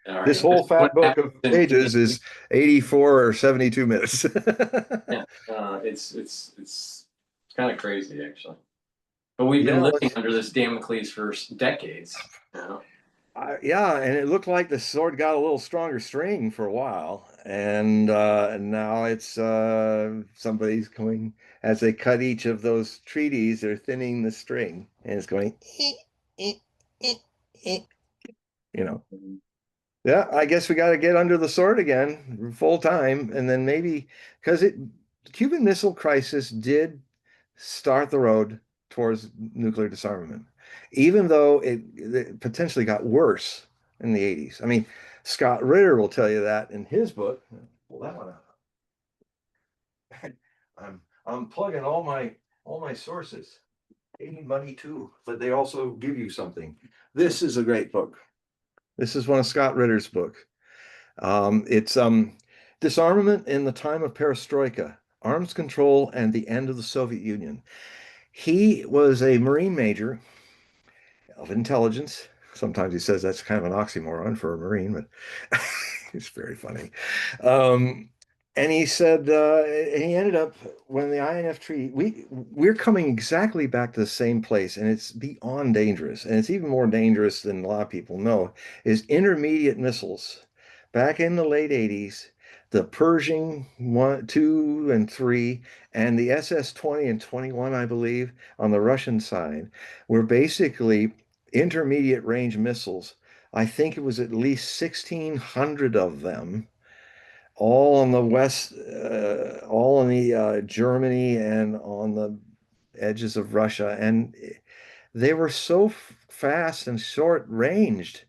All This right. whole fat book of pages is 84 or 72 minutes. Yeah, it's kind of crazy actually. But we've been living under this Damocles for decades. Yeah, and it looked like the sword got a little stronger string for a while, and now it's somebody's going as they cut each of those treaties, they're thinning the string, and it's going, you know. Yeah, I guess we got to get under the sword again, full time, and then maybe because the Cuban Missile Crisis did start the road towards nuclear disarmament, even though it potentially got worse in the 80s. I mean, Scott Ritter will tell you that in his book. Pull that one out. I'm plugging all my sources. They need money too, but they also give you something. This is a great book. This is one of Scott Ritter's books. It's Disarmament in the Time of Perestroika, Arms Control and the End of the Soviet Union. He was a Marine major of intelligence. Sometimes he says that's kind of an oxymoron for a Marine, but it's very funny. And he said, he ended up when the INF treaty, we're coming exactly back to the same place, and it's beyond dangerous, and it's even more dangerous than a lot of people know, is intermediate missiles. Back in the late 80s, the Pershing 1, 2, and 3, and the SS-20 and 21, I believe, on the Russian side, were basically intermediate range missiles. I think it was at least 1,600 of them all on the west, all in the Germany and on the edges of Russia, and they were so fast and short ranged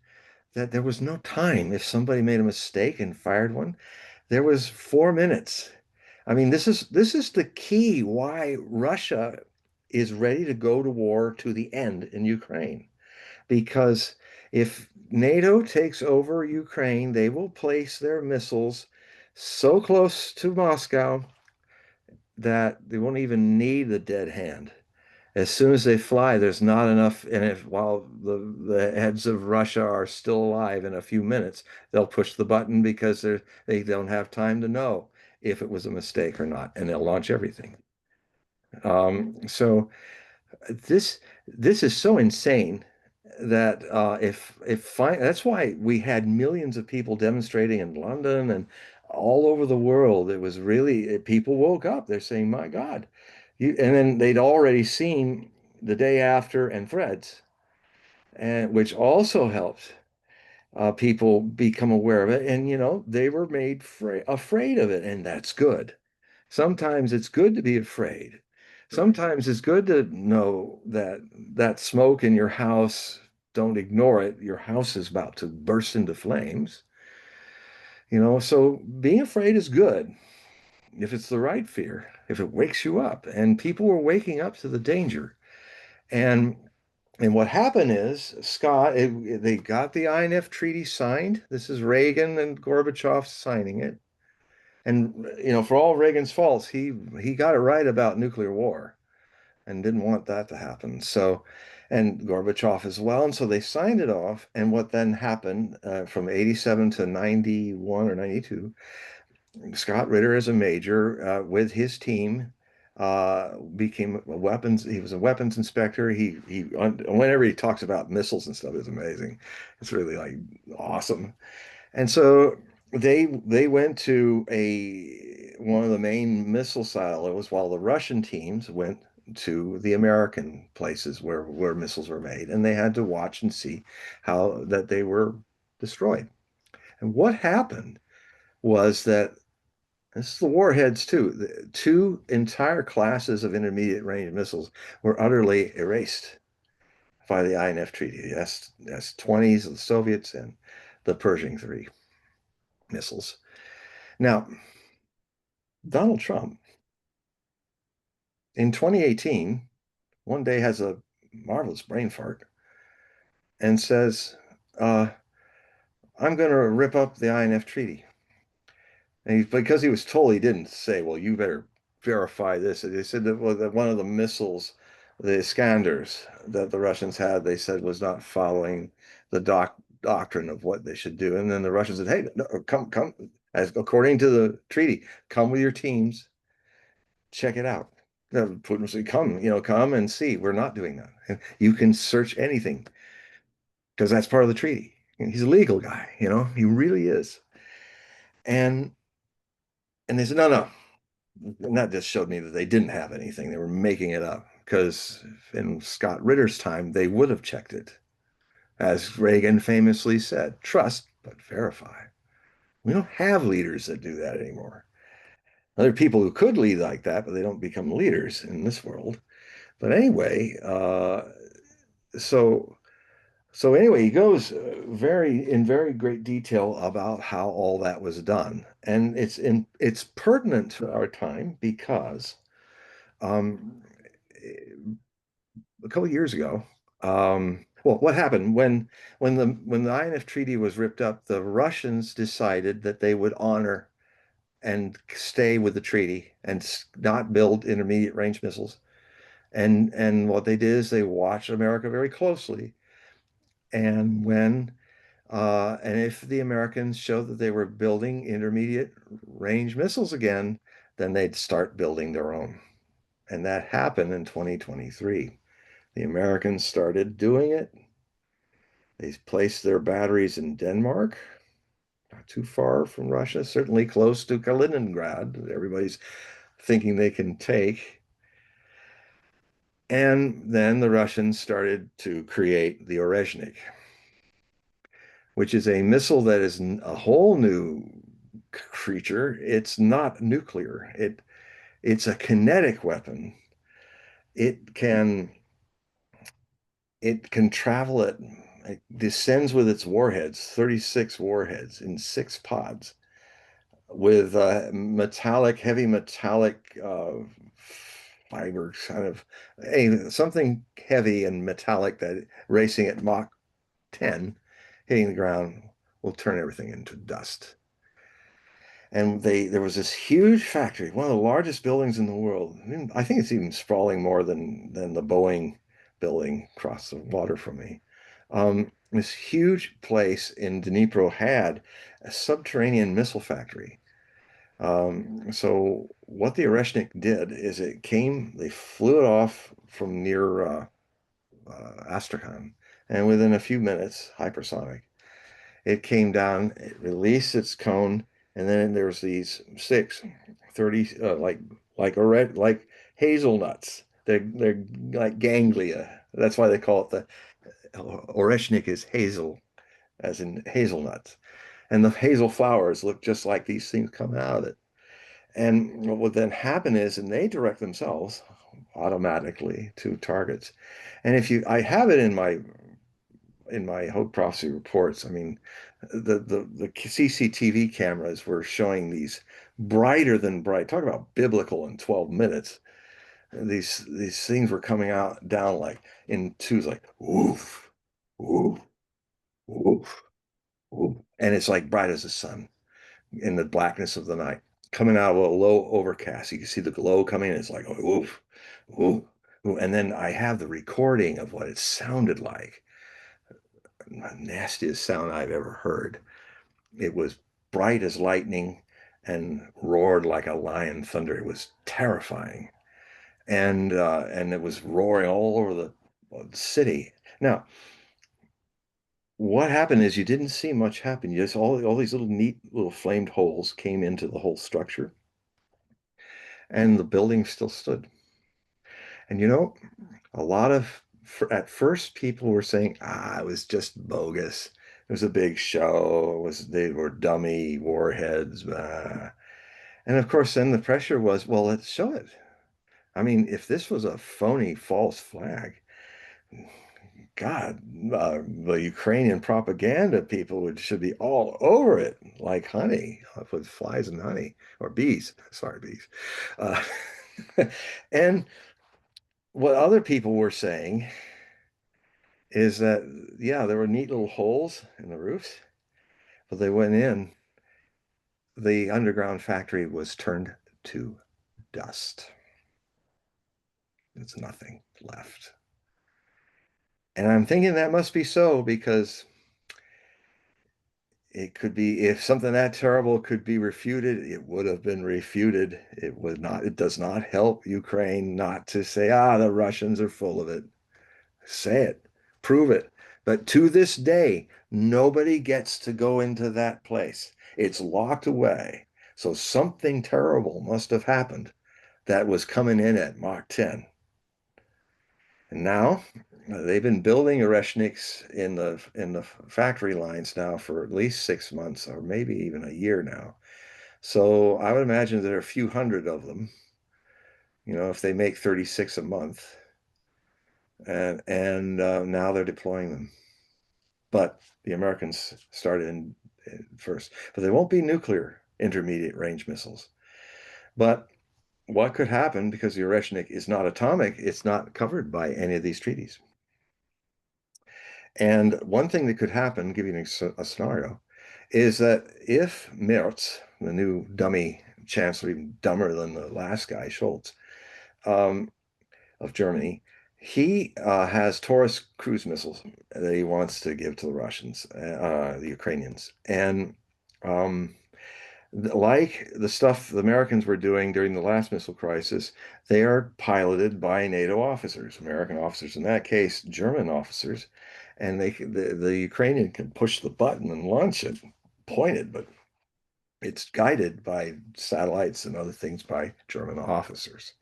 that there was no time. If somebody made a mistake and fired one, there was 4 minutes. I mean, this is the key why Russia is ready to go to war to the end in Ukraine, because if NATO takes over Ukraine, they will place their missiles so close to Moscow that they won't even need the dead hand. As soon as they fly, there's not enough. And if while the heads of Russia are still alive in a few minutes, they'll push the button because they don't have time to know if it was a mistake or not, and they'll launch everything. So this is so insane that if fine, that's why we had millions of people demonstrating in London and all over the world. It was really people woke up. They're saying, "My God." And then they'd already seen the day after and threads, and which also helped people become aware of it. And they were made afraid of it, and that's good. Sometimes it's good to be afraid. Sometimes it's good to know that that smoke in your house, don't ignore it. Your house is about to burst into flames. So being afraid is good if it's the right fear, if it wakes you up. And people were waking up to the danger. And what happened is they got the INF treaty signed. This is Reagan and Gorbachev signing it. And for all Reagan's faults, he got it right about nuclear war and didn't want that to happen. So, and Gorbachev as well. And so they signed it off. And what then happened from 87 to 91 or 92, Scott Ritter as a major with his team became a weapons. He was a weapons inspector. Whenever he talks about missiles and stuff, it's amazing. It's really like awesome. And so they went to one of the main missile silos while the Russian teams went to the American places where missiles were made, and they had to watch and see how that they were destroyed. And what happened was that this is the warheads too. The two entire classes of intermediate range missiles were utterly erased by the INF Treaty. S-20s of the Soviets and the Pershing 3 missiles. Now, Donald Trump in 2018, one day has a marvelous brain fart and says, I'm going to rip up the INF Treaty. And because he was told, he didn't say, well, you better verify this. They said that, that one of the missiles, the Iskanders that the Russians had, they said was not following the doctrine of what they should do. And then the Russians said, hey, no, come, as according to the treaty, come with your teams, check it out. Putin said, come and see. We're not doing that. You can search anything because that's part of the treaty. He's a legal guy, he really is. And they said, no. And that just showed me that they didn't have anything. They were making it up because in Scott Ritter's time, they would have checked it. As Reagan famously said, trust, but verify. We don't have leaders that do that anymore. There are people who could lead like that, but they don't become leaders in this world. But anyway, so anyway, he goes in very great detail about how all that was done, and it's pertinent to our time because um, a couple of years ago, well, what happened when the INF Treaty was ripped up? The Russians decided that they would honor and stay with the treaty and not build intermediate range missiles. And what they did is they watched America very closely. And if the Americans showed that they were building intermediate range missiles again, then they'd start building their own. And that happened in 2023. The Americans started doing it. They placed their batteries in Denmark, not too far from Russia, certainly close to Kaliningrad. Everybody's thinking they can take. And then the Russians started to create the Orezhnik, which is a missile that is a whole new creature. It's not nuclear. It's a kinetic weapon. It can travel it descends with its warheads, 36 warheads in 6 pods with heavy metallic fiber, kind of something heavy and metallic that racing at Mach 10 hitting the ground will turn everything into dust. And there was this huge factory, one of the largest buildings in the world. I think it's even sprawling more than the Boeing building across the water from me. This huge place in Dnipro had a subterranean missile factory. So what the Oreshnik did is they flew it off from near Astrakhan, and within a few minutes, hypersonic, it came down, it released its cone, and then there's these 30, like hazelnuts. They're like ganglia. That's why they call it the Oreshnik is hazel, as in hazelnuts. And the hazel flowers look just like these things come out of it. And what would then happen is, and they direct themselves automatically to targets. And I have it in my Hogue prophecy reports. I mean, the CCTV cameras were showing these brighter than bright. Talk about biblical in 12 minutes. These things were coming out down like in twos, like woof, woof, woof, woof, and it's like bright as the sun in the blackness of the night, coming out of a low overcast. You can see the glow coming, and it's like woof, woof, woof. And then I have the recording of what it sounded like. The nastiest sound I've ever heard. It was bright as lightning and roared like a lion thunder. It was terrifying. And it was roaring all over the city. Now, what happened is you didn't see much happen. You just all these little neat little flamed holes came into the whole structure, and the building still stood. And a lot of at first people were saying, it was just bogus. It was a big show. They were dummy warheads. And of course, then the pressure was, well, let's show it. I mean, if this was a phony false flag, God, the Ukrainian propaganda people should be all over it like honey, with flies and honey, or bees. Sorry, bees. Uh, and what other people were saying is that, yeah, there were neat little holes in the roofs, but they went in. The underground factory was turned to dust. There's nothing left. And I'm thinking that must be so, because it could be, if something that terrible could be refuted, it would have been refuted. It does not help Ukraine not to say, the Russians are full of it. Say it, prove it. But to this day, nobody gets to go into that place. It's locked away. So something terrible must have happened that was coming in at Mach 10. And now they've been building Oreshniks in the factory lines now for at least 6 months, or maybe even a year now. So I would imagine there are a few hundred of them, if they make 36 a month. And now they're deploying them. But the Americans started in first. But they won't be nuclear intermediate range missiles. But what could happen, because the Oreshnik is not atomic, it's not covered by any of these treaties. And one thing that could happen, giving a scenario, is that if Merz, the new dummy chancellor, even dumber than the last guy, Scholz, of Germany, he has Taurus cruise missiles that he wants to give to the Russians, the Ukrainians. And like the stuff the Americans were doing during the last missile crisis, they are piloted by NATO officers, American officers, in that case, German officers. And the Ukrainian can push the button and launch it, point it, but it's guided by satellites and other things by German officers.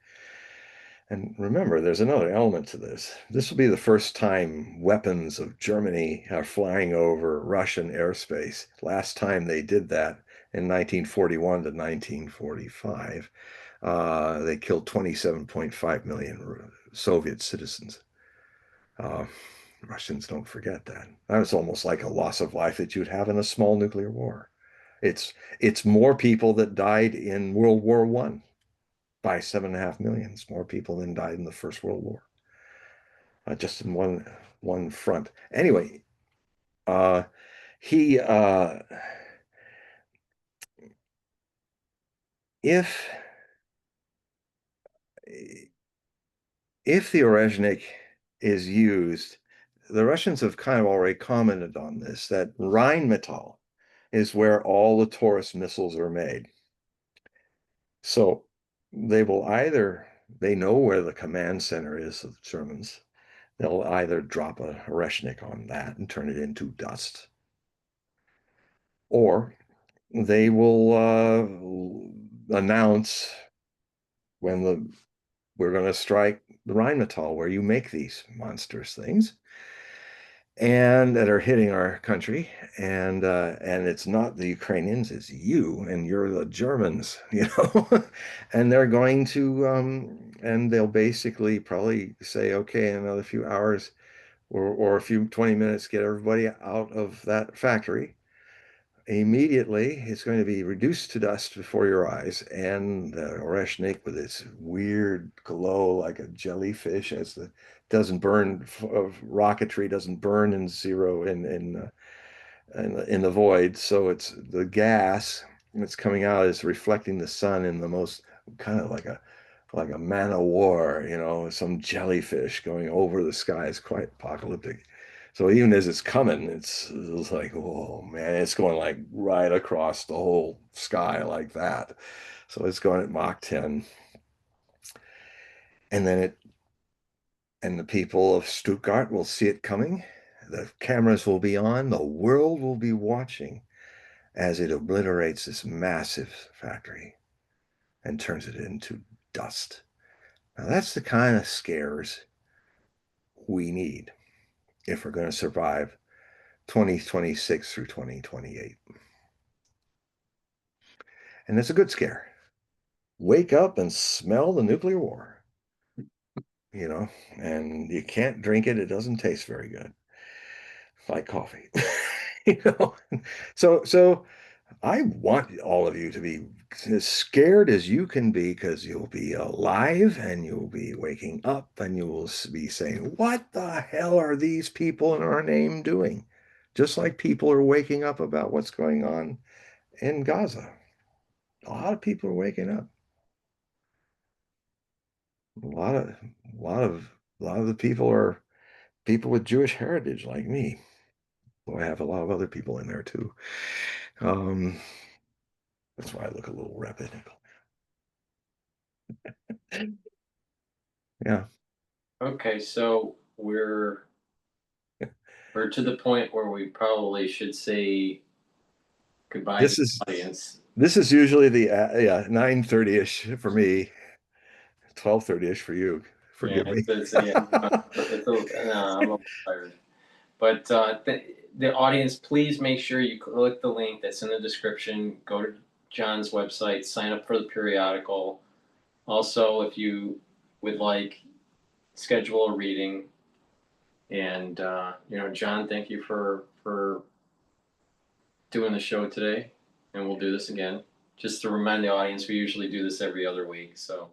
And remember, there's another element to this. This will be the first time weapons of Germany are flying over Russian airspace. Last time they did that in 1941 to 1945, they killed 27.5 million Soviet citizens. Russians don't forget that. That was almost like a loss of life that you'd have in a small nuclear war. It's more people that died in World War I by 7.5 million. It's more people than died in the First World War, just in one front. Anyway, he if the Orezhnik is used, the Russians have kind of already commented on this, that Rheinmetall is where all the Taurus missiles are made. So they know where the command center is of the Germans. They'll either drop a Orezhnik on that and turn it into dust, or they will announce when we're going to strike the Rheinmetall, where you make these monstrous things, and that are hitting our country. And it's not the Ukrainians, it's you, and you're the Germans, and they're going to and they'll basically probably say, okay, in another few hours or a few 20 minutes, get everybody out of that factory. Immediately, it's going to be reduced to dust before your eyes, and Oreshnik with its weird glow like a jellyfish, as the doesn't burn rocketry doesn't burn in zero in the void, so it's the gas that's coming out is reflecting the sun in the most kind of like a man of war, some jellyfish going over the sky. Is quite apocalyptic. So even as it's coming, it's like, oh man, it's going like right across the whole sky like that. So it's going at Mach 10. And the people of Stuttgart will see it coming. The cameras will be on, the world will be watching as it obliterates this massive factory and turns it into dust. Now that's the kind of scares we need if we're going to survive 2026 through 2028. And it's a good scare. Wake up and smell the nuclear war, and you can't drink it. It doesn't taste very good, like coffee, you know. So I want all of you to be as scared as you can be, because you'll be alive and you'll be waking up and you will be saying, what the hell are these people in our name doing? Just like people are waking up about what's going on in Gaza. A lot of people are waking up. A lot of the people are people with Jewish heritage like me. Well, I have a lot of other people in there too. Um, that's why I look a little rabbinical. Yeah. Okay, so we're to the point where we probably should say goodbye to This the is audience. usually the 9:30ish for me, 12:30ish for you. Yeah, Forgive me. I'm a little tired. But the audience, please make sure you click the link that's in the description. Go to John's website, sign up for the periodical. Also, if you would like, schedule a reading. And John, thank you for doing the show today, and we'll do this again. Just to remind the audience, we usually do this every other week. So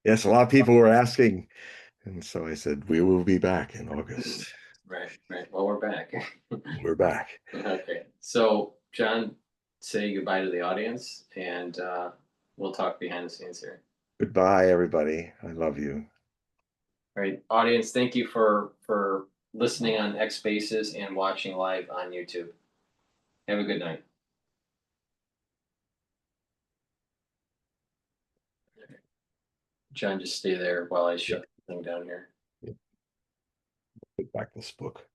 Yes, a lot of people were asking, and so I said we will be back in August. right. Well, we're back. We're back. Okay, so John, say goodbye to the audience, and we'll talk behind the scenes here. Goodbye, everybody. I love you. All right, audience, thank you for listening on X Spaces and watching live on YouTube. Have a good night. John, just stay there while I shut the thing down here. Put back this book.